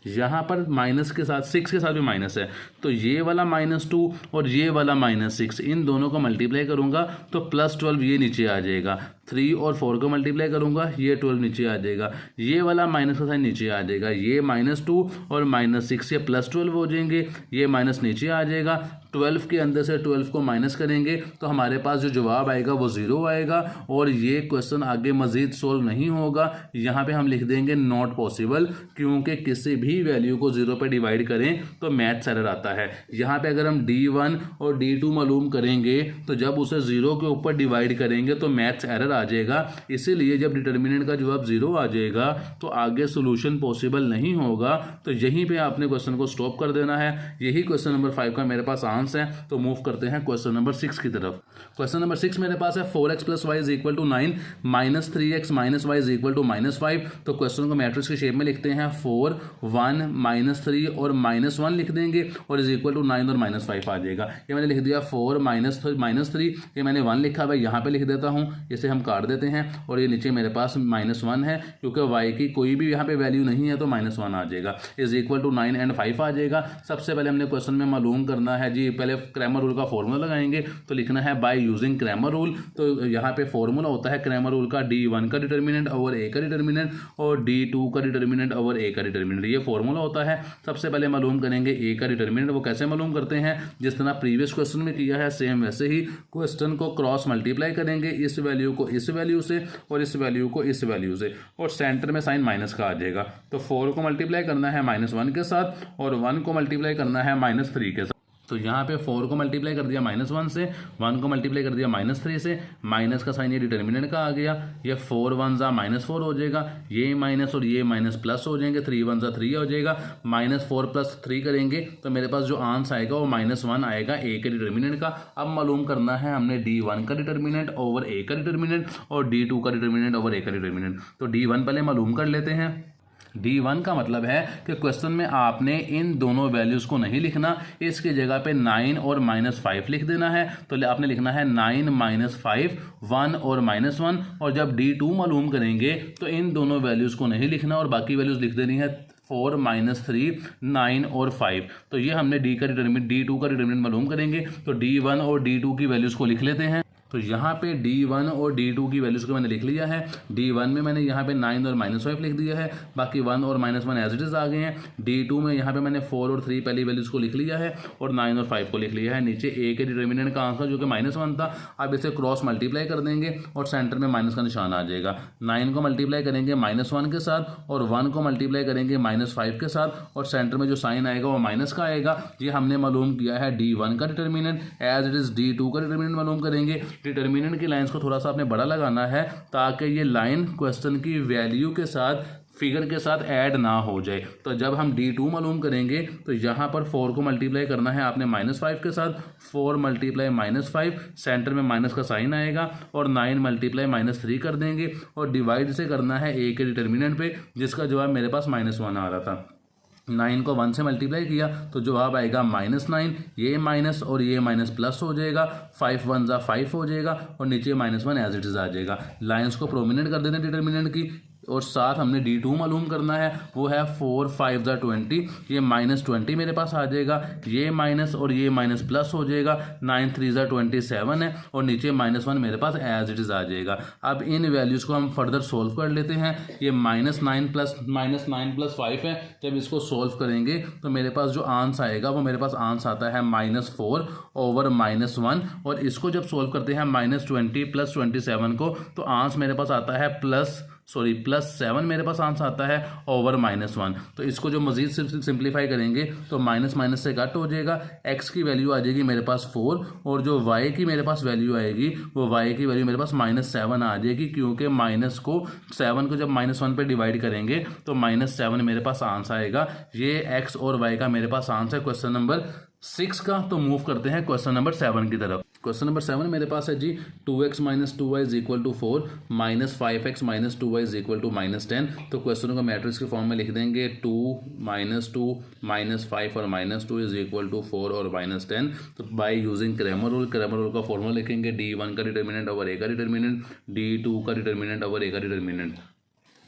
माइनस के साथ 6 के साथ भी माइनस है तो ये वाला -2 और ये वाला -6 इन दोनों को मल्टीप्लाई करूंगा तो +12 ये नीचे आ जाएगा। 3 और 4 को मल्टीप्लाई करूंगा ये 12 नीचे आ जाएगा। ये वाला माइनस का साइन नीचे आ जाएगा। ये -2 और -6 ये +12 हो जाएंगे। ये माइनस नीचे आ जाएगा। 12 के अंदर से 12 को माइनस करेंगे तो हमारे पास जो जवाब आएगा वो 0 आएगा और ये क्वेश्चन आगे मजीद सोल्व नहीं होगा। यहाँ पे हम लिख देंगे नॉट पॉसिबल, क्योंकि किसी भी वैल्यू को 0 पे डिवाइड करें तो मैथ्स एरर आता है। यहाँ पे अगर हम D1 और D2 मालूम करेंगे तो जब उसे 0 के ऊपर डिवाइड करेंगे तो मैथ्स एरर आ जाएगा। इसीलिए जब डिटर्मिनेंट का जवाब 0 आ जाएगा तो आगे सोल्यूशन पॉसिबल नहीं होगा। तो यहीं पे आपने क्वेश्चन को स्टॉप कर देना है। यही क्वेश्चन नंबर 5 का मेरे पास आंसर है। तो मूव करते हैं क्वेश्चन नंबर 6 की तरफ। क्वेश्चन नंबर 6 मेरे पास है 4x + y = 9 -3x - y = -5। तो क्वेश्चन को मैट्रिक्स की शेप में लिखते हैं। 4 1 -3 और -1 लिख देंगे और = 9 और -5 आ जाएगा। ये मैंने लिख दिया 4 -3, ये मैंने 1 लिखा हुआ है, यहाँ पे लिख देता हूँ। इसे हम काट देते हैं और ये नीचे मेरे पास -1 है, क्योंकि y की कोई भी यहाँ पे वैल्यू नहीं है तो -1 आ जाएगा। = 9 and 5 आ जाएगा। सबसे पहले हमने क्वेश्चन में मालूम करना है जी, पहले क्रैमर रूल का फॉर्मूला लगाएंगे। तो लिखना है बाय यूजिंग क्रैमर रूल। तो यहाँ पे फॉर्मूला होता है क्रैमर रूल का D1 का डिटर्मिनेंट ओवर A का डिटर्मिनेंट और D2 का डिटर्मिनेंट ओवर A का डिटर्मिनेंट। ये फॉर्मूला होता है। सबसे पहले मालूम करेंगे A का डिटर्मिनेंट। वो कैसे मालूम करते हैं, जिस तरह प्रीवियस क्वेश्चन में किया है सेम वैसे ही क्वेश्चन को क्रॉस मल्टीप्लाई करेंगे। इस वैल्यू को इस वैल्यू से और इस वैल्यू को इस वैल्यू से, और सेंटर में साइन माइनस का आ जाएगा। तो 4 को मल्टीप्लाई करना है -1 के साथ और 1 को मल्टीप्लाई करना है -3 के साथ। तो यहाँ पे 4 को मल्टीप्लाई कर दिया -1 से, 1 को मल्टीप्लाई कर दिया -3 से, माइनस का साइन ये डिटर्मिनेंट का आ गया। ये 4 1 जा -4 हो जाएगा, ये माइनस और ये माइनस प्लस हो जाएंगे, 3 1 जा 3 हो जाएगा, -4 + 3 करेंगे तो मेरे पास जो आंसर आएगा वो -1 आएगा ए के डिटर्मिनेंट का। अब मालूम करना है हमने D1 का डिटर्मिनेंट ओवर ए का डिटर्मिनेंट और D2 का डिटर्मिनेंट ओवर ए का डिटर्मिनेंट। तो D1 पहले मालूम कर लेते हैं। D1 का मतलब है कि क्वेश्चन में आपने इन दोनों वैल्यूज़ को नहीं लिखना, इसकी जगह पे 9 और -5 लिख देना है। तो आपने लिखना है 9 - 5, 1 और -1, और जब D2 मालूम करेंगे तो इन दोनों वैल्यूज़ को नहीं लिखना और बाकी वैल्यूज़ लिख देनी है 4 - 3, 9 और 5। तो ये हमने D2 का डिटर्मिनेंट मालूम करेंगे। तो D1 और D2 की वैल्यूज़ को लिख लेते हैं। तो यहाँ पे D1 और D2 की वैल्यूज़ को मैंने लिख लिया है। D1 में मैंने यहाँ पे 9 और -5 लिख दिया है, बाकी 1 और -1 एज इट इज़ आ गए हैं। D2 में यहाँ पे मैंने 4 और 3 पहली वैल्यूज़ को लिख लिया है और 9 और 5 को लिख लिया है। नीचे ए के डिटर्मिनेंट का आंसर जो कि -1 था, अब इसे क्रॉस मल्टीप्लाई कर देंगे और सेंटर में माइनस का निशान आ जाएगा। 9 को मल्टीप्लाई करेंगे -1 के साथ और 1 को मल्टीप्लाई करेंगे -5 के साथ, और सेंटर में जो साइन आएगा वो माइनस का आएगा। ये हमने मालूम किया है D1 का determinant. As it is D2 का डिटर्मिनेंट मालूम करेंगे। डिटर्मिनेंट की लाइंस को थोड़ा सा आपने बड़ा लगाना है ताकि ये लाइन क्वेश्चन की वैल्यू के साथ फिगर के साथ ऐड ना हो जाए। तो जब हम D2 मालूम करेंगे तो यहाँ पर 4 को मल्टीप्लाई करना है आपने -5 के साथ, 4 × -5, सेंटर में माइनस का साइन आएगा, और 9 × -3 कर देंगे और डिवाइड से करना है ए के डिटर्मिनेंट पे, जिसका जवाब मेरे पास -1 आ रहा था। 9 को 1 से मल्टीप्लाई किया तो जवाब आएगा -9, ये माइनस और ये माइनस प्लस हो जाएगा, 5 1 जा 5 हो जाएगा और नीचे -1 एज इट इज़ आ जाएगा। लाइंस को प्रोमिनेंट कर देते हैं डिटर्मिनेंट की, और साथ हमने D2 मालूम करना है, वो है 4 5 जा 20, ये -20 मेरे पास आ जाएगा, ये माइनस और ये माइनस प्लस हो जाएगा, 9 3 जा 27 है और नीचे -1 मेरे पास एज इट इज़ आ जाएगा। अब इन वैल्यूज़ को हम फर्दर सोल्व कर लेते हैं। ये -9 + 5 है, जब इसको सोल्व करेंगे तो मेरे पास जो आंसर आएगा वो मेरे पास आंसर आता है -4 ओवर -1, और इसको जब सोल्व करते हैं -20 + 27 को तो आंसर मेरे पास आता है +7 मेरे पास आंसर आता है ओवर -1। तो इसको जो मजीद सिंप्लीफाई करेंगे तो माइनस से कट हो जाएगा, x की वैल्यू आ जाएगी मेरे पास 4, और जो y की मेरे पास वैल्यू आएगी वो y की वैल्यू मेरे पास -7 आ जाएगी, क्योंकि -7 को जब -1 पे डिवाइड करेंगे तो -7 मेरे पास आंसर आएगा। ये x और y का मेरे पास आंसर है क्वेश्चन नंबर 6 का। तो मूव करते हैं क्वेश्चन नंबर 7 की तरफ। क्वेश्चन नंबर 7 मेरे पास है जी 2x - 2y = 4, -5x - 2y = -10। तो क्वेश्चन को मैट्रिक्स के फॉर्म में लिख देंगे 2 - 2 -5 और -2 = 4 और -10। तो बाय यूजिंग क्रैमर रूल का फॉर्मूला लिखेंगे D1 का डिटर्मिनेंट ओवर ए का डिटर्मिनेंट, D2 का डिटर्मिनेंट ओवर ए का डिटर्मिनेंट।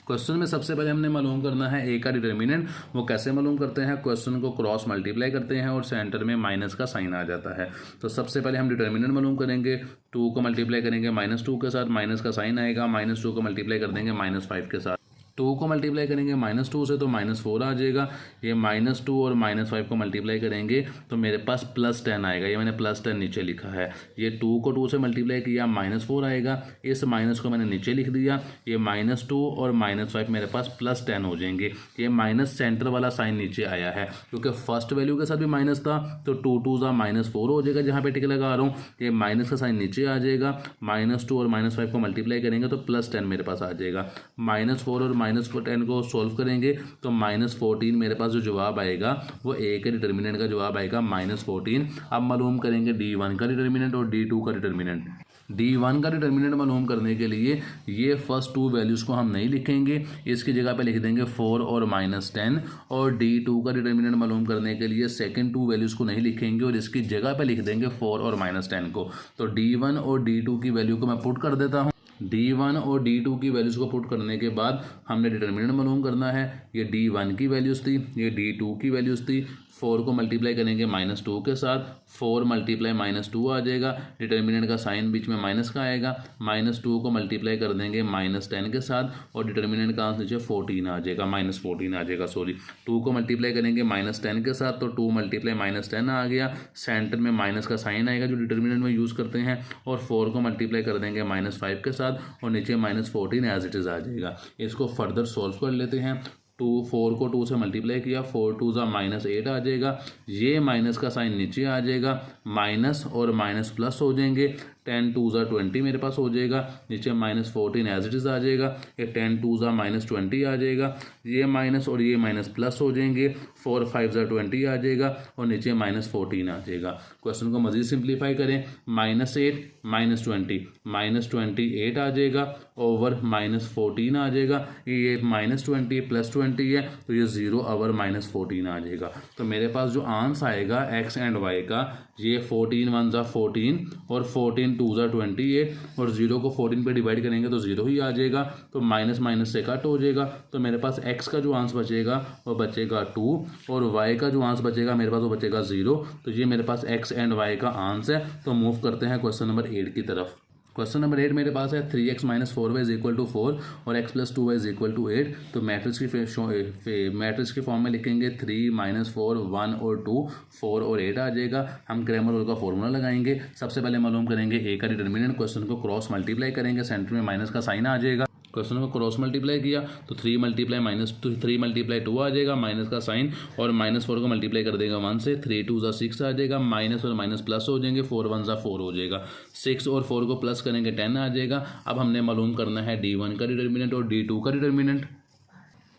क्वेश्चन में सबसे पहले हमने मालूम करना है ए का डिटर्मिनेंट। वो कैसे मालूम करते हैं, क्वेश्चन को क्रॉस मल्टीप्लाई करते हैं और सेंटर में माइनस का साइन आ जाता है। तो सबसे पहले हम डिटर्मिनेंट मालूम करेंगे, 2 को मल्टीप्लाई करेंगे -2 के साथ, माइनस का साइन आएगा, -2 को मल्टीप्लाई कर देंगे -5 के साथ, 2 को मल्टीप्लाई करेंगे -2 से तो -4 आ जाएगा, ये -2 और -5 को मल्टीप्लाई करेंगे तो मेरे पास +10 आएगा, ये मैंने +10 नीचे लिखा है। ये 2 को 2 से मल्टीप्लाई किया -4 आएगा, इस माइनस को मैंने नीचे लिख दिया, ये -2 और -5 मेरे पास +10 हो जाएंगे। ये माइनस सेंटर वाला साइन नीचे आया है क्योंकि फर्स्ट वैल्यू के साथ भी माइनस था, तो 2 2 जा -4 हो जाएगा, जहाँ पे टिक लगा रहा हूँ। ये माइनस का साइन नीचे आ जाएगा, -2 और -5 को मल्टीप्लाई करेंगे तो +10 मेरे पास आ जाएगा। -4 और -10 को सोल्व करेंगे तो -14 मेरे पास जो जवाब आएगा वो ए के डिटर्मिनेंट का जवाब आएगा -14। अब मालूम करेंगे D1 का डिटर्मिनेंट और D2 का डिटर्मिनेंट। D1 का डिटर्मिनेंट मालूम करने के लिए ये फर्स्ट 2 वैल्यूज़ को हम नहीं लिखेंगे, इसकी जगह पे लिख देंगे 4 और -10, और D2 का डिटर्मिनेंट मालूम करने के लिए सेकंड 2 वैल्यूज़ को नहीं लिखेंगे और इसकी जगह पे लिख देंगे 4 और -10 को। तो D1 और D2 की वैल्यू को मैं पुट कर देता हूँ। D1 और D2 की वैल्यूज़ को पुट करने के बाद हमने डिटर्मिनेंट मालूम करना है। ये D1 की वैल्यूज़ थी, ये D2 की वैल्यूज़ थी। 4 को मल्टीप्लाई करेंगे -2 के साथ, 4 × -2 आ जाएगा, डिटर्मिनेंट का साइन बीच में माइनस का आएगा, -2 को मल्टीप्लाई कर देंगे -10 के साथ और डिटर्मिनेंट का आंसर नीचे 14 आ जाएगा, -14 आ जाएगा, सॉरी 2 को मल्टीप्लाई करेंगे -10 के साथ, तो 2 × -10 आ गया, सेंटर में माइनस का साइन आएगा जो डिटर्मिनेंट में यूज़ करते हैं, और 4 को मल्टीप्लाई कर देंगे -5 के साथ साथ और नीचे -14 एज इट इज़ आ जाएगा। इसको फर्दर सॉल्व कर लेते हैं। 4 को 2 से मल्टीप्लाई किया, 4 2 ज़ा -8 आ जाएगा। ये माइनस का साइन नीचे आ जाएगा, माइनस और माइनस प्लस हो जाएंगे। 10 2 ज़ा 20 मेरे पास हो जाएगा, नीचे -14 एज इट इज़ आ जाएगा। ये 10 2 ज़ा -20 आ जाएगा, ये माइनस और ये माइनस प्लस हो जाएंगे। 4 5 ज़ा 20 आ जाएगा और नीचे -14 आ जाएगा। क्वेश्चन को मज़ीद सिंप्लीफाई करें, -8 -20 -28 आ जाएगा ओवर -14 आ जाएगा। ये -20 +20 है तो ये 0 ओवर -14 आ जाएगा। तो मेरे पास जो आंसर आएगा x एंड y का, ये 14 1 ज़ा 14 और 14 2 ज़ा 28 और 0 को 14 पे डिवाइड करेंगे तो 0 ही आ जाएगा। तो माइनस माइनस से कट हो जाएगा। तो मेरे पास x का जो आंसर बचेगा वो बचेगा 2 और y का जो आंसर बचेगा मेरे पास वो बचेगा 0। तो ये मेरे पास x एंड y का आंसर है। तो मूव करते हैं क्वेश्चन नंबर 8 की तरफ। क्वेश्चन नंबर 8 मेरे पास है 3x - 4y = 4 और x + 2y = 8। तो मैट्रिक्स की फॉर्म में लिखेंगे 3 - 4 1 और 2 4 और 8 आ जाएगा। हम क्रैमर रूल का फॉर्मूला लगाएंगे। सबसे पहले मालूम करेंगे a का डिटर्मिनेंट। क्वेश्चन को क्रॉस मल्टीप्लाई करेंगे, सेंटर में माइनस का साइन आ जाएगा। क्वेश्चन को क्रॉस मल्टीप्लाई किया तो 3 × 2 आ जाएगा, माइनस का साइन और -4 को मल्टीप्लाई कर देगा 1 से। 3 2 ज़ा 6 आ जाएगा, माइनस और माइनस प्लस हो जाएंगे। 4 1 ज़ा 4 हो जाएगा। 6 और 4 को प्लस करेंगे 10 आ जाएगा। अब हमने मालूम करना है D1 का डिटर्मिनेंट और D2 का डिटर्मिनेंट।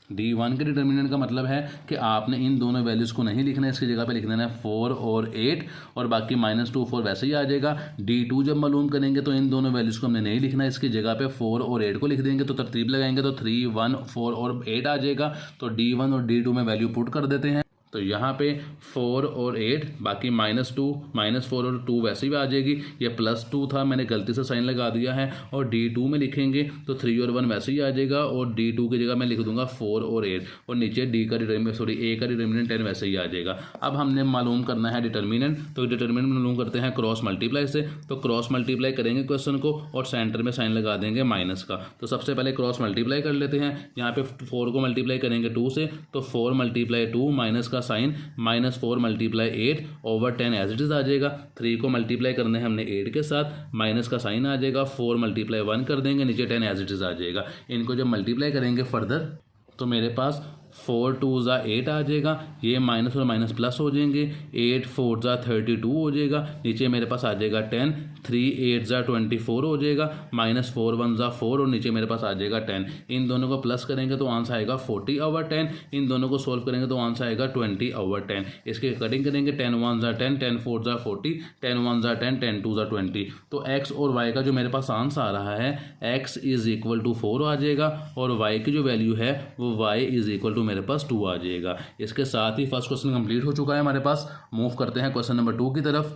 D1 के डिटर्मिनेंट का मतलब है कि आपने इन दोनों वैल्यूज़ को नहीं लिखना है, इसकी जगह पे लिख देना है 4 और 8 और बाकी -2 4 वैसे ही आ जाएगा। D2 जब मालूम करेंगे तो इन दोनों वैल्यूज़ को हमने नहीं लिखना है, इसकी जगह पे 4 और 8 को लिख देंगे। तो तरतीब लगाएंगे तो 3 1 4 और 8 आ जाएगा। तो D1 और D2 में वैल्यू पुट कर देते हैं। तो यहाँ पे 4 और 8, बाकी -2 -4 और 2 वैसे ही आ जाएगी। ये +2 था, मैंने गलती से साइन लगा दिया है। और D2 में लिखेंगे तो 3 और 1 वैसे ही आ जाएगा और D2 की जगह मैं लिख दूंगा 4 और 8 और नीचे A का डिटर्मिनेंट 10 वैसे ही आ जाएगा। अब हमने मालूम करना है डिटर्मिनेंट। तो डिटर्मिनेंट मालूम करते हैं क्रॉस मल्टीप्लाई से। तो क्रॉस मल्टीप्लाई करेंगे क्वेश्चन को और सेंटर में साइन लगा देंगे माइनस का। तो सबसे पहले क्रॉस मल्टीप्लाई कर लेते हैं। यहाँ पे 4 को मल्टीप्लाई करेंगे 2 से तो 4 × 2 माइनस का sign -4 × 8 over 10 as it is आ जाएगा। 3 को मल्टीप्लाई करना है हमने 8 के साथ, माइनस का साइन आ जाएगा। 4 × 1 कर देंगे, नीचे 10 एज इट इज़ आ जाएगा। इनको जब मल्टीप्लाई करेंगे फर्दर तो मेरे पास 4 2 ज़ा 8 आ जाएगा। ये माइनस और माइनस प्लस हो जाएंगे। 8 4 ज़ा 32 हो जाएगा। नीचे मेरे पास आ जाएगा 10। 3 8 ज़ा 24 हो जाएगा। -4 1 ज़ा 4 और नीचे मेरे पास आ जाएगा 10। इन दोनों को प्लस करेंगे तो आंसर आएगा 40 ओवर 10। इन दोनों को सोल्व करेंगे तो आंसर आएगा 20 ओवर 10। इसके कटिंग करेंगे 10 1 ज़ा 10, 10 4 ज़ा 40, 10 1 ज़ा 10, 10 2 ज़ा 20। तो x और y का जो मेरे पास आंसर आ रहा है x = 4 आ जाएगा और y की जो वैल्यू है वो y = मेरे पास 2 आ जाएगा। इसके साथ ही फर्स्ट क्वेश्चन कंप्लीट हो चुका है हमारे पास। मूव करते हैं क्वेश्चन नंबर 2 की तरफ।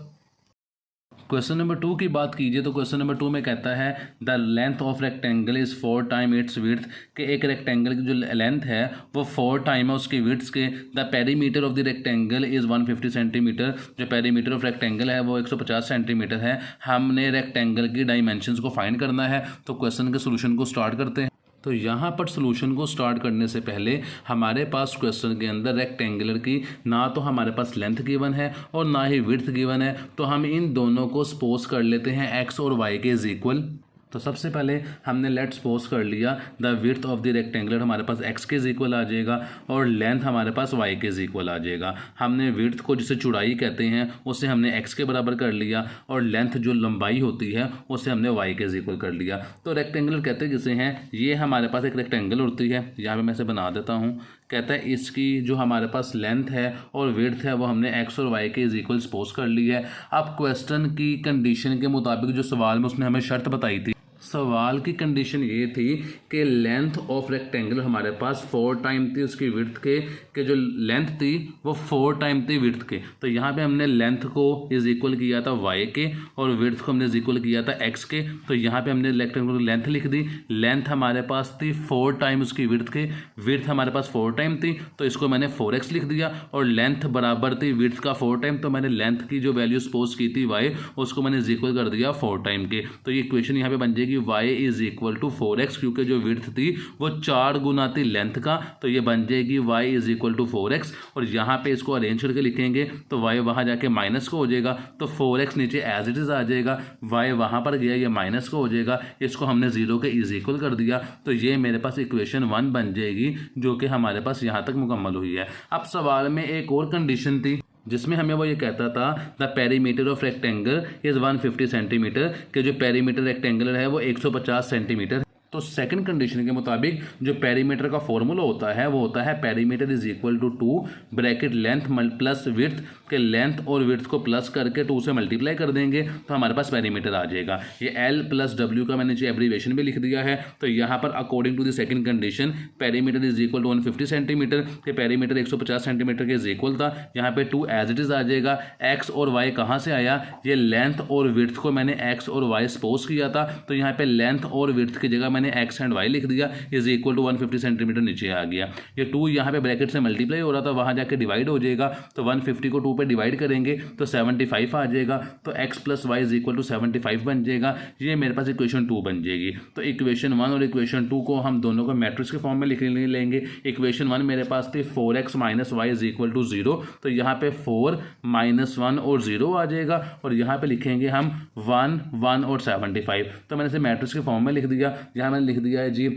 क्वेश्चन नंबर 2 की बात कीजिए तो क्वेश्चन नंबर 2 में कहता है the length of rectangle is 4 time it's width. कि एक रेक्टेंगल की जो लेंथ है वो 4 टाइम है उसकी विड्थ के। The perimeter of the rectangle is 150 centimetre. जो पेरीमीटर ऑफ रेक्टेंगल है वो 150 सेंटीमीटर है। हमने रेक्टेंगल की डायमेंशंस को फाइंड करना है। तो क्वेश्चन के सोल्यूशन को स्टार्ट करते हैं। तो यहाँ पर सोल्यूशन को स्टार्ट करने से पहले हमारे पास क्वेश्चन के अंदर रेक्टेंगुलर की ना तो हमारे पास लेंथ गिवन है और ना ही विड्थ गिवन है। तो हम इन दोनों को सपोज कर लेते हैं x और y के इज इक्वल। तो सबसे पहले हमने लेट सपोज कर लिया the width of the rectangular हमारे पास x के इक्वल आ जाएगा और लेंथ हमारे पास y के इक्वल आ जाएगा। हमने विड्थ को जिसे चौड़ाई कहते हैं उसे हमने x के बराबर कर लिया और लेंथ जो लंबाई होती है उसे हमने y के इक्वल कर लिया। तो रेक्टेंगुलर कहते किसे हैं, ये हमारे पास एक रेक्टेंगल होती है। यहाँ पे मैं इसे बना देता हूँ। कहता है इसकी जो हमारे पास लेंथ है और विड्थ है वो हमने x और y के इक्वल सपोज कर ली है। अब क्वेश्चन की कंडीशन के मुताबिक जो सवाल में उसने हमें शर्त बताई थी, सवाल की कंडीशन ये थी कि लेंथ ऑफ रेक्टेंगल हमारे पास 4 टाइम थी उसकी विड्थ के जो लेंथ थी वो 4 टाइम थी विड्थ के। तो यहाँ पे हमने लेंथ को इज इक्वल किया था y के और विड्थ को हमने इज इक्वल किया था x के। तो यहाँ पे हमने रेक्टेंगल की लेंथ लिख दी। लेंथ हमारे पास थी 4 टाइम उसकी विड्थ के, विड्थ हमारे पास 4 टाइम थी तो इसको मैंने 4x लिख दिया और लेंथ बराबर थी विड्थ का 4 टाइम। तो मैंने लेंथ की जो वैल्यू सपोज की थी y उसको मैंने इज इक्वल कर दिया 4 टाइम के। तो ये इक्वेशन यहाँ पे बन जाएगी जाएगी y is equal to 4x, क्योंकि जो विड्थ थी वो 4 गुना थी लेंथ का, तो ये बन जाएगी y is equal to 4x। और यहाँ पे इसको अरेंज करके लिखेंगे तो y वहाँ जाके माइनस को हो जाएगा, तो 4x नीचे एज इट इज आ जाएगा, y वहाँ पर गया ये माइनस को हो जाएगा, इसको हमने 0 के इज इक्वल कर दिया, तो ये मेरे पास इक्वेशन 1 बन जाएगी, जो कि हमारे पास यहाँ तक मुकम्मल हुई है। अब सवाल में एक और कंडीशन थी जिसमें हमें वो ये कहता था the perimeter of rectangle is 150 centimetre, कि जो पेरीमीटर रेक्टेंगुलर है वो 150 सेंटीमीटर। तो सेकंड कंडीशन के मुताबिक जो पेरीमीटर का फॉर्मूला होता है वो होता है perimeter is equal to 2 bracket length plus width, के लेंथ और विड्थ को प्लस करके 2 से मल्टीप्लाई कर देंगे तो हमारे पास पेरीमीटर आ जाएगा। ये L प्लस W का मैंने नीचे एब्रीवेशन भी लिख दिया है। तो यहाँ पर according to the second condition perimeter is equal to 150 centimetre, के पेरीमीटर 150 सेंटीमीटर के इज इक्वल था, यहाँ पे 2 एज इट इज आ जाएगा। एक्स और वाई कहाँ से आया, ये लेंथ और विड्थ को मैंने एक्स और वाई सपोज किया था, तो यहाँ पे लेंथ और विड्थ की जगह मैंने एक्स एंड वाई लिख दिया, इज इक्वल टू 150 सेंटीमीटर नीचे आ गया। ये 2 यहाँ पे ब्रैकेट से मल्टीप्लाई हो रहा था, वहाँ जाके डिवाइड हो जाएगा, तो 150 को 2 पे डिवाइड करेंगे तो 75 आ जाएगा, तो x plus y is equal to 75 बन जाएगा। ये मेरे पास इक्वेशन 2 बन जाएगी। तो इक्वेशन 1 और इक्वेशन 2 को हम दोनों को मैट्रिक्स के फॉर्म में लिख लेंगे। इक्वेशन 1 मेरे पास थी 4x minus y is equal to 0, तो यहाँ पे 4 माइनस 1 और 0 आ जाएगा, और यहाँ पे लिखेंगे हम 1 1 और 75। तो मैंने इसे मैट्रिक्स के फॉर्म में लिख दिया। यहाँ मैंने लिख दिया है जी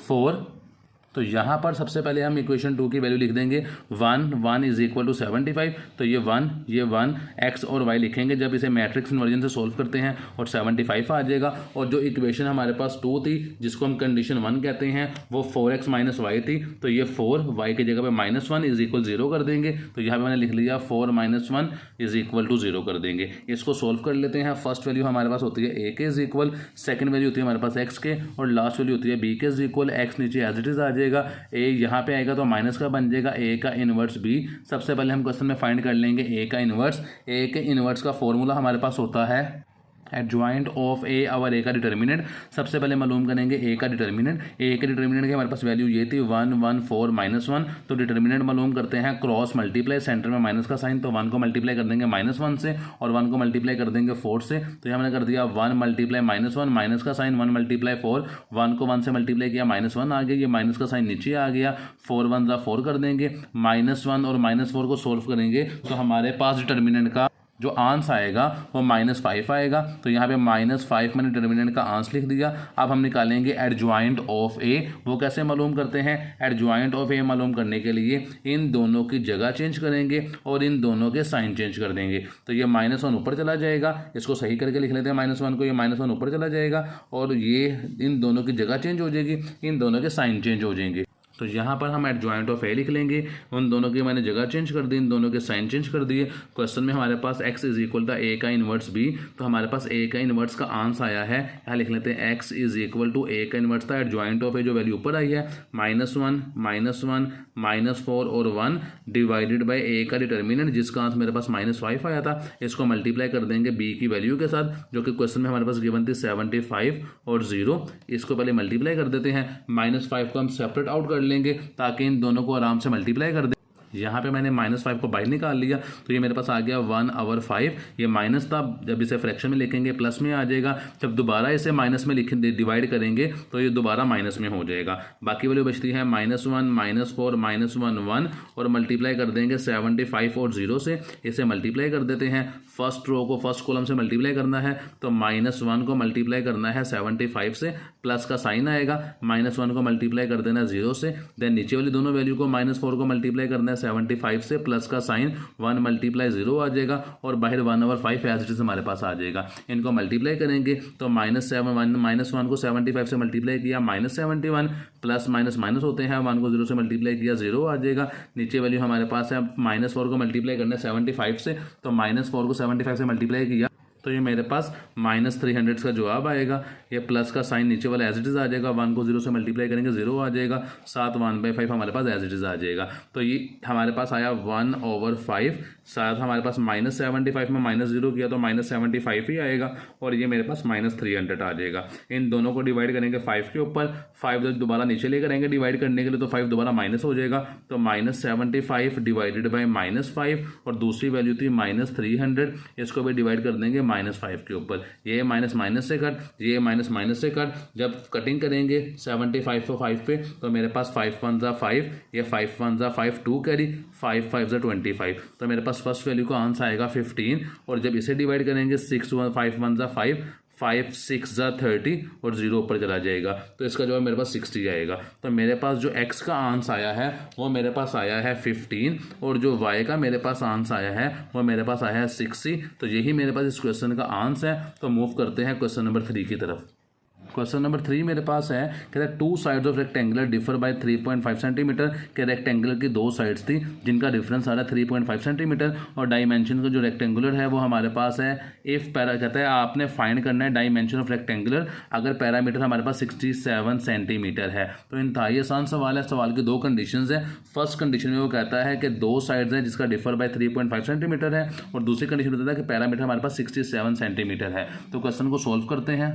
4, तो यहाँ पर सबसे पहले हम इक्वेशन 2 की वैल्यू लिख देंगे 1 1 इज इक्वल टू 75, तो ये 1 x और y लिखेंगे जब इसे मैट्रिक्स इन्वर्जन से सोल्व करते हैं, और 75 आ जाएगा। और जो इक्वेशन हमारे पास 2 थी जिसको हम कंडीशन 1 कहते हैं वो 4x माइनस वाई थी, तो ये 4 y की जगह पे -1 इज इक्वल 0 कर देंगे, तो यहाँ पे मैंने लिख लिया 4 माइनस 1 इज इक्वल टू 0 कर देंगे। इसको सोल्व कर लेते हैं। फर्स्ट वैल्यू हमारे पास होती है a के इज इक्वल, सेकंड वैल्यू होती है हमारे पास x के, और लास्ट वैल्यू होती है b के इज इक्वल। x नीचे एज इट इज आ जाएगा, ए यहाँ पे आएगा तो माइनस का बन जाएगा, ए का इनवर्स बी। सबसे पहले हम क्वेश्चन में फाइंड कर लेंगे ए का इनवर्स। ए के इनवर्स का फॉर्मूला हमारे पास होता है एडजॉइंट ऑफ ए और ए का डिटर्मिनेंट। सबसे पहले मालूम करेंगे ए का डिटर्मिनेंट। ए के डिटर्मिनेंट की हमारे पास वैल्यू ये थी 1 1 4 -1, तो डिटर्मिनेंट मालूम करते हैं क्रॉस मल्टीप्लाई, सेंटर में माइनस का साइन, तो 1 को मल्टीप्लाई कर देंगे -1 से और 1 को मल्टीप्लाई कर देंगे 4 से, तो यहाँ मैंने कर दिया 1 मल्टीप्लाई -1 माइनस का साइन 1 मल्टीप्लाई 4, 1 को 1 से मल्टीप्लाई किया -1 आ गया, ये माइनस का साइन नीचे आ गया, 4 1 ज़ा 4 कर देंगे, -1 और -4 को सोल्व करेंगे तो हमारे पास डिटर्मिनेंट का जो आंसर आएगा वो -5 आएगा। तो यहाँ पे -5 मैंने डिटर्मिनेंट का आंसर लिख दिया। अब हम निकालेंगे एडजॉइंट ऑफ ए। वो कैसे मालूम करते हैं, एडजॉइंट ऑफ ए मालूम करने के लिए इन दोनों की जगह चेंज करेंगे और इन दोनों के साइन चेंज कर देंगे। तो ये -1 ऊपर चला जाएगा, इसको सही करके लिख लेते हैं -1 को, ये -1 ऊपर चला जाएगा और ये इन दोनों की जगह चेंज हो जाएगी, इन दोनों के साइन चेंज हो जाएंगे। तो यहाँ पर हम एडजॉइंट ऑफ ए लिख लेंगे, उन दोनों की मैंने जगह चेंज कर दी, इन दोनों के साइन चेंज कर दिए। क्वेश्चन में हमारे पास x इज इक्वल था a का इन्वर्स b, तो हमारे पास a का इन्वर्स का आंसर आया है, यहाँ लिख लेते हैं x is equal to a का इन्वर्स था एडजॉइंट ऑफ ए जो वैल्यू ऊपर आई है -1 -4 और 1 डिवाइडेड बाई a का डिटर्मिनेंट जिसका आंसर मेरे पास -5 आया था। इसको मल्टीप्लाई कर देंगे b की वैल्यू के साथ जो कि क्वेश्चन में हमारे पास गिवन थी 75 और 0। इसको पहले मल्टीप्लाई कर देते हैं, -5 को हम सेपरेट आउट कर लेंगे ताकि इन दोनों को आराम से मल्टीप्लाई कर दे। यहाँ पे मैंने -5 को बाहर निकाल लिया, तो ये मेरे पास आ गया 1/5। ये माइनस था, जब इसे फ्रैक्शन में लिखेंगे प्लस में आ जाएगा, जब दोबारा इसे माइनस में डिवाइड करेंगे तो ये दोबारा माइनस में हो जाएगा। बाकी वैल्यू बचती है -1 -4 -1 1 और मल्टीप्लाई कर देंगे 75 और 0 से। इसे मल्टीप्लाई कर देते हैं, फर्स्ट रो को फर्स्ट कॉलम से मल्टीप्लाई करना है, तो -1 को मल्टीप्लाई करना है 75 से, प्लस का साइन आएगा, -1 को मल्टीप्लाई कर देना 0 से, देन नीचे वाली दोनों वैल्यू को -4 को मल्टीप्लाई करना है 75 से, प्लस का साइन 1 मल्टीप्लाई 0 आ जाएगा और बाहर 1/5 एज इट इज हमारे पास आ जाएगा। इनको मल्टीप्लाई करेंगे तो -1 को 75 से मल्टीप्लाई किया -71, प्लस माइनस माइनस होते हैं, 1 को 0 से मल्टीप्लाई किया 0 आ जाएगा। नीचे वैल्यू हमारे पास है -4 को मल्टीप्लाई करना है 75 से, तो -4 को 75 से मल्टीप्लाई किया तो ये मेरे पास -300 का जवाब आएगा। ये प्लस का साइन नीचे वाला एज इट इज आ जाएगा, 1 को 0 से मल्टीप्लाई करेंगे 0 आ जाएगा, 7 1/5 हमारे पास एज इट इज आ जाएगा। तो ये हमारे पास आया 1/5, साथ हमारे पास -75 में -0 किया तो -75 ही आएगा और ये मेरे पास -300 आ जाएगा। इन दोनों को डिवाइड करेंगे 5 के ऊपर, 5 दोबारा नीचे लेकर आएंगे डिवाइड करने के लिए, तो 5 दोबारा माइनस हो जाएगा, तो -75 डिवाइडेड बाई -5 और दूसरी वैल्यू थी -300, इसको भी डिवाइड कर देंगे -5 के ऊपर, ये माइनस माइनस से कट, ये माइनस माइनस से कट, जब कटिंग करेंगे 75 और 5 पे तो मेरे पास 5 1 ज़ा 5, ये 5 1 ज़ा 5 2 कैरी, 5 5 ज़ा 25, तो मेरे पास फर्स्ट वैल्यू का आंसर आएगा 15। और जब इसे डिवाइड करेंगे 6 5 1 ज़ा 5, 5 6 ज़ा 30 और 0 ऊपर चला जाएगा, तो इसका जवाब मेरे पास 60 आएगा। तो मेरे पास जो x का आंसर आया है वो मेरे पास आया है 15, और जो y का मेरे पास आंसर आया है वो मेरे पास आया है 60। तो यही मेरे पास इस क्वेश्चन का आंसर है। तो मूव करते हैं क्वेश्चन नंबर 3 की तरफ। क्वेश्चन नंबर 3 मेरे पास है, कहता है 2 sides of rectangular differ by 3.5 centimetre, के रेक्टेंगुलर की 2 साइड्स थी जिनका डिफरेंस आ रहा है 3.5 सेंटीमीटर, और डायमेंशन का जो रेक्टेंगुलर है वो हमारे पास है इफ पैरा, कहता है आपने फाइंड करना है डायमेंशन ऑफ रेक्टेंगुलर अगर पैरामीटर हमारे पास 67 सेंटीमीटर है। तो इंतहाई आसान सवाल है। सवाल की 2 कंडीशंस है। फर्स्ट कंडीशन में वो कहता है कि 2 साइड्स हैं जिसका डिफर बाय 3.5 सेंटीमीटर है, और दूसरी कंडीशन में बताता है कि पैरामीटर हमारे पास 67 सेंटीमीटर है। तो क्वेश्चन को सोल्व करते हैं।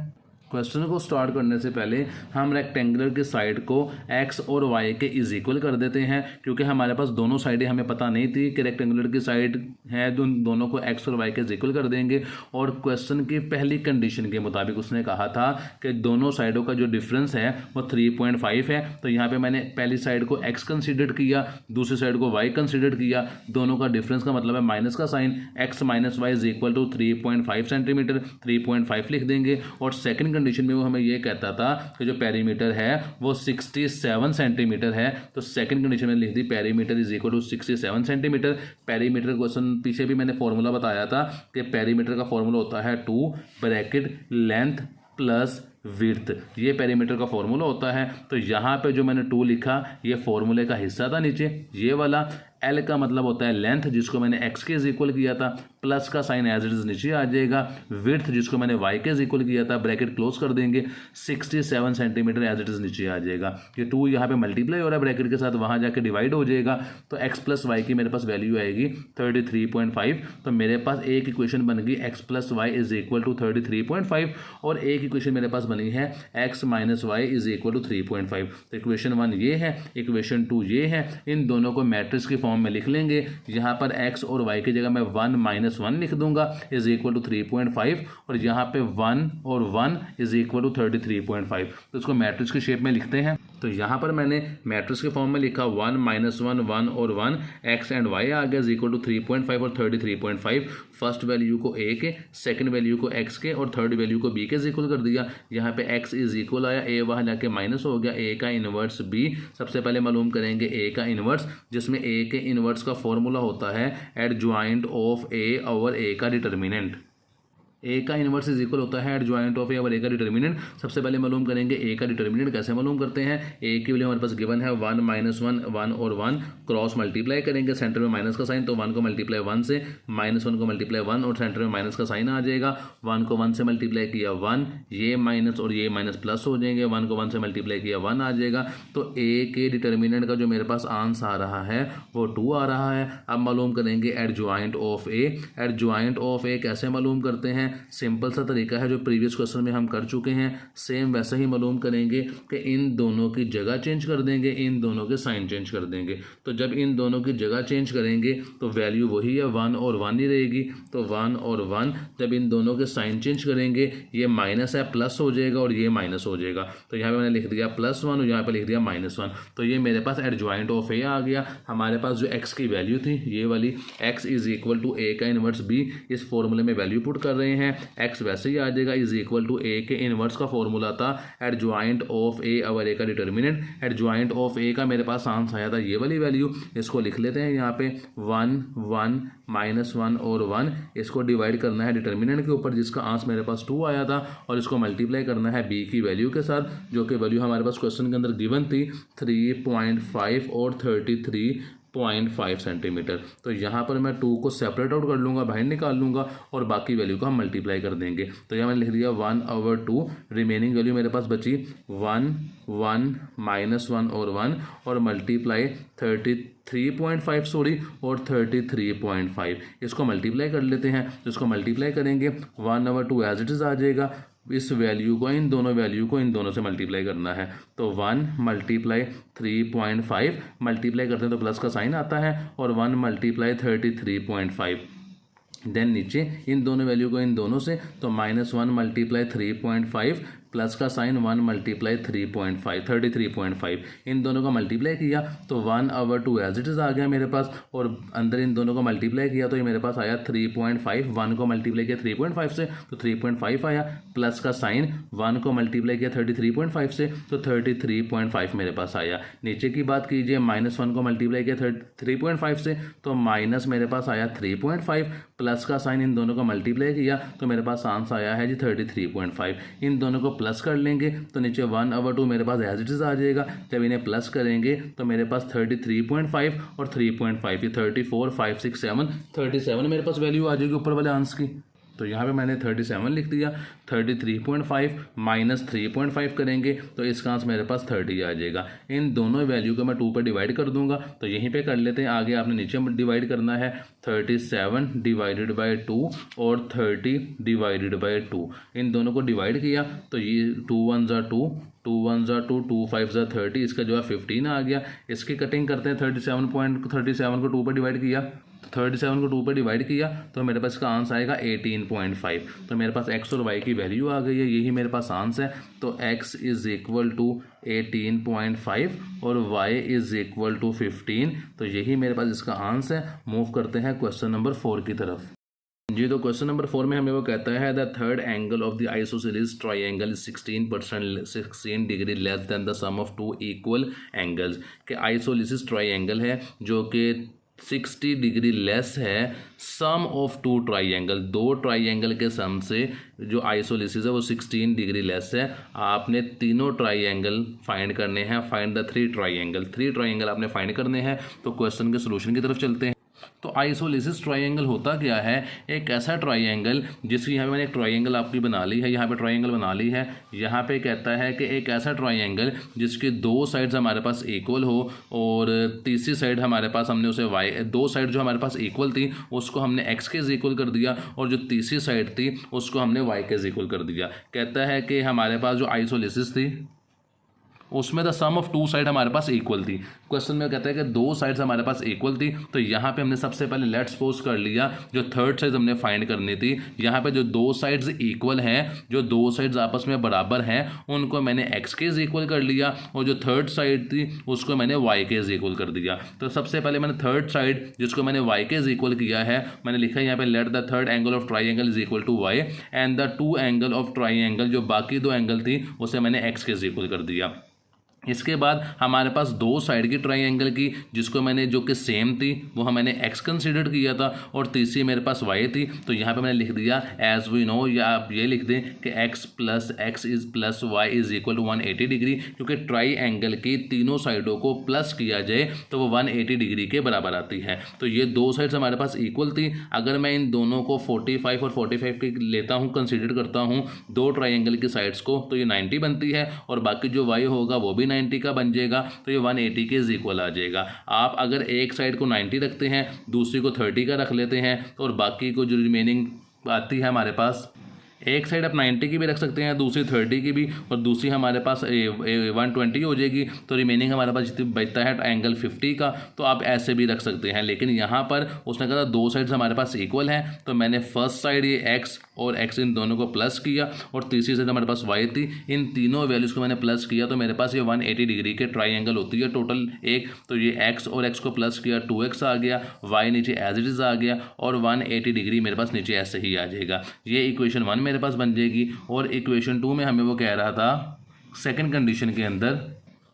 क्वेश्चन को स्टार्ट करने से पहले हम रेक्टेंगुलर के साइड को x और y के इज इक्वल कर देते हैं, क्योंकि हमारे पास दोनों साइडें हमें पता नहीं थी कि रेक्टेंगुलर की साइड है, तो उन दोनों को x और y के इज इक्वल कर देंगे। और क्वेश्चन की पहली कंडीशन के मुताबिक उसने कहा था कि दोनों साइडों का जो डिफरेंस है वो 3.5 है। तो यहाँ पे मैंने पहली साइड को x कंसिडर किया, दूसरी साइड को y कंसिडर किया। दोनों का डिफरेंस का मतलब है माइनस का sign, x minus y is equal to 3.5 centimetre, 3.5 लिख देंगे। और सेकंड कंडीशन में वो हमें ये कहता था कि जो पेरीमीटर है वो 67 सेंटीमीटर है। तो सेकंड कंडीशन में लिख दी perimeter is equal to 67 centimetre. Perimeter question पीछे भी मैंने फॉर्मूला बताया था कि पेरीमीटर का फॉर्मूला होता है 2 ब्रैकेट लेंथ प्लस विड्थ, ये पेरीमीटर का फॉर्मूला होता है। तो यहाँ पे जो मैंने 2 लिखा ये फॉर्मूले का हिस्सा था नीचे, ये वाला L का मतलब होता है लेंथ जिसको मैंने x के इज इक्वल किया था, प्लस का साइन एज इट इज नीचे आ जाएगा, विड्थ जिसको मैंने y के इज इक्वल किया था, ब्रैकेट क्लोज कर देंगे, 67 सेंटीमीटर एज इट इज नीचे आ जाएगा। ये 2 यहाँ पे मल्टीप्लाई हो रहा है ब्रैकेट के साथ, वहाँ जाके डिवाइड हो जाएगा, तो x प्लस वाई की मेरे पास वैल्यू आएगी 33.5। तो मेरे पास एक इक्वेशन बन गई x plus y is equal to 33.5, और एक इक्वेशन मेरे पास बनी है x minus y is equal to 3.5। तो इक्वेशन 1 ये है, इक्वेशन 2 ये है। इन दोनों को मैट्रिक्स की फॉर्म में लिख लेंगे। यहाँ पर x और y की जगह मैं 1 माइनस 1 लिख दूंगा इज इक्वल टू 3.5, और यहाँ पे 1 और 1 इज इक्वल टू 33.5। तो इसको मैट्रिक्स की शेप में लिखते हैं। तो यहाँ पर मैंने मैट्रिक्स के फॉर्म में लिखा 1 माइनस 1 1 और 1, x एंड y आ गया इज इक्वल टू 3.5 और 33.5। फर्स्ट वैल्यू को a के, सेकंड वैल्यू को x के और थर्ड वैल्यू को b के इज इक्वल कर दिया। यहाँ पे x इज इक्वल आया, a वहाँ जाके माइनस हो गया, a का इनवर्स b। सबसे पहले मालूम करेंगे a का इनवर्स, जिसमें a के इनवर्स का फॉर्मूला होता है adjoint of a over a का डिटर्मिनेंट। ए का इनवर्स इज इक्वल होता है एडजॉइंट ऑफ ए और ए का डिटर्मिनेंट। सबसे पहले मालूम करेंगे ए का डिटर्मिनेंट कैसे मालूम करते हैं। ए की वैल्यू हमारे पास गिवन है 1 माइनस 1 1 और 1, क्रॉस मल्टीप्लाई करेंगे, सेंटर में माइनस का साइन, तो 1 को मल्टीप्लाई 1 से, माइनस 1 को मल्टीप्लाई 1 और सेंटर में माइनस का साइन आ जाएगा। 1 को 1 से मल्टीप्लाई किया 1, ये माइनस और ये माइनस प्लस हो जाएंगे, 1 को 1 से मल्टीप्लाई किया 1 आ जाएगा। तो ए के डिटर्मिनेंट का जो मेरे पास आंसर आ रहा है वो 2 आ रहा है। अब मालूम करेंगे adjoint of A. Adjoint of A कैसे मालूम करते हैं, सिंपल सा तरीका है जो प्रीवियस क्वेश्चन में हम कर चुके हैं, सेम वैसा ही मालूम करेंगे कि इन दोनों की जगह चेंज कर देंगे, इन दोनों के साइन चेंज कर देंगे। तो जब इन दोनों की जगह चेंज करेंगे तो वैल्यू वही है 1 और 1 ही रहेगी, तो 1 और 1। जब इन दोनों के साइन चेंज करेंगे, ये माइनस है प्लस हो जाएगा और ये माइनस हो जाएगा। तो यहाँ पे मैंने लिख दिया +1 और यहाँ पे लिख दिया -1। तो ये मेरे पास एडजॉइंट ऑफ ए आ गया। हमारे पास जो x की वैल्यू थी ये वाली, x is equal to a का इनवर्स b, इस फॉर्मूले में वैल्यू पुट कर रहे हैं, x वैसे ही आ जाएगा इज इक्वल टू a के इनवर्स का फॉर्मूला था adjoint of a over a का डिटर्मिनेंट। एडजॉइंट ऑफ a का मेरे पास आंसर आया था ये वाली वैल्यू, इसको लिख लेते हैं यहाँ पे 1 1 -1 और 1, इसको डिवाइड करना है डिटर्मिनेंट के ऊपर जिसका आंसर मेरे पास 2 आया था, और इसको मल्टीप्लाई करना है b की वैल्यू के साथ जो कि वैल्यू हमारे पास क्वेश्चन के अंदर गिवन थी 3.5 और 33.5 सेंटीमीटर। तो यहाँ पर मैं 2 को सेपरेट आउट कर लूँगा, बाहर निकाल लूँगा और बाकी वैल्यू को हम मल्टीप्लाई कर देंगे। तो यहाँ मैंने लिख दिया 1/2, रिमेनिंग वैल्यू मेरे पास बची 1 1 -1 और 1 और मल्टीप्लाई 33.5 सॉरी और 33.5, इसको मल्टीप्लाई कर लेते हैं। तो इसको मल्टीप्लाई करेंगे 1/2 एज इट इज़ आ जाएगा, इस वैल्यू को इन दोनों वैल्यू को इन दोनों से मल्टीप्लाई करना है। तो 1 मल्टीप्लाई 3.5 मल्टीप्लाई करते हैं तो प्लस का साइन आता है, और 1 मल्टीप्लाई 33.5 देन नीचे इन दोनों वैल्यू को इन दोनों से, तो -1 मल्टीप्लाई 3.5 प्लस का साइन 1 मल्टीप्लाई 3.5 33.5 इन दोनों का मल्टीप्लाई किया तो 1/2 एज इट इज़ आ गया मेरे पास, और अंदर इन दोनों को मल्टीप्लाई किया तो ये मेरे पास आया 3.5, 1 को मल्टीप्लाई किया 3.5 से तो 3.5 आया, प्लस का साइन 1 को मल्टीप्लाई किया 33.5 से तो 33.5 मेरे पास आया। नीचे की बात कीजिए, -1 को मल्टीप्लाई किया 3.5 से तो माइनस मेरे पास आया 3.5, प्लस का साइन इन दोनों को मल्टीप्लाई किया तो मेरे पास आंसर आया है जी 33.5। इन दोनों को प्लस कर लेंगे तो नीचे 1/2 मेरे पास एज इट इज़ आ जाएगा। जब इन्हें प्लस करेंगे तो मेरे पास 33.5 और 3.5 ये 34 5 6 7 37 मेरे पास वैल्यू आ जाएगी ऊपर वाले आंसर की। तो यहाँ पे मैंने 37 लिख दिया। 33.5 माइनस 3.5 करेंगे तो इसका आंसर मेरे पास 30 आ जाएगा। इन दोनों वैल्यू को मैं 2 पर डिवाइड कर दूंगा, तो यहीं पे कर लेते हैं। आगे आपने नीचे डिवाइड करना है, 37 डिवाइडेड बाई 2 और 30 डिवाइडेड बाई 2। इन दोनों को डिवाइड किया तो ये 2 1 ज़ा 2, 2 1 ज़ा 2, 2 5 ज़ा 30, इसका जो है 15 आ गया। इसकी कटिंग करते हैं। 37 को 2 पर डिवाइड किया, 37 को 2 पर डिवाइड किया तो मेरे पास इसका आंसर आएगा 18.5। तो मेरे पास x और y की वैल्यू आ गई है, यही मेरे पास आंसर है। तो x इज़ इक्वल टू 18.5 और y इज़ इक्वल टू 15। तो यही मेरे पास इसका आंसर है। मूव करते हैं क्वेश्चन नंबर 4 की तरफ जी। तो क्वेश्चन नंबर 4 में हमें वो कहता है the third angle of the isosceles triangle is 16 degree less than the sum of 2 equal angles. के आइसोसेलेस ट्राइंगल है जो कि 60 डिग्री लेस है सम ऑफ 2 ट्राइंगल, 2 ट्राइंगल के सम से जो आइसोलिसिस है वो 16 डिग्री लेस है। आपने तीनों ट्राइंगल फाइंड करने हैं। फाइंड द 3 ट्राइंगल, 3 ट्राइंगल आपने फाइंड करने हैं। तो क्वेश्चन के सोल्यूशन की तरफ चलते हैं। तो आइसोलिसिस ट्राइंगल होता क्या है? एक ऐसा ट्राइंगल जिसकी यहाँ पे मैंने एक ट्राइंगल आपकी बना ली है, यहाँ पे ट्राइंगल बना ली है। यहाँ पे कहता है कि एक ऐसा ट्राइंगल जिसकी 2 साइड्स हमारे पास इक्वल हो और तीसरी साइड हमारे पास हमने उसे वाई, 2 साइड जो हमारे पास इक्वल थी उसको हमने एक्स के इक्वल कर दिया और जो तीसरी साइड थी उसको हमने वाई के इक्वल कर दिया। कहता है कि हमारे पास जो आइसोलिसिस थी उसमें द सम ऑफ 2 साइड हमारे पास इक्वल थी। क्वेश्चन में कहता है कि 2 साइड्स हमारे पास इक्वल थी। तो यहाँ पे हमने सबसे पहले लेट्स सपोज कर लिया जो थर्ड साइड हमने फाइंड करनी थी। यहाँ पे जो 2 साइड्स इक्वल हैं, जो 2 साइड्स आपस में बराबर हैं, उनको मैंने एक्स के इक्वल कर लिया और जो थर्ड साइड थी उसको मैंने वाई के इक्वल कर दिया। तो सबसे पहले मैंने थर्ड साइड जिसको मैंने वाई के इक्वल किया है, मैंने लिखा है यहाँ पे let the third angle of triangle is equal to y and the 2 angle of triangle, जो बाकी 2 एंगल थी उसे मैंने एक्स के इक्वल कर दिया। इसके बाद हमारे पास 2 साइड की ट्राइंगल की जिसको मैंने जो कि सेम थी वो मैंने x कंसीडर किया था और तीसरी मेरे पास y थी। तो यहाँ पे मैंने लिख दिया एज वी नो, या आप ये लिख दें कि x plus x is plus y is equal to 180 degree, क्योंकि ट्राइंगल की तीनों साइडों को प्लस किया जाए तो वो 180 डिग्री के बराबर आती है। तो ये 2 साइड्स हमारे पास इक्वल थी। अगर मैं इन दोनों को 45 और 45 की लेता हूँ, कंसीडर करता हूँ 2 ट्राइंगल की साइड्स को, तो ये 90 बनती है और बाकी जो y होगा वो भी 90 का बन जाएगा। तो ये 180 के इक्वल आ जाएगा। आप अगर एक साइड को 90 रखते हैं, दूसरी को 30 का रख लेते हैं, तो और बाकी को जो रिमेनिंग आती है हमारे पास, एक साइड आप 90 की भी रख सकते हैं, दूसरी 30 की भी, और दूसरी हमारे पास 120 हो जाएगी। तो रिमेनिंग हमारे पास जितनी बचता है एंगल 50 का, तो आप ऐसे भी रख सकते हैं। लेकिन यहाँ पर उसने कहा 2 साइड्स हमारे पास इक्वल हैं, तो मैंने फर्स्ट साइड ये एक्स और एक्स इन दोनों को प्लस किया और तीसरी साइड हमारे पास वाई थी। इन तीनों वैल्यूज़ को मैंने प्लस किया तो मेरे पास ये 180 डिग्री के ट्राइंगल होती है टोटल एक। तो ये एक्स और एक्स को प्लस किया, 2x आ गया, वाई नीचे एज इट इज़ आ गया और 180 डिग्री मेरे पास नीचे ऐसे ही आ जाएगा। ये इक्वेशन 1 मेरे पास बन जाएगी। और इक्वेशन 2 में हमें वो कह रहा था सेकंड कंडीशन के अंदर,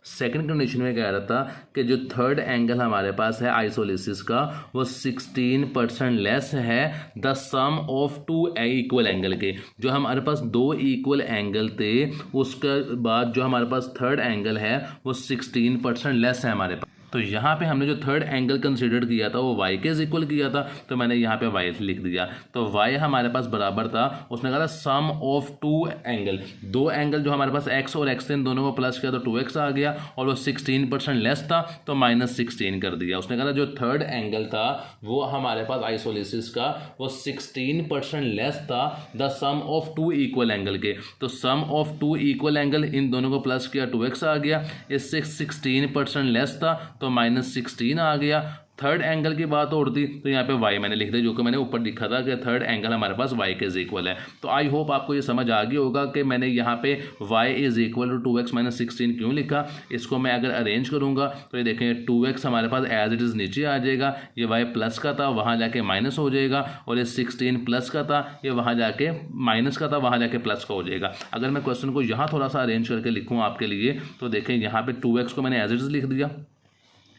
सेकंड कंडीशन में कह रहा था कि जो थर्ड एंगल हमारे पास है आइसोलिसिस का वो 16% लेस है the sum of 2 equal angle के। जो हमारे पास 2 इक्वल एंगल थे उसके बाद जो हमारे पास थर्ड एंगल है वो 16% लेस है हमारे पास। तो यहाँ पे हमने जो थर्ड एंगल कंसीडर किया था वो y के इक्वल किया था, तो मैंने यहाँ पे y लिख दिया। तो y हमारे पास बराबर था, उसने कहा था सम ऑफ 2 एंगल, 2 एंगल जो हमारे पास x और x थे इन दोनों को प्लस किया तो 2x आ गया और वो 16% लेस था तो -16 कर दिया। उसने कहा था जो थर्ड एंगल था वो हमारे पास आइसोलिसिस का वो 16% लेस था the sum of 2 equal angle के। तो सम ऑफ 2 इक्वल एंगल इन दोनों को प्लस किया 2x आ गया, इससे 16% लेस था तो -16 आ गया, थर्ड एंगल की बात होती तो यहाँ पे y मैंने लिख दिया, जो कि मैंने ऊपर लिखा था कि थर्ड एंगल हमारे पास y के इज इक्वल है। तो आई होप आपको ये समझ आ गई होगा कि मैंने यहाँ पे y is equal to 2x minus 16 क्यों लिखा। इसको मैं अगर अरेंज करूँगा तो ये देखें 2x हमारे पास एज इट इज़ नीचे आ जाएगा, ये y प्लस का था वहाँ जाके माइनस हो जाएगा, और ये 16 प्लस का था ये वहाँ जाके माइनस का था वहाँ जाके प्लस का हो जाएगा। अगर मैं क्वेश्चन को यहाँ थोड़ा सा अरेंज करके लिखूँ आपके लिए तो देखें यहाँ पे 2x को मैंने एज इट इज़ लिख दिया,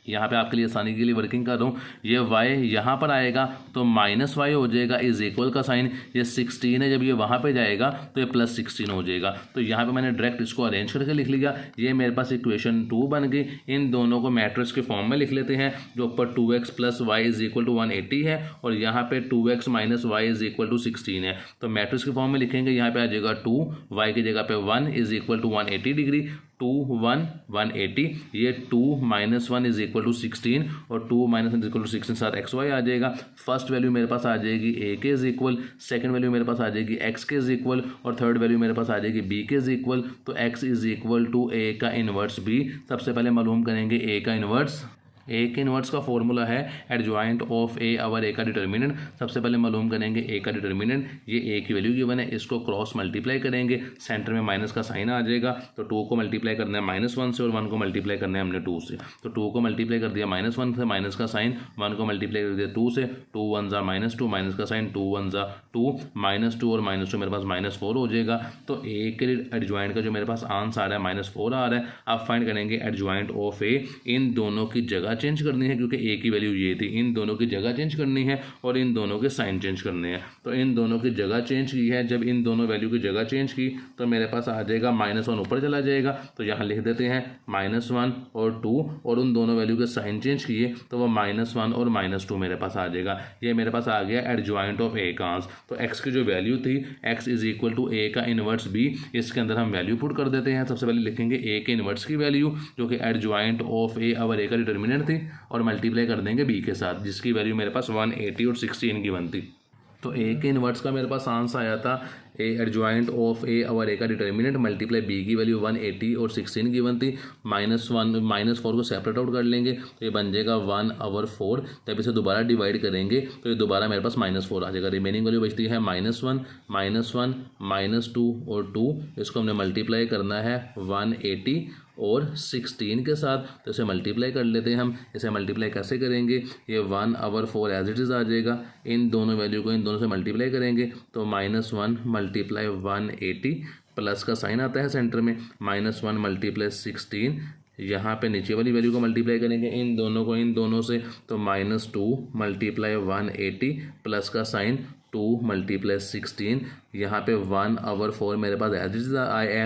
यहाँ पे आपके लिए आसानी के लिए वर्किंग कर रहा हूँ। ये y यहाँ पर आएगा तो माइनस वाई हो जाएगा इज इक्वल का साइन, ये 16 है जब ये वहाँ पे जाएगा तो ये प्लस 16 हो जाएगा। तो यहाँ पे मैंने डायरेक्ट इसको अरेंज करके लिख लिया, ये मेरे पास इक्वेशन 2 बन गई। इन दोनों को मैट्रिक्स के फॉर्म में लिख लेते हैं, जो ऊपर 2x plus y is equal to 180 है और यहाँ पे 2x minus y is equal to 16 है। तो मैट्रिक्स के फॉर्म में लिखेंगे, यहाँ पे आ जाएगा 2, y की जगह पे 1 इज इक्वल टू 180 डिग्री, 2 1 180, ये 2 माइनस 1 इज इक्वल टू 16 और 2 माइनस 1 इज इक्वल टू 16 साथ एक्स वाई आ जाएगा। फर्स्ट वैल्यू मेरे पास आ जाएगी a के इज इक्वल, सेकंड वैल्यू मेरे पास आ जाएगी x के इज इक्वल और थर्ड वैल्यू मेरे पास आ जाएगी b के इज इक्वल। तो x is equal to a का इन्वर्स b। सबसे पहले मालूम करेंगे a का इन्वर्स। ए के इन्वर्स का फॉर्मूला है एडजॉइंट ऑफ ए अवर ए का डिटर्मिनेंट। सबसे पहले मालूम करेंगे ए का डिटर्मिनेंट, ये ए की वैल्यू गिवन है, इसको क्रॉस मल्टीप्लाई करेंगे, सेंटर में माइनस का साइन आ जाएगा। तो 2 को मल्टीप्लाई करना है -1 से और 1 को मल्टीप्लाई करना है हमने 2 से। तो 2 को मल्टीप्लाई कर दिया -1 से, माइनस का साइन, 1 को मल्टीप्लाई कर दिया 2 से, 2 1 ज़ा -2 माइनस का साइन, 2 1 ज़ा 2 -2 और -2 मेरे पास -4 हो जाएगा। तो ए के एडजॉइंट का जो मेरे पास आंसर आ रहा है -4 आ रहा है। अब फाइंड करेंगे एडजॉइंट ऑफ ए। इन दोनों की जगह चेंज करनी है क्योंकि ए की वैल्यू ये थी, इन दोनों की जगह चेंज करनी है और इन दोनों के साइन चेंज करने हैं। तो इन दोनों की जगह चेंज की है, जब इन दोनों वैल्यू की जगह चेंज की तो मेरे पास आ जाएगा -1 ऊपर चला जाएगा, तो यहाँ लिख देते हैं -1 और 2, और उन दोनों वैल्यू के साइन चेंज किए तो वो -1 और -2 मेरे पास आ जाएगा। ये मेरे पास आ गया एडजॉइंट ऑफ ए का आंसर। तो एक्स की जो वैल्यू थी एक्स इज इक्वल टू ए का इनवर्स बी, इसके अंदर हम वैल्यू पुट कर देते हैं। सबसे पहले लिखेंगे ए के इनवर्स की वैल्यू जो कि एडजॉइंट ऑफ ए अवर ए का डिटर्मिनेंट थी, और मल्टीप्लाई कर देंगे बी के साथ जिसकी वैल्यू मेरे पास 180 और 16 की बनती। तो ए के इनवर्स का मेरे पास आंसर आया था ए एडजॉइंट ऑफ ए और ए का डिटर्मिनेंट मल्टीप्लाई बी की वैल्यू 180 और 16 की बनती। -4 को सेपरेट आउट कर लेंगे तो ये बन जाएगा 1/4। जब इसे दोबारा डिवाइड करेंगे तो ये दोबारा मेरे पास -4 आ जाएगा। रिमेनिंग वैल्यू बचती है -1 -2 और 2। इसको हमने मल्टीप्लाई करना है 180 और 16 के साथ, तो इसे मल्टीप्लाई कर लेते हैं हम। इसे मल्टीप्लाई कैसे करेंगे, ये 1/4 एज इट इज़ आ जाएगा। इन दोनों वैल्यू को इन दोनों से मल्टीप्लाई करेंगे तो -1 मल्टीप्लाई 180 प्लस का साइन आता है सेंटर में, -1 मल्टीप्लाई 16, यहाँ पे नीचे वाली वैल्यू को मल्टीप्लाई करेंगे इन दोनों को इन दोनों से, तो -2 मल्टीप्लाई 180 प्लस का साइन 2 मल्टीप्लाई 16, यहाँ पे 1/4 मेरे पास एज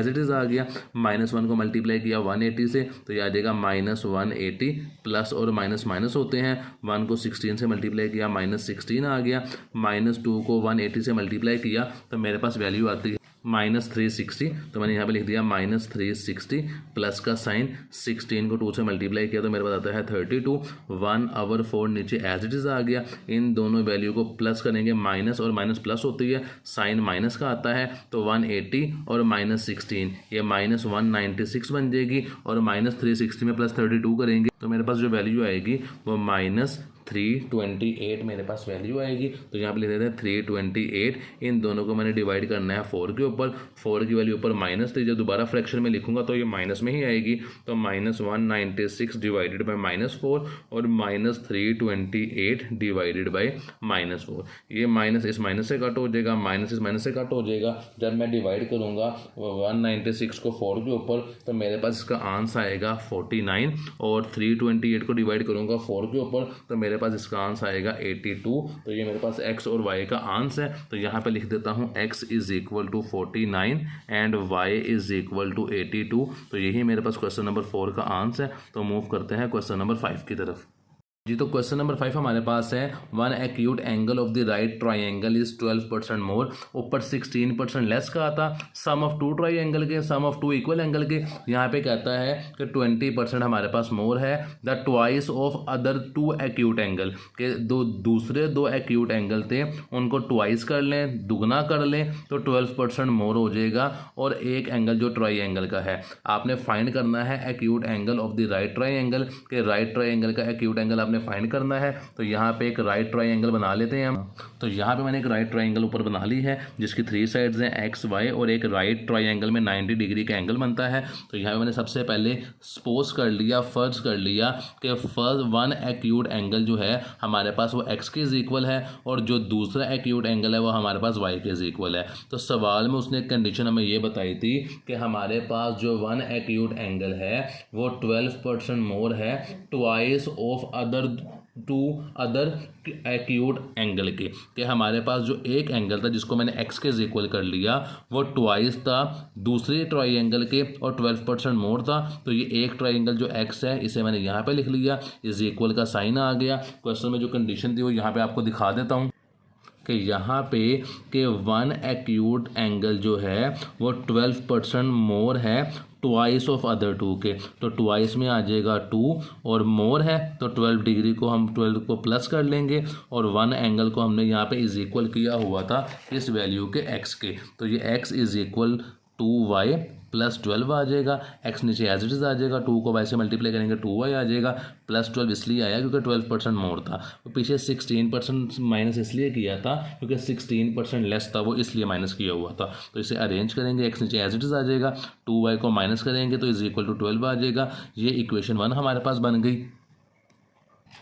इट इज़ आ गया। -1 को मल्टीप्लाई किया 180 से तो ये आ जाएगा -180, प्लस और माइनस माइनस होते हैं। 1 को 16 से मल्टीप्लाई किया -16 आ गया, -2 को 180 से मल्टीप्लाई किया तो मेरे पास वैल्यू आती है -360। तो मैंने यहाँ पे लिख दिया -360 प्लस का साइन, 16 को 2 से मल्टीप्लाई किया तो मेरे पास आता है 32। 1/4 नीचे एज इट इज़ आ गया। इन दोनों वैल्यू को प्लस करेंगे, माइनस और माइनस प्लस होती है, साइन माइनस का आता है तो 180 और -16 ये -196 बन जाएगी, और -360 में +32 करेंगे तो मेरे पास जो वैल्यू आएगी वो -328 मेरे पास वैल्यू आएगी। तो यहाँ पे लिख देते हैं 328। इन दोनों को मैंने डिवाइड करना है 4 के ऊपर, 4 की वैल्यू ऊपर माइनस थी, जब दोबारा फ्रैक्शन में लिखूंगा तो ये माइनस में ही आएगी। तो -196 डिवाइडेड बाई -4 और -328 डिवाइडेड बाई -4। ये माइनस इस माइनस से कट हो जाएगा, माइनस इस माइनस से कट हो जाएगा। जब मैं डिवाइड करूँगा 196 को 4 के ऊपर तो मेरे पास इसका आंसर आएगा 49, और 328 को डिवाइड करूँगा 4 के ऊपर तो मेरे पास इसका आंसर आएगा 82। तो ये मेरे पास x और y का आंसर है। तो यहाँ पे लिख देता हूँ x is equal to 49 and y is equal to 82। तो यही मेरे पास क्वेश्चन नंबर 4 का आंसर है। तो मूव करते हैं क्वेश्चन नंबर 5 की तरफ। जी, तो क्वेश्चन नंबर 5 हमारे पास है, one acute angle of the right triangle is 12% मोर। ऊपर 16% लेस कहा था। सम ऑफ टू ट्राइंगल के, सम ऑफ टू इक्वल एंगल के, यहाँ पे कहता है कि 20% हमारे पास मोर है। The twice of other two acute angle के दूसरे दो एक्यूट एंगल थे उनको ट्वाइस कर लें, दुगना कर लें तो 12% मोर हो जाएगा। और एक एंगल जो ट्राइंगल का है आपने फाइंड करना है acute angle of the right triangle के, राइट ट्राइंगल का एक्यूट एंगल आपने हमें फाइंड करना है। तो यहाँ पे एक राइट ट्राइंगल बना लेते हैं हम। तो यहाँ पे मैंने एक राइट ट्राइंगल ऊपर बना ली है जिसकी 3 साइड्स हैं एक्स वाई, और एक राइट ट्राइंगल में 90 डिग्री का एंगल बनता है। तो यहाँ पे मैंने सबसे पहले सपोज कर लिया, फर्ज कर लिया कि फर्स्ट वन एक्यूट एंगल जो है हमारे पास वो एक्स के इज इक्वल है, और जो दूसरा एक्यूट एंगल है वो हमारे पास वाई के इज इक्वल है। तो सवाल में उसने कंडीशन हमें ये बताई थी कि हमारे पास जो वन एक्यूट एंगल है वो 12% मोर है twice of other acute angle के, कि हमारे पास जो एक एंगल था जिसको मैंने एक्स के इक्वल कर लिया वो ट्वाइस था दूसरे ट्राइंगल के और 12% मोर था। तो ये एक ट्राइंगल जो एक्स है इसे मैंने यहाँ पे लिख लिया, इज इक्वल का साइन आ गया। क्वेश्चन में जो कंडीशन थी वो यहाँ पे आपको दिखा देता हूँ कि यहाँ पे कि वन एक्यूट एंगल जो है वो 12% मोर है ट्वाइस ऑफ अदर टू के। तो ट्वाइस में आ जाएगा 2 और मोर है तो 12 डिग्री को हम 12 को प्लस कर लेंगे, और वन एंगल को हमने यहाँ पे इज इक्वल किया हुआ था इस वैल्यू के एक्स के। तो ये x is equal 2y plus 12 आ जाएगा। एक्स नीचे एज इट इज आ जाएगा, 2 को y से मल्टीप्लाई करेंगे 2y आ जाएगा, प्लस 12 इसलिए आया क्योंकि 12% मोर था। तो पीछे 16% माइनस इसलिए किया था क्योंकि 16% लेस था, वो इसलिए माइनस किया हुआ था। तो इसे अरेंज करेंगे, एक्स नीचे एज इट इज आ जाएगा, 2y को माइनस करेंगे तो इज इक्वल टू 12 आ जाएगा। ये इक्वेशन 1 हमारे पास बन गई।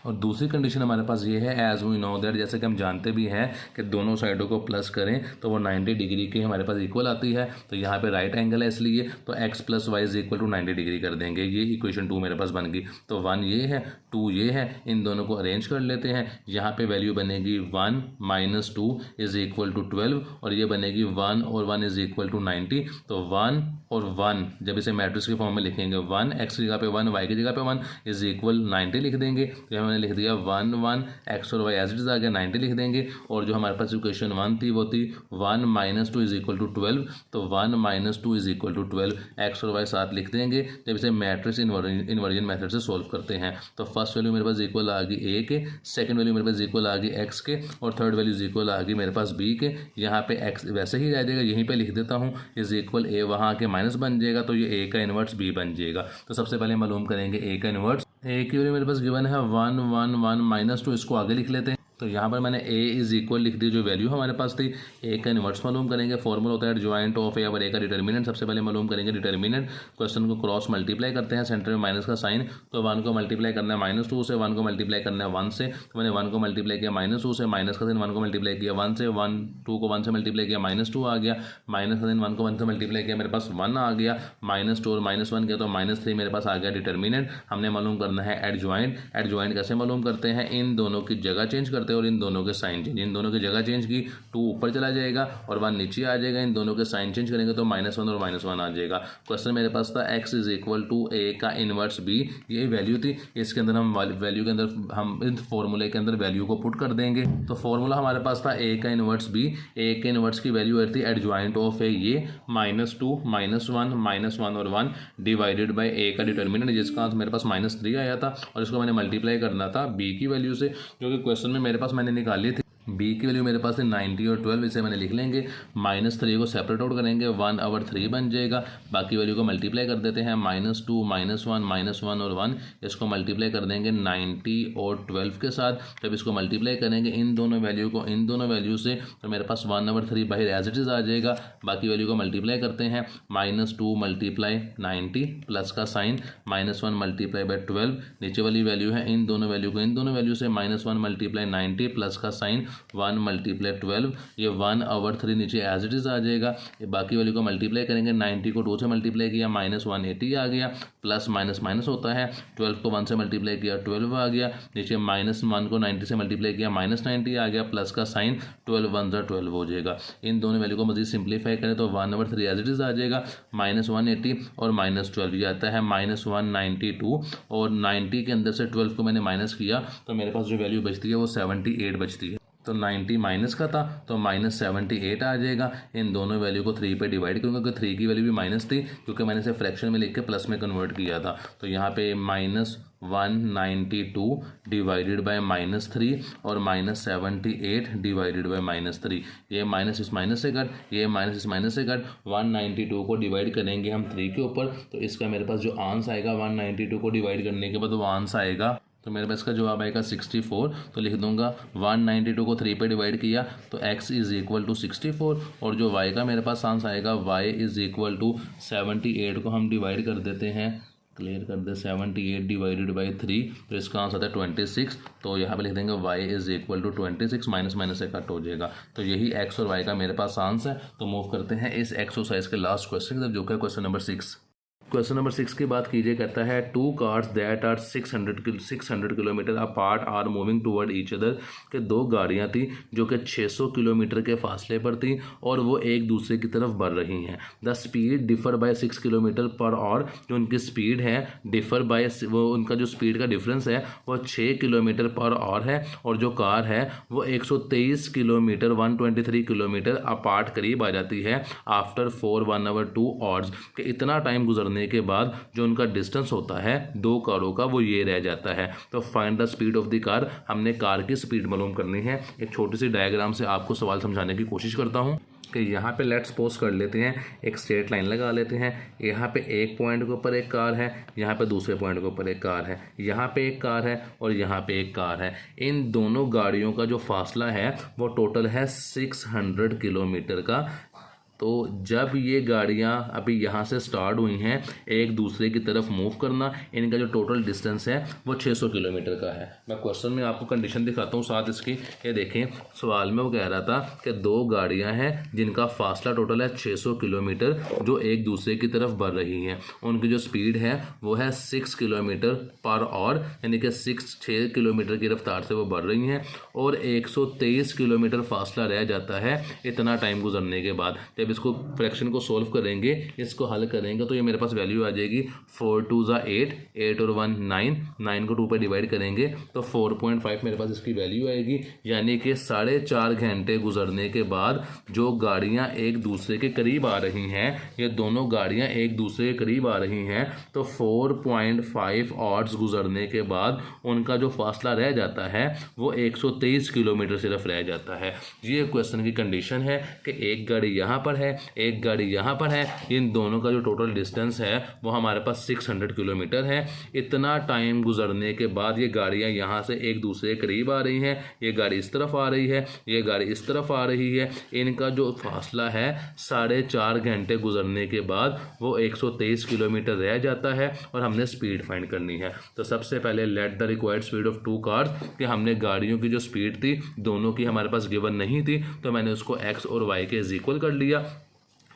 और दूसरी कंडीशन हमारे पास ये है, एज वी नो दैट, जैसे कि हम जानते भी हैं कि दोनों साइडों को प्लस करें तो वो 90 डिग्री की हमारे पास इक्वल आती है। तो यहाँ पे राइट एंगल है इसलिए तो x plus y is equal to 90 degree कर देंगे। ये इक्वेशन 2 मेरे पास बन गई। तो 1 ये है, 2 ये है, इन दोनों को अरेंज कर लेते हैं। यहाँ पे वैल्यू बनेगी 1 माइनस 2 इज इक्वल टू 12, और ये बनेगी 1 और 1 इज इक्वल टू 90। तो 1 और 1 जब इसे मैट्रिक्स के फॉर्म में लिखेंगे, 1 x की जगह पे 1 y की जगह पे 1 इज इक्वल 90 लिख देंगे। तो यहाँ मैंने लिख दिया 1 1 x और y एज इट इज आ गया, 90 लिख देंगे। और जो हमारे पास इक्वेशन 1 थी वो थी 1 माइनस 2 इज इक्वल टू 12। तो 1 minus 2 is equal to 12, x और y साथ लिख देंगे जब इसे मैट्रिक्स इन्वर्जन मेथड से सोल्व करते हैं। तो फर्स्ट वैल्यू मेरे पास इक्वल आ गई a के, सेकंड वैल्यू मेरे पास इक्वल आ गई x के, और थर्ड वैल्यू इक्वल आ गई मेरे पास b के। यहाँ पे x वैसे ही रह जाएगा, यहीं पे लिख देता हूँ, इज इक्वल a वहाँ के माइनस बन जाएगा, तो ये a का इन्वर्स b बन जाएगा। तो सबसे पहले मालूम करेंगे a का इन्वर्स। a की वैल्यू मेरे पास गिवन है 1 1 1 माइनस 2, इसको आगे लिख लेते हैं। तो यहाँ पर मैंने a इज इक्वल लिख दी जो वैल्यू हमारे पास थी। a का इन्वर्स मालूम करेंगे, फॉर्मूला होता है ज्वाइंट ऑफ a और a का डिटर्मिनेंट। सबसे पहले मालूम करेंगे डिटर्मिनेंट, क्वेश्चन को क्रॉस मल्टीप्लाई करते हैं, सेंटर में माइनस का साइन। तो 1 को मल्टीप्लाई करना है -2 से, 1 को मल्टीप्लाई करना है 1 से। तो मैंने 1 को मल्टीप्लाई किया -2 से, माइनस का साइन 1 को मल्टीप्लाई किया 1 से, 1 2 को 1 से मल्टीप्लाई किया -2 आ गया, माइनस का साइन 1 को 1 से मल्टीप्लाई किया मेरे पास 1 आ गया, -2 और -1 किया तो -3 मेरे पास आ गया डिटर्मिनेंट। हमने मालूम करना है एडजॉइंट। एडजॉइंट कैसे मालूम करते हैं, इन दोनों की जगह चेंज करते हैं और इन दोनों के साइन चेंज। इन दोनों की जगह चेंज की, 2 ऊपर चला जाएगा और 1 नीचे आ जाएगा। इन दोनों के साइन चेंज करेंगे तो -1 और -1 आ जाएगा। क्वेश्चन मेरे पास था x is equal to a का इनवर्स b, ये वैल्यू थी। इसके अंदर हम वैल्यू के अंदर हम इस फॉर्मूले के अंदर वैल्यू को पुट कर देंगे। तो फॉर्मूला हमारे पास था a का इनवर्स b। a के इनवर्स की वैल्यू थी एडजॉइंट ऑफ a, ये -2 -1 और 1 डिवाइडेड बाय a का डिटर्मिनेंट, जिसका मेरे पास -3 आया था, और इसको मैंने मल्टीप्लाई करना था b की वैल्यू से, जो कि क्वेश्चन में मेरे पास मैंने निकाली थी। b की वैल्यू मेरे पास है 90 और 12, इसे मैंने लिख लेंगे। -3 को सेपरेट आउट करेंगे, 1/3 बन जाएगा। बाकी वैल्यू को मल्टीप्लाई कर देते हैं, -2 -1 और 1, इसको मल्टीप्लाई कर देंगे 90 और 12 के साथ। जब इसको मल्टीप्लाई करेंगे इन दोनों वैल्यू को इन दोनों वैल्यू से, तो मेरे पास 1/3 बाहर एज इट इज आ जाएगा। बाकी वैल्यू को मल्टीप्लाई करते हैं, -2 मल्टीप्लाई 90 प्लस का साइन, -1 मल्टीप्लाई बाय 12, नीचे वाली वैल्यू है इन दोनों वैल्यू को इन दोनों वैल्यू से, -1 मल्टीप्लाई 90 प्लस का साइन 1 मल्टीप्लाई 12, ये 1/3 नीचे एज इट इज आ जाएगा। ये बाकी वैल्यू को मल्टीप्लाई करेंगे, 90 को 2 से मल्टीप्लाई किया -180 आ गया, प्लस माइनस माइनस होता है, 12 को 1 से मल्टीप्लाई किया 12 आ गया, नीचे -1 को 90 से मल्टीप्लाई किया -90 आ गया, प्लस का साइन 12 1 12 हो जाएगा। इन दोनों वैल्यू को मजीद सिंप्लीफाई करें तो 1/3 एज इट इज आ जाएगा, -180 और -12 ये आता है -192, और 90 के अंदर से 12 को मैंने माइनस किया तो मेरे पास जो वैल्यू बचती है वो 78 बचती है। तो 90 माइनस का था तो -78 आ जाएगा। इन दोनों वैल्यू को 3 पे डिवाइड करूँगा क्योंकि 3 की वैल्यू भी माइनस थी, क्योंकि मैंने इसे फ्रैक्शन में लिख के प्लस में कन्वर्ट किया था। तो यहाँ पे -192 डिवाइडेड बाय -3 और -78 डिवाइडेड बाय -3, ये माइनस इस माइनस से कट, ये माइनस इस माइनस से कट, 192 को डिवाइड करेंगे हम 3 के ऊपर, तो इसका मेरे पास जो आंसर आएगा 192 को डिवाइड करने के बाद वो आंसर आएगा, तो मेरे पास इसका जवाब आएगा 64। तो लिख दूंगा 192 को 3 पे डिवाइड किया तो x इज़ इक्वल टू 64, और जो y का मेरे पास आंसर आएगा y इज़ इक्वल टू 78 को हम डिवाइड कर देते हैं, क्लियर कर दे 78 डिवाइडेड बाई 3, तो इसका आंसर आता है 26। तो यहाँ पे लिख देंगे y is equal to 26, minus minus से कट हो जाएगा। तो यही x और y का मेरे पास आंसर है। तो मूव करते हैं इस एक्सरसाइज के लास्ट क्वेश्चन की तरफ, जो कि क्वेश्चन नंबर 6। क्वेश्चन नंबर 6 की बात कीजिए, कहता है 2 cars that are 600 kilometre apart are moving toward each other, के दो गाड़ियां थी जो कि 600 किलोमीटर के फासले पर थी और वो एक दूसरे की तरफ बढ़ रही हैं। The speed differ by 6 kilometre per hour, जो उनकी स्पीड है डिफर बाय, वो उनका जो स्पीड का डिफरेंस है वो 6 किलोमीटर पर आवर है, और जो कार है वो 123 किलोमीटर 123 किलोमीटर अपार्ट करीब आ जाती है आफ्टर 4 1 आवर 2 आवर्स, के इतना टाइम गुजरने के बाद जो उनका डिस्टेंस होता है दो कारों का वो ये रह जाता है। तो find the speed of the car, हमने कार की स्पीड मालूम करनी है। एक छोटी सी डायग्राम से आपको सवाल समझाने की कोशिश करता हूँ कि यहाँ पे लेट्स सपोज कर लेते हैं, एक स्ट्रेट लाइन लगा लेते हैं। यहाँ पे एक पॉइंट के ऊपर एक कार है, यहाँ पे दूसरे पॉइंट के ऊपर एक कार है, यहाँ पे एक कार है और यहाँ पे एक कार है। इन दोनों गाड़ियों का जो फासला है वो टोटल है 600 किलोमीटर का। तो जब ये गाड़ियाँ अभी यहाँ से स्टार्ट हुई हैं एक दूसरे की तरफ मूव करना, इनका जो टोटल डिस्टेंस है वो 600 किलोमीटर का है। मैं क्वेश्चन में आपको कंडीशन दिखाता हूँ साथ इसकी। ये देखें, सवाल में वो कह रहा था कि दो गाड़ियाँ हैं जिनका फासला टोटल है 600 किलोमीटर, जो एक दूसरे की तरफ बढ़ रही हैं। उनकी जो स्पीड है वो है 6 किलोमीटर पर आवर, यानी कि 6 किलोमीटर की रफ्तार से वो बढ़ रही हैं, और 123 किलोमीटर फासला रह जाता है इतना टाइम गुजरने के बाद। जब इसको फ्रैक्शन को सोल्व करेंगे, इसको हल करेंगे, तो ये मेरे पास वैल्यू आ जाएगी 4 2 ज़ा 8, 8 और 1 9, 9 को 2 पे डिवाइड करेंगे तो 4.5 मेरे पास इसकी वैल्यू आएगी। यानी कि 4.5 घंटे गुजरने के बाद जो गाड़ियाँ एक दूसरे के करीब आ रही हैं, ये दोनों गाड़ियाँ एक दूसरे के करीब आ रही हैं, तो 4.5 आवर्स गुजरने के बाद उनका जो फासला रह जाता है वो 123 किलोमीटर सिर्फ रह जाता है। ये क्वेश्चन की कंडीशन है कि एक गाड़ी यहाँ पर है, एक गाड़ी यहाँ पर है, इन दोनों का जो टोटल डिस्टेंस है वो हमारे पास 600 किलोमीटर है। इतना टाइम गुजरने के बाद ये गाड़ियाँ यहाँ से एक दूसरे के करीब आ रही हैं, ये गाड़ी इस तरफ आ रही है, ये गाड़ी इस तरफ आ रही है। इनका जो फासला है 4.5 घंटे गुजरने के बाद वो 123 किलोमीटर रह जाता है, और हमने स्पीड फाइंड करनी है। तो सबसे पहले let the required speed of 2 cars, कि हमने गाड़ियों की जो स्पीड थी दोनों की हमारे पास गिवन नहीं थी, तो मैंने उसको x और y के इज इक्वल कर लिया।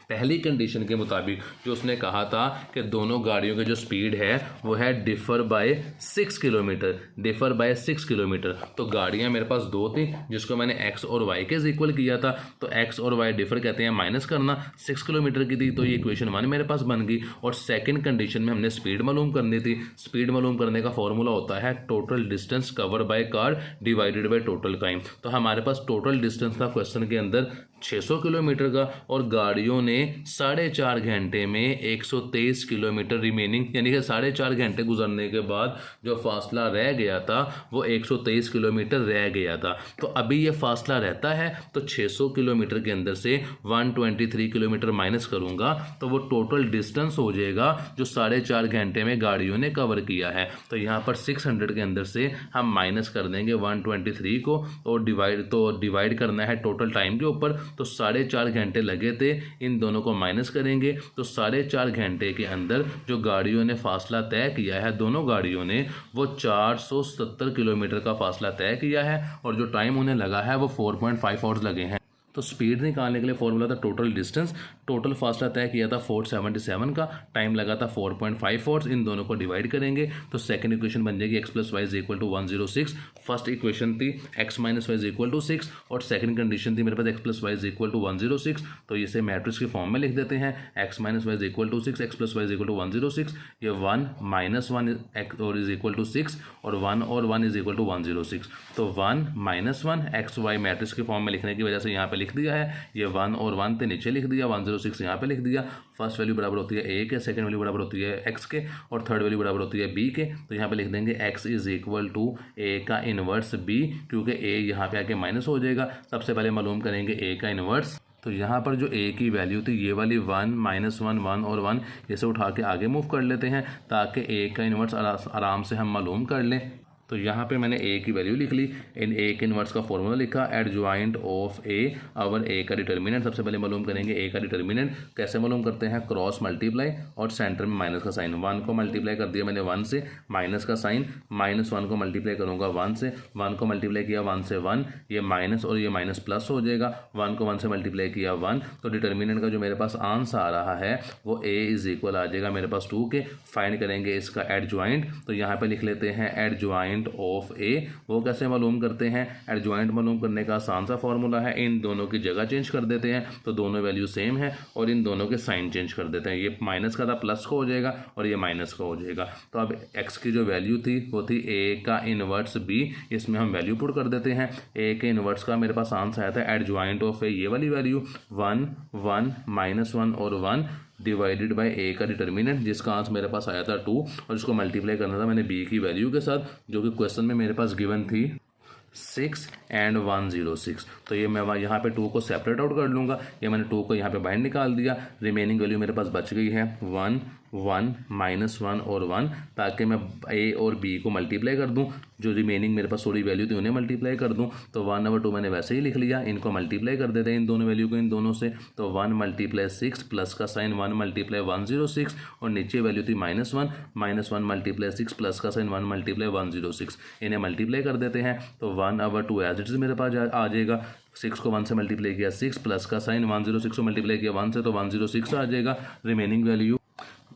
पहली कंडीशन के मुताबिक जो उसने कहा था कि दोनों गाड़ियों की जो स्पीड है वो है differ by 6 kilometre, differ by 6 kilometre. तो गाड़ियां मेरे पास दो थी जिसको मैंने x और y के इक्वल किया था, तो x और y डिफर कहते हैं माइनस करना, 6 किलोमीटर की थी, तो ये इक्वेशन 1 मेरे पास बन गई। और सेकंड कंडीशन में हमने स्पीड मालूम करनी थी। स्पीड मालूम करने का फॉर्मूला होता है total distance cover by car divided by total time. तो हमारे पास टोटल डिस्टेंस था क्वेश्चन के अंदर 600 किलोमीटर का, और गाड़ियों ने 4.5 घंटे में 123 किलोमीटर रिमेनिंग, यानी कि 4.5 घंटे गुजरने के बाद जो फासला रह गया था वो 123 किलोमीटर रह गया था। तो अभी ये फासला रहता है, तो 600 किलोमीटर के अंदर से 123 किलोमीटर माइनस करूंगा तो वो टोटल डिस्टेंस हो जाएगा जो 4.5 घंटे में गाड़ियों ने कवर किया है। तो यहाँ पर 600 के अंदर से हम माइनस कर देंगे 123 को, और डिवाइड करना है टोटल टाइम के ऊपर। तो 4.5 घंटे लगे थे, इन दोनों को माइनस करेंगे तो 4.5 घंटे के अंदर जो गाड़ियों ने फासला तय किया है, दोनों गाड़ियों ने वो 470 किलोमीटर का फासला तय किया है, और जो टाइम उन्हें लगा है वो 4.5 आवर्स लगे हैं। तो स्पीड निकालने के लिए फॉर्मूला था टोटल डिस्टेंस, टोटल फासला तय किया था 477 का, टाइम लगा था 4.5 आवर्स। इन दोनों को डिवाइड करेंगे तो सेकंड इक्वेशन बन जाएगी x plus y is equal to 106। First equation थी x minus y is equal to 6, और सेकंड कंडीशन थी मेरे पास x plus y is equal to 106। तो इसे मैट्रिक्स के फॉर्म में लिख देते हैं, x minus y is equal to 6, x plus y is equal to 106। ये 1 माइनस 1 और इज इक्वल टू 6, और 1 और 1 इज इक्वल टू 106। तो 1 माइनस 1 एक्स वाई मैट्रिक्स के फॉर्म में लिखने की वजह से यहाँ पे लिख दिया है। ये 1 और 1 थे नीचे लिख दिया, 106 यहाँ पे लिख दिया। फर्स्ट वैल्यू बराबर होती है a के, सेकंड वैल्यू बराबर होती है x के, और थर्ड वैल्यू बराबर होती है b के। तो यहाँ पे लिख देंगे x is equal to a का इनवर्स b, क्योंकि a यहाँ पे आके माइनस हो जाएगा। सबसे पहले मालूम करेंगे a का इनवर्स। तो यहाँ पर जो a की वैल्यू थी ये वाली 1 माइनस 1 1 और 1 इसे उठा के आगे मूव कर लेते हैं ताकि a का इनवर्स आराम से हम मालूम कर लें। तो यहाँ पे मैंने ए की वैल्यू लिख ली, इन ए के इनवर्स का फॉर्मूला लिखा, एडजॉइंट ऑफ ए अवर ए का डिटर्मिनेंट सबसे पहले मालूम करेंगे। ए का डिटर्मिनेंट कैसे मालूम करते हैं, क्रॉस मल्टीप्लाई और सेंटर में माइनस का साइन, 1 को मल्टीप्लाई कर दिया मैंने 1 से, माइनस का साइन, -1 को मल्टीप्लाई करूँगा 1 से, 1 को मल्टीप्लाई किया 1 से 1, ये माइनस और ये माइनस प्लस हो जाएगा, 1 को 1 से मल्टीप्लाई किया 1, तो डिटर्मिनेंट का जो मेरे पास आंसर आ रहा है वो ए इज इक्वल आ जाएगा मेरे पास 2 के। फाइंड करेंगे इसका एडजॉइंट, तो यहाँ पे लिख लेते हैं एडजॉइंट ऑफ ए। वो कैसे मालूम करते हैं, एडजॉइंट मालूम करने का आसान सा फॉर्मूला है, इन दोनों की जगह चेंज कर देते हैं तो दोनों वैल्यू सेम है और इन दोनों के साइन चेंज कर देते हैं, ये माइनस का था प्लस का हो जाएगा और ये माइनस का हो जाएगा। तो अब एक्स की जो वैल्यू थी वो थी ए का इनवर्स बी, इसमें हम वैल्यू पुट कर देते हैं। ए के इनवर्स का मेरे पास आंसर आया था एडजॉइंट ऑफ ए, ये वाली वैल्यू 1 1 -1 और 1 डिवाइडेड बाय ए का डिटर्मिनेंट जिसका आंसर मेरे पास आया था 2 और इसको मल्टीप्लाई करना था मैंने बी की वैल्यू के साथ जो कि क्वेश्चन में मेरे पास गिवन थी 6 and 106। तो ये मैं यहाँ पे 2 को सेपरेट आउट कर लूँगा, ये मैंने 2 को यहाँ पे बाहर निकाल दिया, रिमेनिंग वैल्यू मेरे पास बच गई है 1 1 -1 और 1, ताकि मैं ए और बी को मल्टीप्लाई कर दूं, जो रिमेनिंग मेरे पास थोड़ी वैल्यू थी उन्हें मल्टीप्लाई कर दूं। तो 1/2 मैंने वैसे ही लिख लिया, इनको मल्टीप्लाई कर देते हैं इन दोनों वैल्यू को इन दोनों से, तो 1 × 6 प्लस का साइन 1 × 106 और नीचे वैल्यू थी -1 -1 × 6 प्लस का साइन 1 × 106, इन्हें मल्टीप्लाई कर देते हैं तो 1/2 एज इट इज मेरे पास आ जाएगा। 6 को 1 से मल्टीप्लाई किया 6 प्लस का साइन 106 को मल्टीप्लाई किया 1 से तो 106 आ जाएगा। रिमेनिंग वैल्यू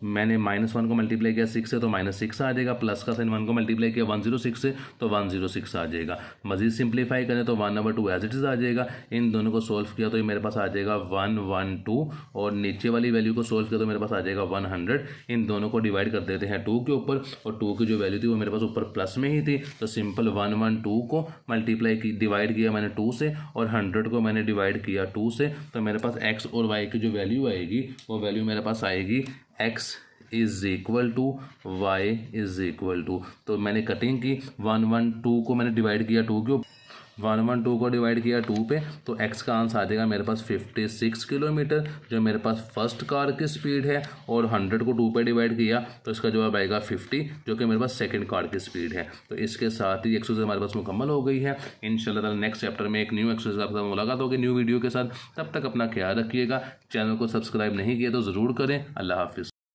मैंने -1 को मल्टीप्लाई किया 6 से तो -6 आ जाएगा, प्लस का साइन 1 को मल्टीप्लाई किया 106 से तो 106 आ जाएगा। मजीद सिंप्लीफाई करें तो 1/2 एज इट इज आ जाएगा। इन दोनों को सोल्व किया तो ये मेरे पास आ जाएगा 112 और नीचे वाली वैल्यू को सोल्व किया तो मेरे पास आ जाएगा 100। इन दोनों को डिवाइड कर देते हैं 2 के ऊपर और 2 की जो वैल्यू थी वो मेरे पास ऊपर प्लस में ही थी, तो सिंपल 112 को मल्टीप्लाई की डिवाइड किया मैंने 2 से और 100 को मैंने डिवाइड किया 2 से, तो मेरे पास x और y की जो वैल्यू आएगी वो वैल्यू मेरे पास आएगी x is equal to y is equal to, तो मैंने कटिंग की 112 को मैंने डिवाइड किया 2 के ऊपर, 112 को डिवाइड किया 2 पे तो x का आंसर आ जाएगा मेरे पास 56 किलोमीटर जो मेरे पास फर्स्ट कार की स्पीड है, और 100 को 2 पे डिवाइड किया तो इसका जवाब आएगा 50 जो कि मेरे पास सेकंड कार की स्पीड है। तो इसके साथ ही एक्सरसाइज हमारे पास मुकम्मल हो गई है। इंशाल्लाह ताला नेक्स्ट चैप्टर में एक न्यू एक्सरसाइज आपके साथ मुलाकात होगी न्यू वीडियो के साथ। तब तक अपना ख्याल रखिएगा, चैनल को सब्सक्राइब नहीं किया तो ज़रूर करें। अल्लाह हाफिज़।